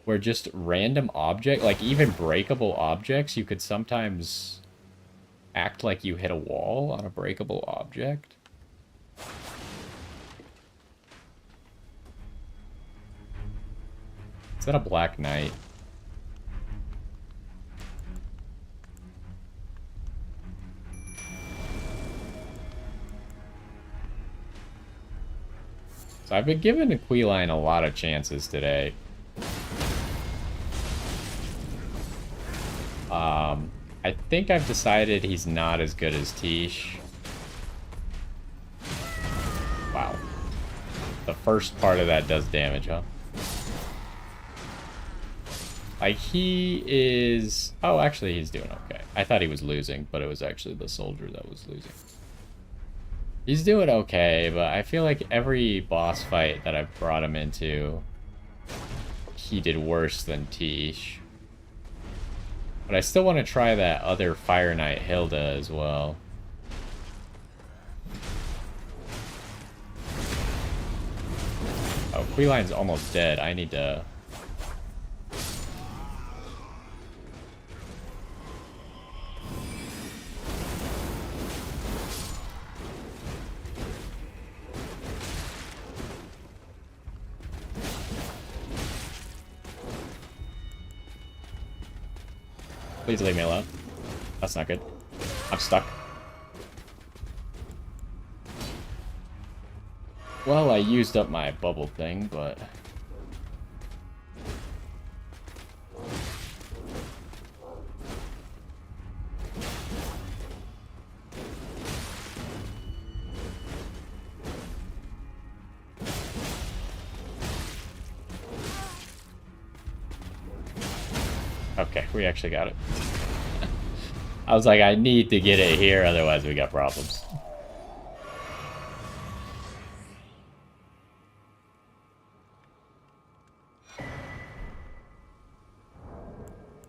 Where just random object, like even breakable objects, you could sometimes act like you hit a wall on a breakable object? Is that a Black Knight? So I've been giving Aquiline a lot of chances today. I think I've decided he's not as good as Tish. Wow. The first part of that does damage, huh? Like, he is... Oh, actually, he's doing okay. I thought he was losing, but it was actually the soldier that was losing. He's doing okay, but I feel like every boss fight that I've brought him into, he did worse than Tish. But I still want to try that other Fire Knight Hilda as well. Oh, Queline's almost dead. I need to... Please leave me alone. That's not good. I'm stuck. Well, I used up my bubble thing, but... Okay, we actually got it. I was like, I need to get it here, otherwise we got problems.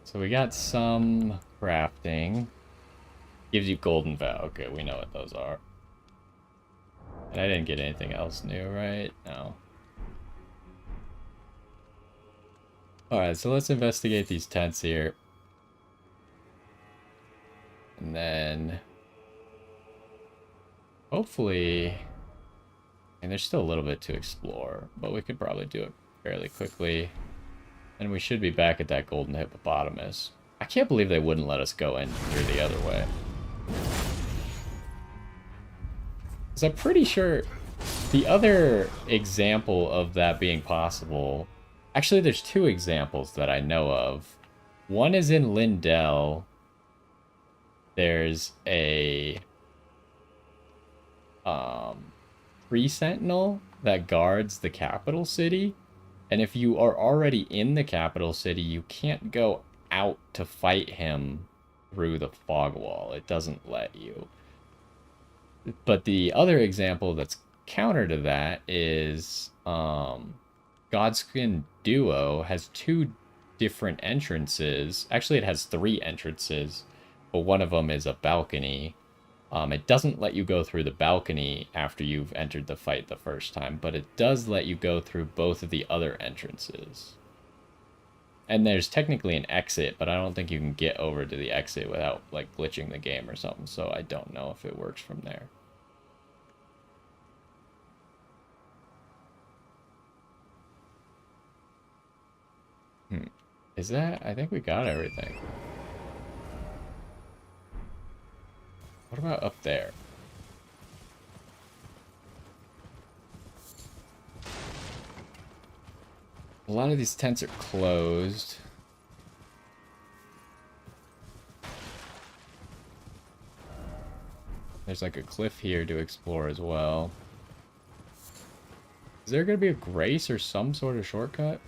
So we got some crafting. Gives you golden vow. Okay, we know what those are. And I didn't get anything else new, right? No. Alright, so let's investigate these tents here. And then... hopefully... and there's still a little bit to explore, but we could probably do it fairly quickly. And we should be back at that golden hippopotamus. I can't believe they wouldn't let us go in through the other way. Because I'm pretty sure the other example of that being possible... actually, there's two examples that I know of. One is in Lindell. There's a... Tree Sentinel that guards the capital city. And if you are already in the capital city, you can't go out to fight him through the fog wall. It doesn't let you. But the other example that's counter to that is Godskin Duo has two different entrances. Actually, it has three entrances, but one of them is a balcony. It doesn't let you go through the balcony after you've entered the fight the first time, but it does let you go through both of the other entrances. And there's technically an exit, but I don't think you can get over to the exit without, like, glitching the game or something, so I don't know if it works from there. Is that... I think we got everything. What about up there? A lot of these tents are closed. There's like a cliff here to explore as well. Is there going to be a grace or some sort of shortcut?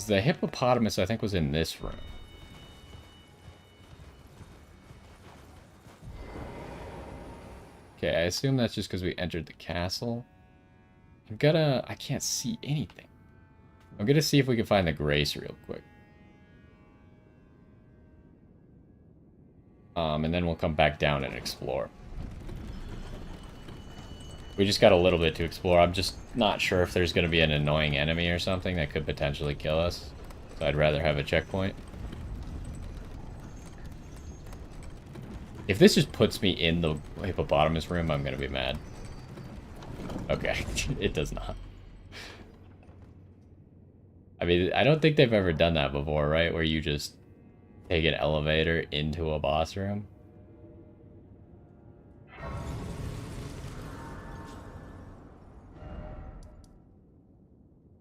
The hippopotamus, I think, was in this room. Okay, I assume that's just because we entered the castle. I can't see anything. I'm gonna see if we can find the Grace real quick. And then we'll come back down and explore. We just got a little bit to explore. I'm just not sure if there's going to be an annoying enemy or something that could potentially kill us. So I'd rather have a checkpoint. If this just puts me in the hippopotamus room, I'm going to be mad. Okay, it does not. I mean, I don't think they've ever done that before, right? Where you just take an elevator into a boss room.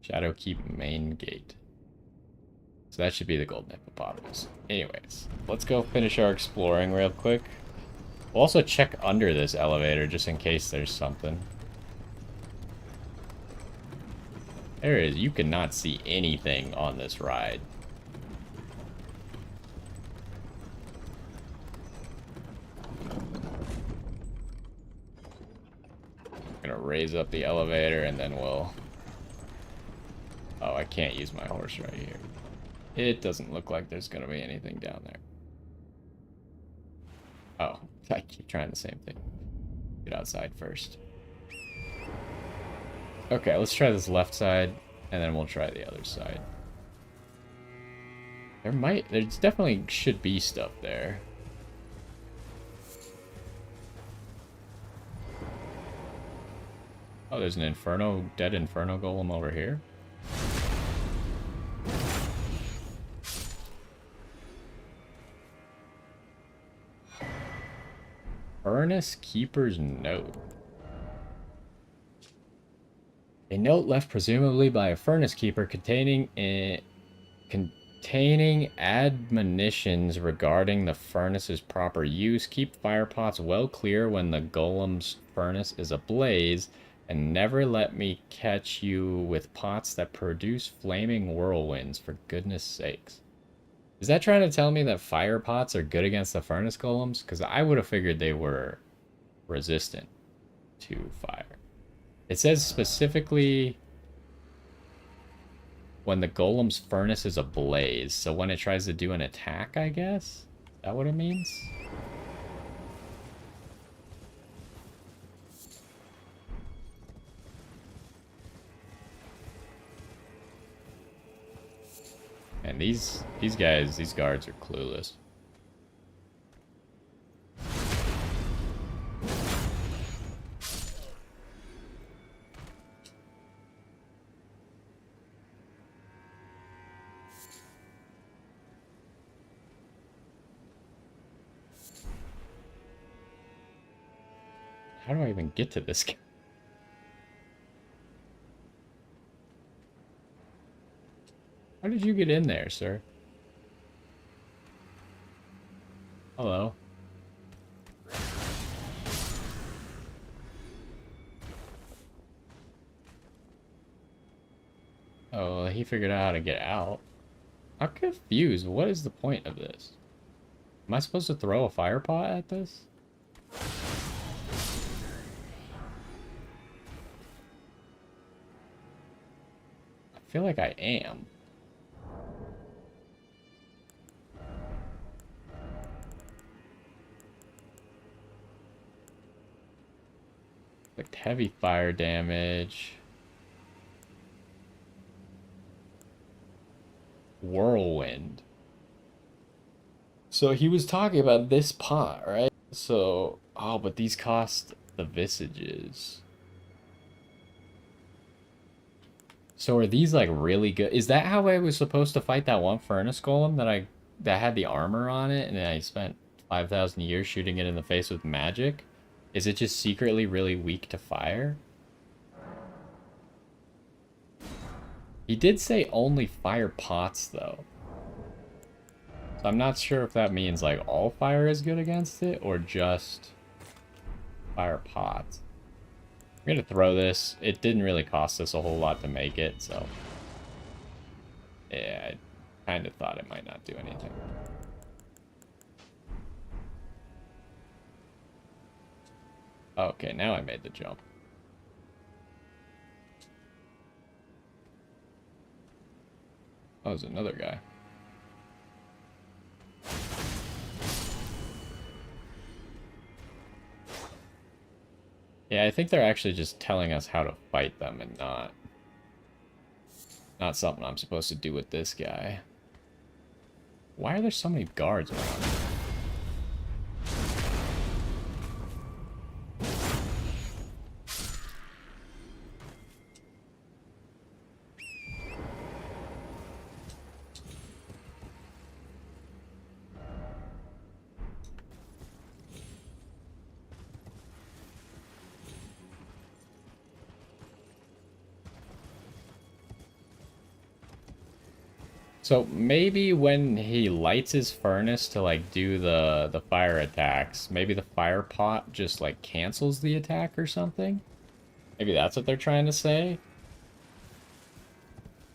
Shadowkeep main gate. So that should be the golden hippopotamus. Anyways, let's go finish our exploring real quick. We'll also check under this elevator just in case there's something. There is. You cannot see anything on this ride. I'm gonna raise up the elevator and then we'll... Oh, I can't use my horse right here. It doesn't look like there's gonna be anything down there. Oh, I keep trying the same thing. Get outside first. Okay, let's try this left side, and then we'll try the other side. There's definitely should be stuff there. Oh, there's an dead Inferno Golem over here. Furnace Keeper's Note. A note left presumably by a Furnace Keeper containing admonitions regarding the furnace's proper use. Keep fire pots well clear when the golem's furnace is ablaze, and never let me catch you with pots that produce flaming whirlwinds, for goodness sakes. Is that trying to tell me that fire pots are good against the furnace golems? Because I would have figured they were resistant to fire. It says specifically when the golem's furnace is ablaze. So when it tries to do an attack, I guess? Is that what it means? And these guards are clueless. How do I even get to this guy? How did you get in there, sir? Hello. Oh, well, he figured out how to get out. I'm confused. What is the point of this? Am I supposed to throw a fire pot at this? I feel like I am. Like heavy fire damage. Whirlwind. So he was talking about this pot, right? So, oh, but these cost the visages. So are these like really good? Is that how I was supposed to fight that one furnace golem that had the armor on it and I spent 5,000 years shooting it in the face with magic? Is it just secretly really weak to fire? He did say only fire pots though. So I'm not sure if that means like all fire is good against it or just fire pots. I'm gonna throw this. It didn't really cost us a whole lot to make it, so yeah, I kind of thought it might not do anything. Okay, now I made the jump. Oh, there's another guy. Yeah, I think they're actually just telling us how to fight them and not something I'm supposed to do with this guy. Why are there so many guards around? So maybe when he lights his furnace to like do the fire attacks, maybe the fire pot just like cancels the attack or something? Maybe that's what they're trying to say?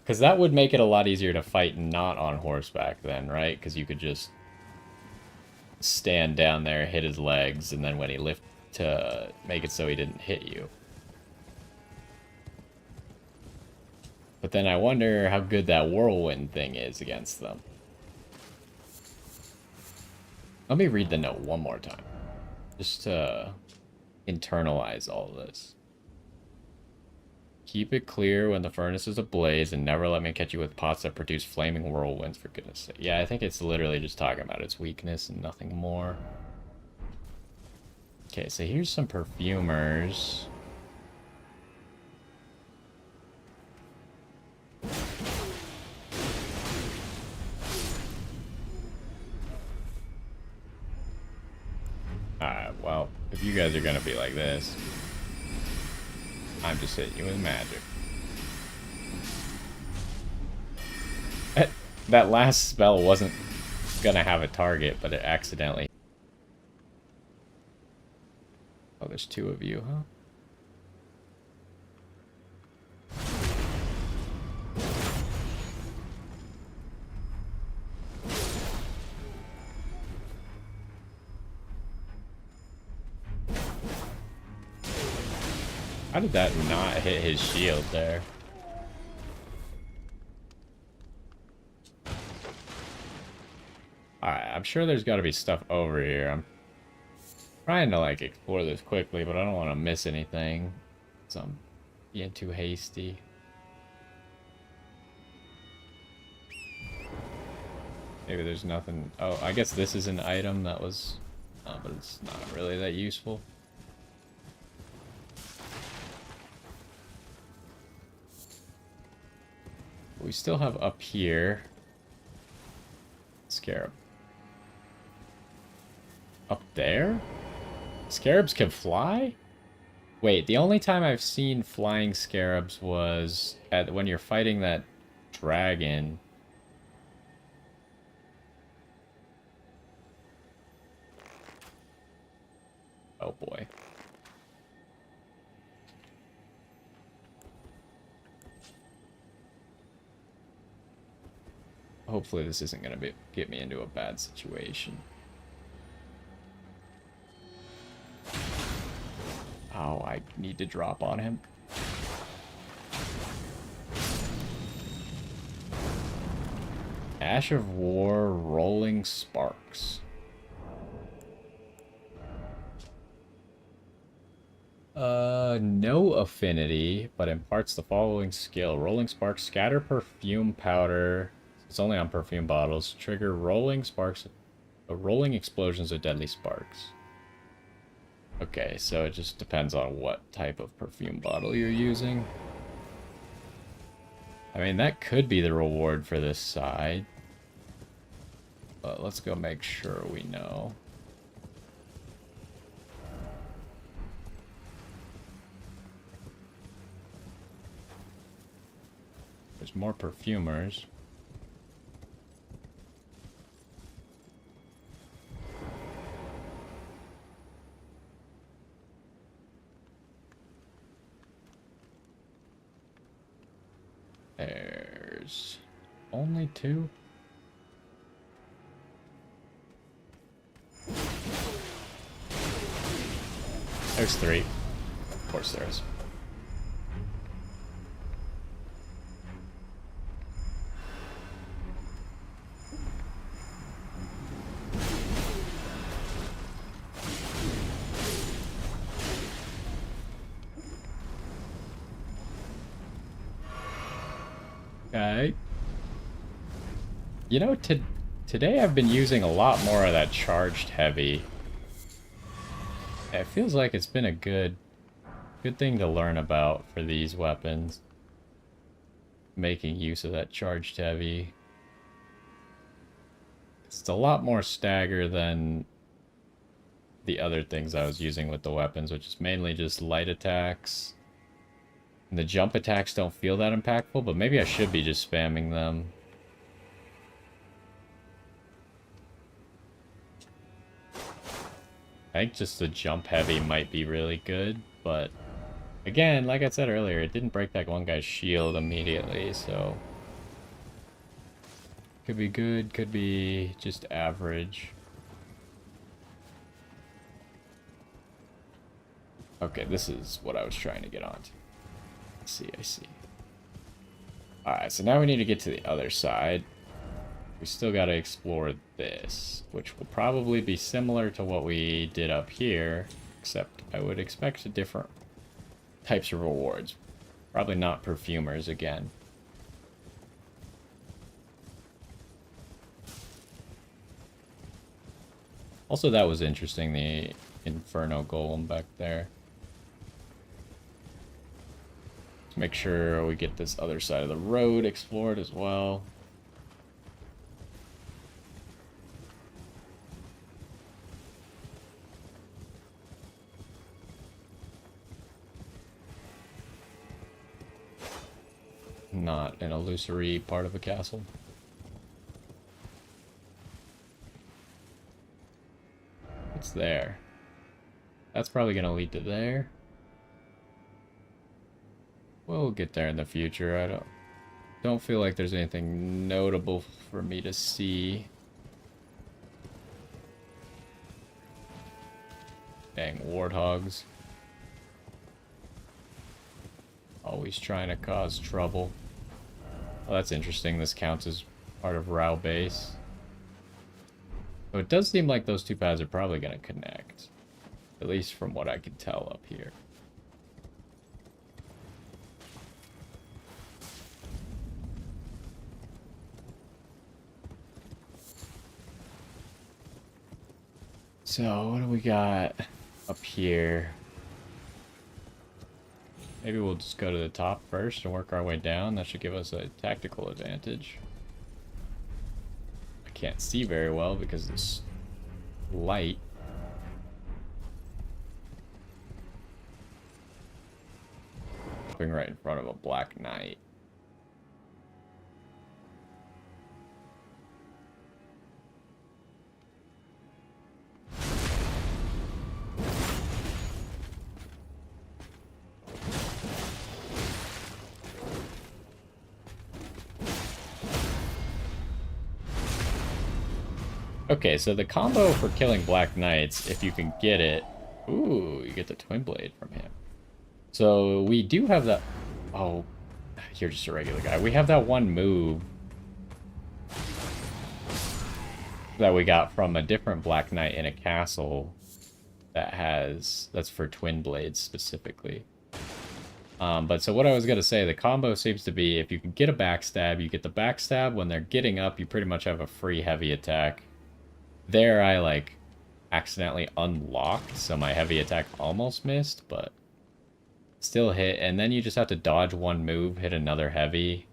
Because that would make it a lot easier to fight not on horseback then, right? Because you could just stand down there, hit his legs, and then when he lift to make it so he didn't hit you. But then I wonder how good that whirlwind thing is against them. Let me read the note one more time. Just to internalize all of this. Keep it clear when the furnace is ablaze and never let me catch you with pots that produce flaming whirlwinds, for goodness sake. Yeah, I think it's literally just talking about its weakness and nothing more. Okay, so here's some perfumers. Alright, well, if you guys are gonna be like this, I'm just hitting you with magic. That last spell wasn't gonna have a target, but it accidentally... Oh, there's two of you, huh? How did that not hit his shield there? Alright, I'm sure there's gotta be stuff over here. I'm trying to, like, explore this quickly, but I don't want to miss anything. So I'm being too hasty. Maybe there's nothing... Oh, I guess this is an item that was... but it's not really that useful. We still have up here... Scarab. Up there? Scarabs can fly? Wait, the only time I've seen flying scarabs was when you're fighting that dragon. Oh boy. Hopefully this isn't going to get me into a bad situation. Oh, I need to drop on him. Ash of War, Rolling Sparks. No affinity, but imparts the following skill. Rolling Sparks, scatter perfume powder. It's only on perfume bottles. Trigger rolling sparks, rolling explosions of deadly sparks. Okay, so it just depends on what type of perfume bottle you're using. I mean, that could be the reward for this side. But let's go make sure we know. There's more perfumers. There's only two. There's three. Of course there is. Okay. You know, today I've been using a lot more of that charged heavy. It feels like it's been a good thing to learn about for these weapons. Making use of that charged heavy. It's a lot more stagger than the other things I was using with the weapons, which is mainly just light attacks. And the jump attacks don't feel that impactful, but maybe I should be just spamming them. I think just the jump heavy might be really good, but again, like I said earlier, it didn't break that one guy's shield immediately, so could be good, could be just average. Okay, this is what I was trying to get onto. I see. Alright, so now we need to get to the other side. We still got to explore this, which will probably be similar to what we did up here, except I would expect different types of rewards. Probably not perfumers again. Also, that was interesting, the Inferno Golem back there. Let's make sure we get this other side of the road explored as well. Not an illusory part of a castle. What's there? That's probably gonna lead to there. We'll get there in the future. I don't feel like there's anything notable for me to see. Dang warthogs. Always trying to cause trouble. Well, that's interesting. This counts as part of Rao base. So it does seem like those two paths are probably going to connect. At least from what I can tell up here. So, what do we got up here? Maybe we'll just go to the top first and work our way down. That should give us a tactical advantage. I can't see very well because this light. Hopping right in front of a Black Knight. Okay, so the combo for killing Black Knights, if you can get it... Ooh, you get the Twin Blade from him. So we do have that... Oh, you're just a regular guy. We have that one move that we got from a different Black Knight in a castle that has... That's for Twin Blades specifically. But so what I was going to say, the combo seems to be if you can get a backstab, you get the backstab. When they're getting up, you pretty much have a free heavy attack. There I like accidentally unlocked, so my heavy attack almost missed, but still hit. And then you just have to dodge one move, hit another heavy,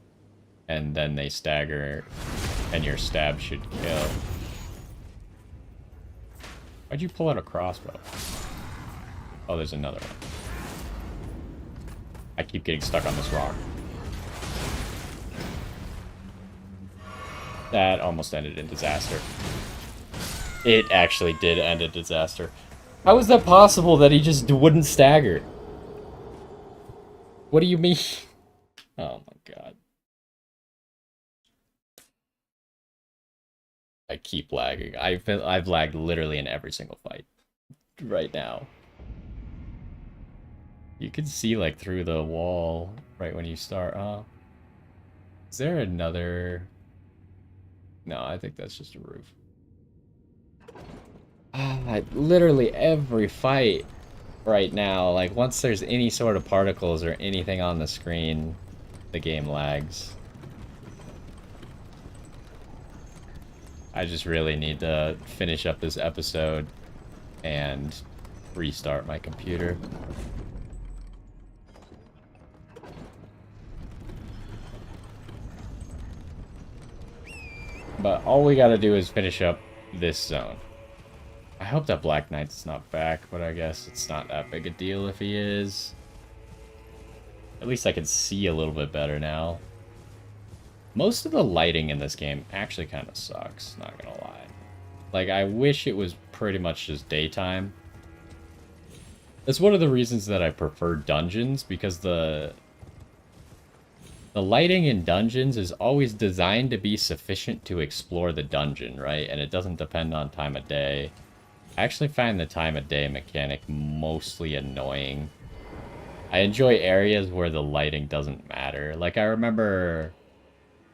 and then they stagger, and your stab should kill. Why'd you pull out a crossbow? Oh, there's another one. I keep getting stuck on this rock. That almost ended in disaster. It actually did end in disaster. How is that possible that he just wouldn't stagger? What do you mean? Oh my god. I keep lagging. I've lagged literally in every single fight right now. You can see like through the wall right when you start. Is there another? No, I think that's just a roof. Literally every fight right now, like once there's any sort of particles or anything on the screen, the game lags. I just really need to finish up this episode and restart my computer. But all we gotta do is finish up this zone. I hope that Black Knight's not back, but I guess it's not that big a deal if he is. At least I can see a little bit better now. Most of the lighting in this game actually kind of sucks, not gonna lie. Like, I wish it was pretty much just daytime. That's one of the reasons that I prefer dungeons, because the lighting in dungeons is always designed to be sufficient to explore the dungeon, right? And it doesn't depend on time of day. I actually find the time of day mechanic mostly annoying. I enjoy areas where the lighting doesn't matter. Like, I remember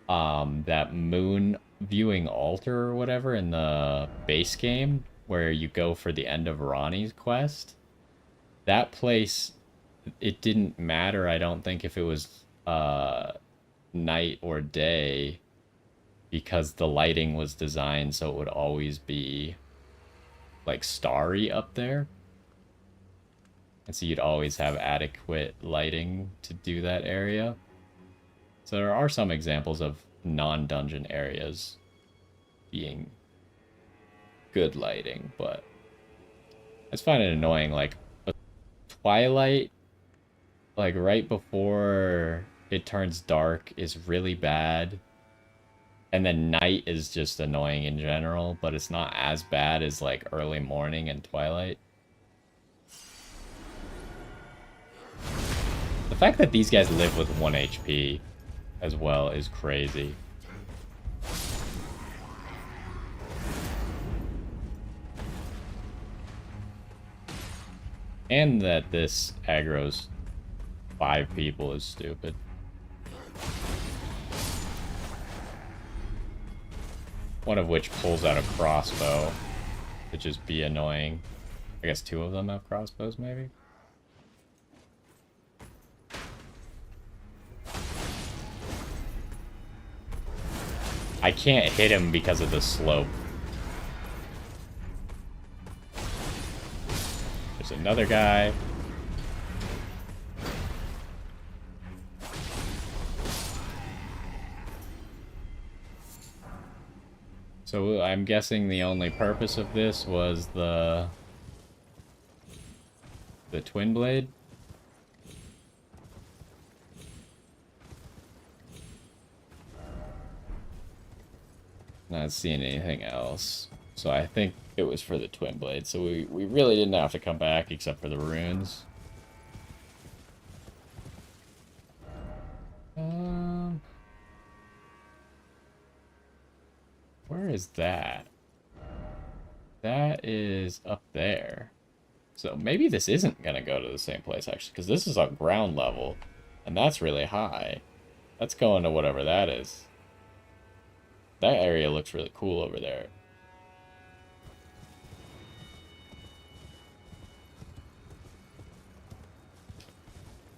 that moon viewing altar or whatever in the base game where you go for the end of Ronnie's quest. That place, it didn't matter, I don't think, if it was night or day, because the lighting was designed so it would always be like starry up there. And so you'd always have adequate lighting to do that area. So there are some examples of non-dungeon areas being good lighting, but I just find it annoying. Like, Twilight, like right before it turns dark, is really bad. And then night is just annoying in general, but it's not as bad as like early morning and Twilight. The fact that these guys live with 1 HP as well is crazy. And that this aggro's 5 people is stupid. One of which pulls out a crossbow to just be annoying. I guess 2 of them have crossbows, maybe? I can't hit him because of the slope. There's another guy. So I'm guessing the only purpose of this was the twin blade. Not seeing anything else. So I think it was for the twin blade. So we really didn't have to come back except for the runes. Where is that? That is up there. So maybe this isn't gonna go to the same place actually, because this is on ground level, and that's really high. That's going to whatever that is. That area looks really cool over there.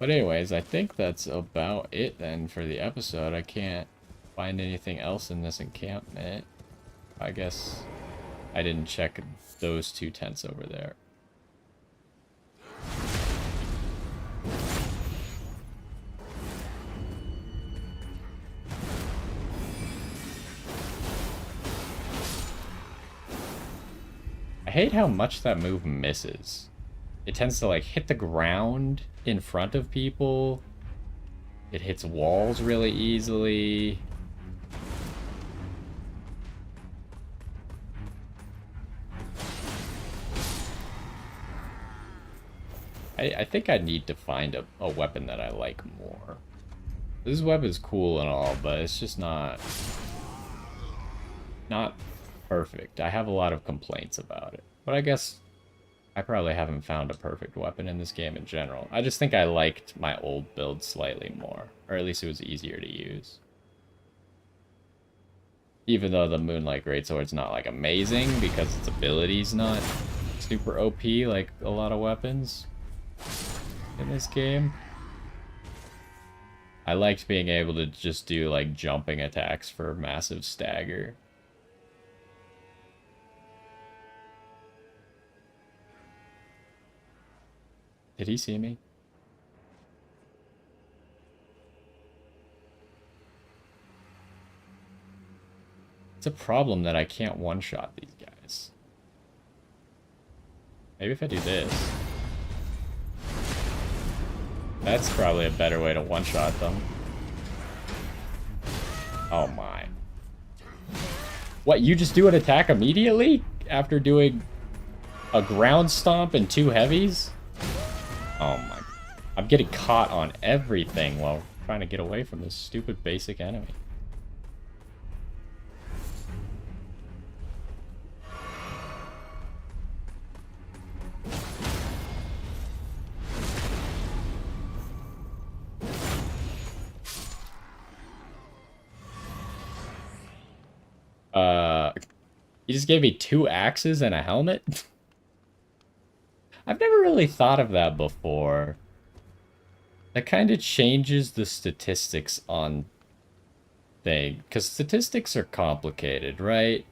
But anyways, I think that's about it then for the episode. I can't find anything else in this encampment. I guess I didn't check those 2 tents over there. I hate how much that move misses. It tends to like hit the ground in front of people. It hits walls really easily. I think I need to find a weapon that I like more. This weapon's cool and all, but it's just not perfect. I have a lot of complaints about it. But I guess I probably haven't found a perfect weapon in this game in general. I just think I liked my old build slightly more. Or at least it was easier to use. Even though the Moonlight Greatsword's not like amazing because its ability's not super OP like a lot of weapons in this game. I liked being able to just do like jumping attacks for massive stagger. Did he see me? It's a problem that I can't one-shot these guys. Maybe if I do this. That's probably a better way to one-shot them. Oh my. What, you just do an attack immediately? After doing a ground stomp and 2 heavies? Oh my. I'm getting caught on everything while trying to get away from this stupid basic enemy. He just gave me 2 axes and a helmet? I've never really thought of that before. That kind of changes the statistics on thing, because statistics are complicated, right?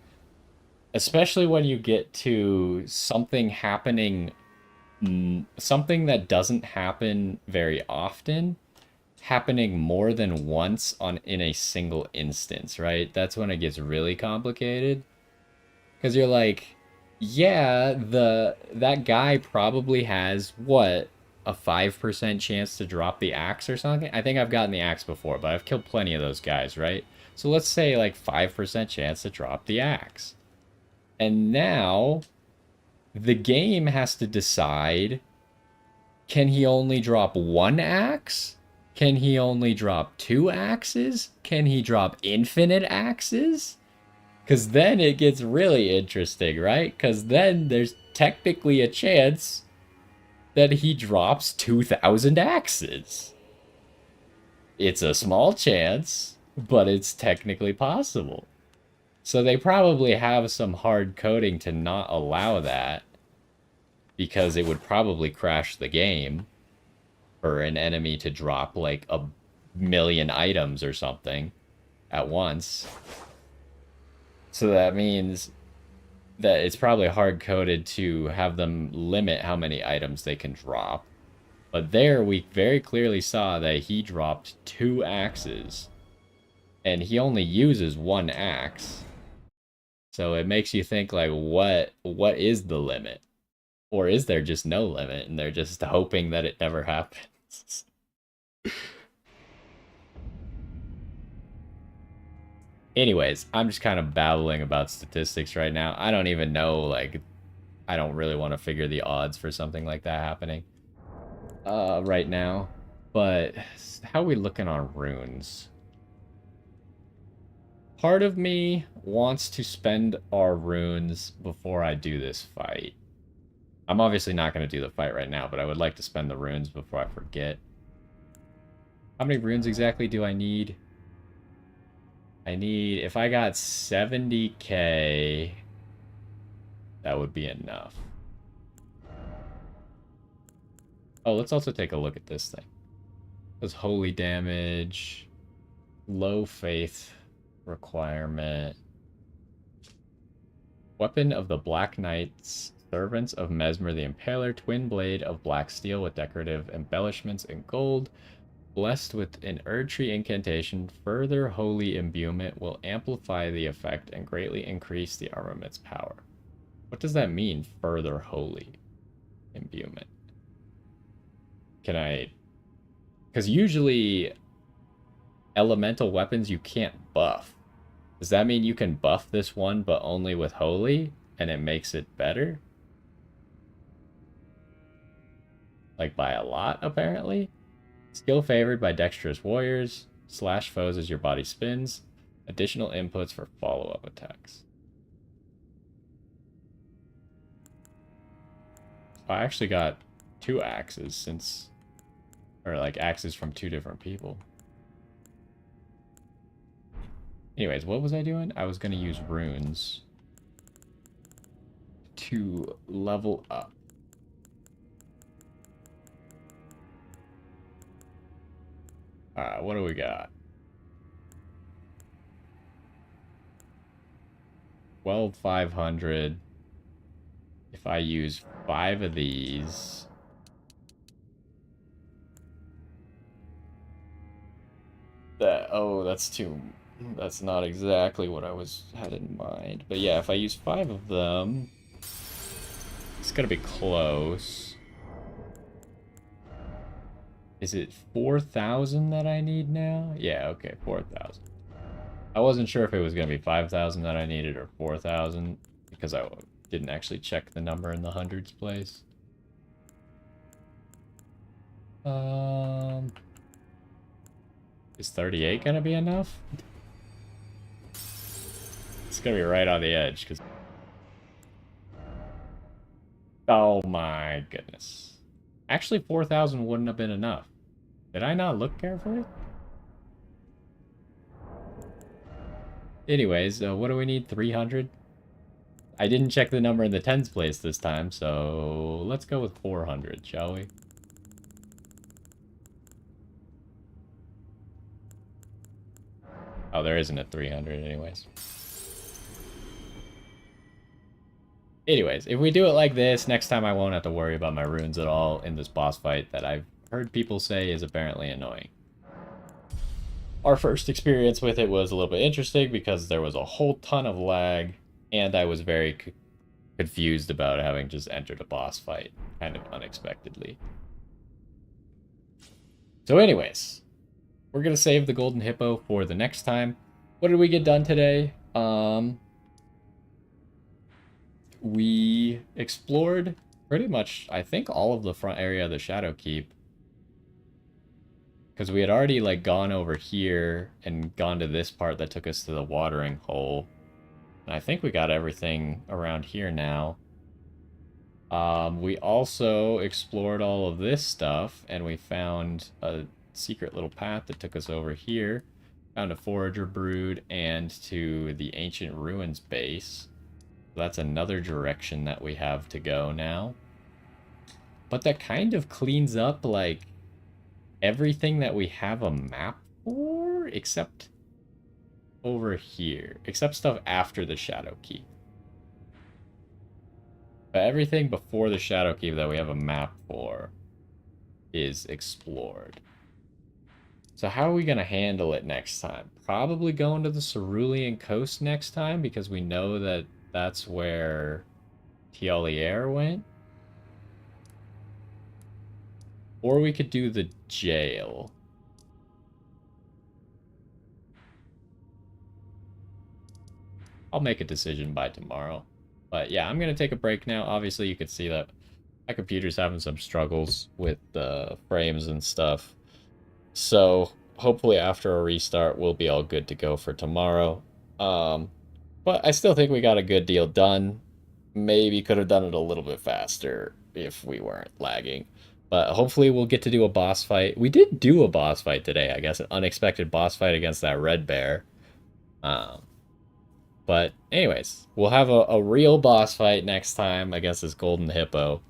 Especially when you get to something happening, something that doesn't happen very often, happening more than once in a single instance, right? That's when it gets really complicated. Because you're like, yeah, that guy probably has, what, a 5% chance to drop the axe or something? I think I've gotten the axe before, but I've killed plenty of those guys, right? So let's say, like, 5% chance to drop the axe. And now, the game has to decide, can he only drop 1 axe? Can he only drop 2 axes? Can he drop infinite axes? Because then it gets really interesting, right? Because then there's technically a chance that he drops 2,000 axes. It's a small chance, but it's technically possible. So they probably have some hard coding to not allow that, because it would probably crash the game for an enemy to drop like 1,000,000 items or something at once. So that means that it's probably hard-coded to have them limit how many items they can drop. But there, we very clearly saw that he dropped 2 axes. And he only uses 1 axe. So it makes you think, like, what is the limit? Or is there just no limit, and they're just hoping that it never happens? Anyways, I'm just kind of babbling about statistics right now. I don't even know, like, I don't really want to figure the odds for something like that happening right now. But how are we looking on runes? Part of me wants to spend our runes before I do this fight. I'm obviously not going to do the fight right now, but I would like to spend the runes before I forget. How many runes exactly do I need? I need, if I got 70k, that would be enough. Oh, let's also take a look at this thing. Does holy damage, low faith requirement. Weapon of the Black Knights, Servants of Mesmer the Impaler, twin blade of black steel with decorative embellishments in gold. Blessed with an Erdtree incantation, further holy imbuement will amplify the effect and greatly increase the armament's power. What does that mean, further holy imbuement? Can I... Because usually elemental weapons you can't buff. Does that mean you can buff this one but only with holy and it makes it better? Like by a lot, apparently? Skill favored by dexterous warriors. Slash foes as your body spins. Additional inputs for follow-up attacks. I actually got 2 axes since... Or like axes from 2 different people. Anyways, what was I doing? I was going to use runes to level up. What do we got? 12,500. If I use 5 of these, Oh, that's not exactly what I had in mind. But yeah, if I use 5 of them, it's gonna be close. Is it 4,000 that I need now? Yeah, okay, 4,000. I wasn't sure if it was gonna be 5,000 that I needed or 4,000 because I didn't actually check the number in the hundreds place. Is 38 gonna be enough? It's gonna be right on the edge, because... Oh my goodness. Actually, 4,000 wouldn't have been enough. Did I not look carefully? Anyways, what do we need? 300? I didn't check the number in the tens place this time, so let's go with 400, shall we? Oh, there isn't a 300 anyways. Anyways, if we do it like this, next time I won't have to worry about my runes at all in this boss fight that I've heard people say is apparently annoying. Our first experience with it was a little bit interesting because there was a whole ton of lag, and I was very confused about having just entered a boss fight kind of unexpectedly. So anyways, we're going to save the golden hippo for the next time. What did we get done today? We explored pretty much, I think, all of the front area of the Shadow Keep. Because we had already, like, gone over here and gone to this part that took us to the watering hole. And I think we got everything around here now. We also explored all of this stuff, and we found a secret little path that took us over here. Found a forager brood and to the ancient ruins base. So that's another direction that we have to go now. But that kind of cleans up, like, everything that we have a map for, except over here. Except stuff after the Shadow Keep. But everything before the Shadow Keep that we have a map for is explored. So how are we going to handle it next time? Probably going to the Cerulean Coast next time, because we know that that's where Tialier went. Or we could do the jail. I'll make a decision by tomorrow. But yeah, I'm going to take a break now. Obviously, you can see that my computer's having some struggles with the frames and stuff. So hopefully after a restart, we'll be all good to go for tomorrow. But I still think we got a good deal done. Maybe could have done it a little bit faster if we weren't lagging. But hopefully we'll get to do a boss fight. We did do a boss fight today, I guess. An unexpected boss fight against that red bear. But anyways, we'll have a real boss fight next time against this golden hippo,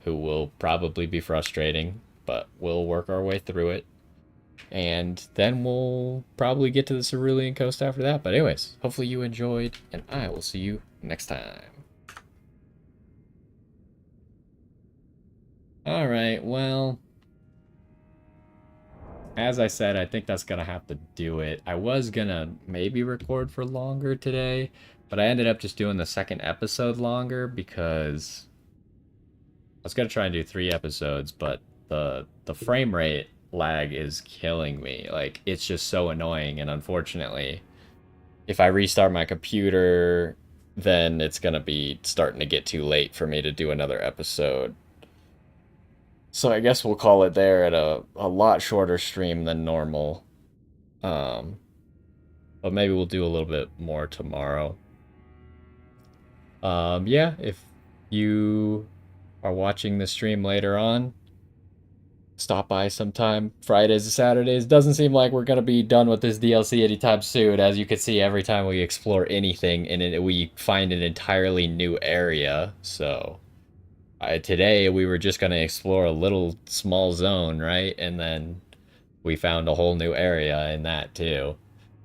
who will probably be frustrating, but we'll work our way through it. And then we'll probably get to the Cerulean Coast after that. But anyways, hopefully you enjoyed, and I will see you next time. Alright, well, as I said, I think that's gonna have to do it. I was gonna maybe record for longer today, but I ended up just doing the second episode longer because I was gonna try and do 3 episodes, but the frame rate lag is killing me. Like, it's just so annoying, and unfortunately, if I restart my computer, then it's gonna be starting to get too late for me to do another episode. So I guess we'll call it there at a lot shorter stream than normal. But maybe we'll do a little bit more tomorrow. Yeah, if you are watching the stream later on, stop by sometime. Fridays and Saturdays. Doesn't seem like we're going to be done with this DLC anytime soon. As you can see, every time we explore anything, we find an entirely new area. So... today we were just going to explore a little small zone, right? And then we found a whole new area in that too.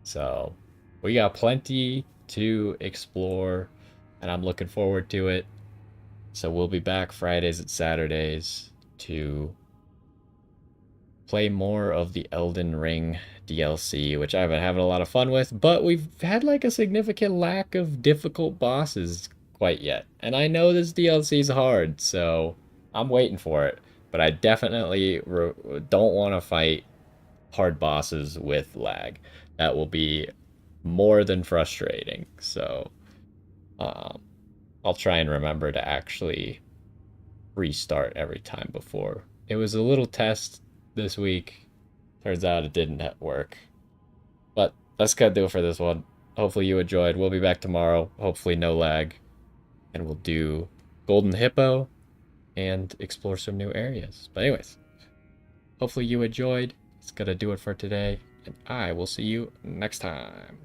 So we got plenty to explore, and I'm looking forward to it. So we'll be back Fridays and Saturdays to play more of the Elden Ring DLC, which I've been having a lot of fun with, but we've had like a significant lack of difficult bosses quite yet. And I know this DLC is hard, so I'm waiting for it. But I definitely don't want to fight hard bosses with lag. That will be more than frustrating. So um, I'll try and remember to actually restart every time before. It was a little test this week. Turns out it didn't work. But that's gonna do it for this one. Hopefully you enjoyed. We'll be back tomorrow. Hopefully no lag. And we'll do Golden Hippo and explore some new areas. But anyways, hopefully you enjoyed. It's gonna do it for today. And I will see you next time.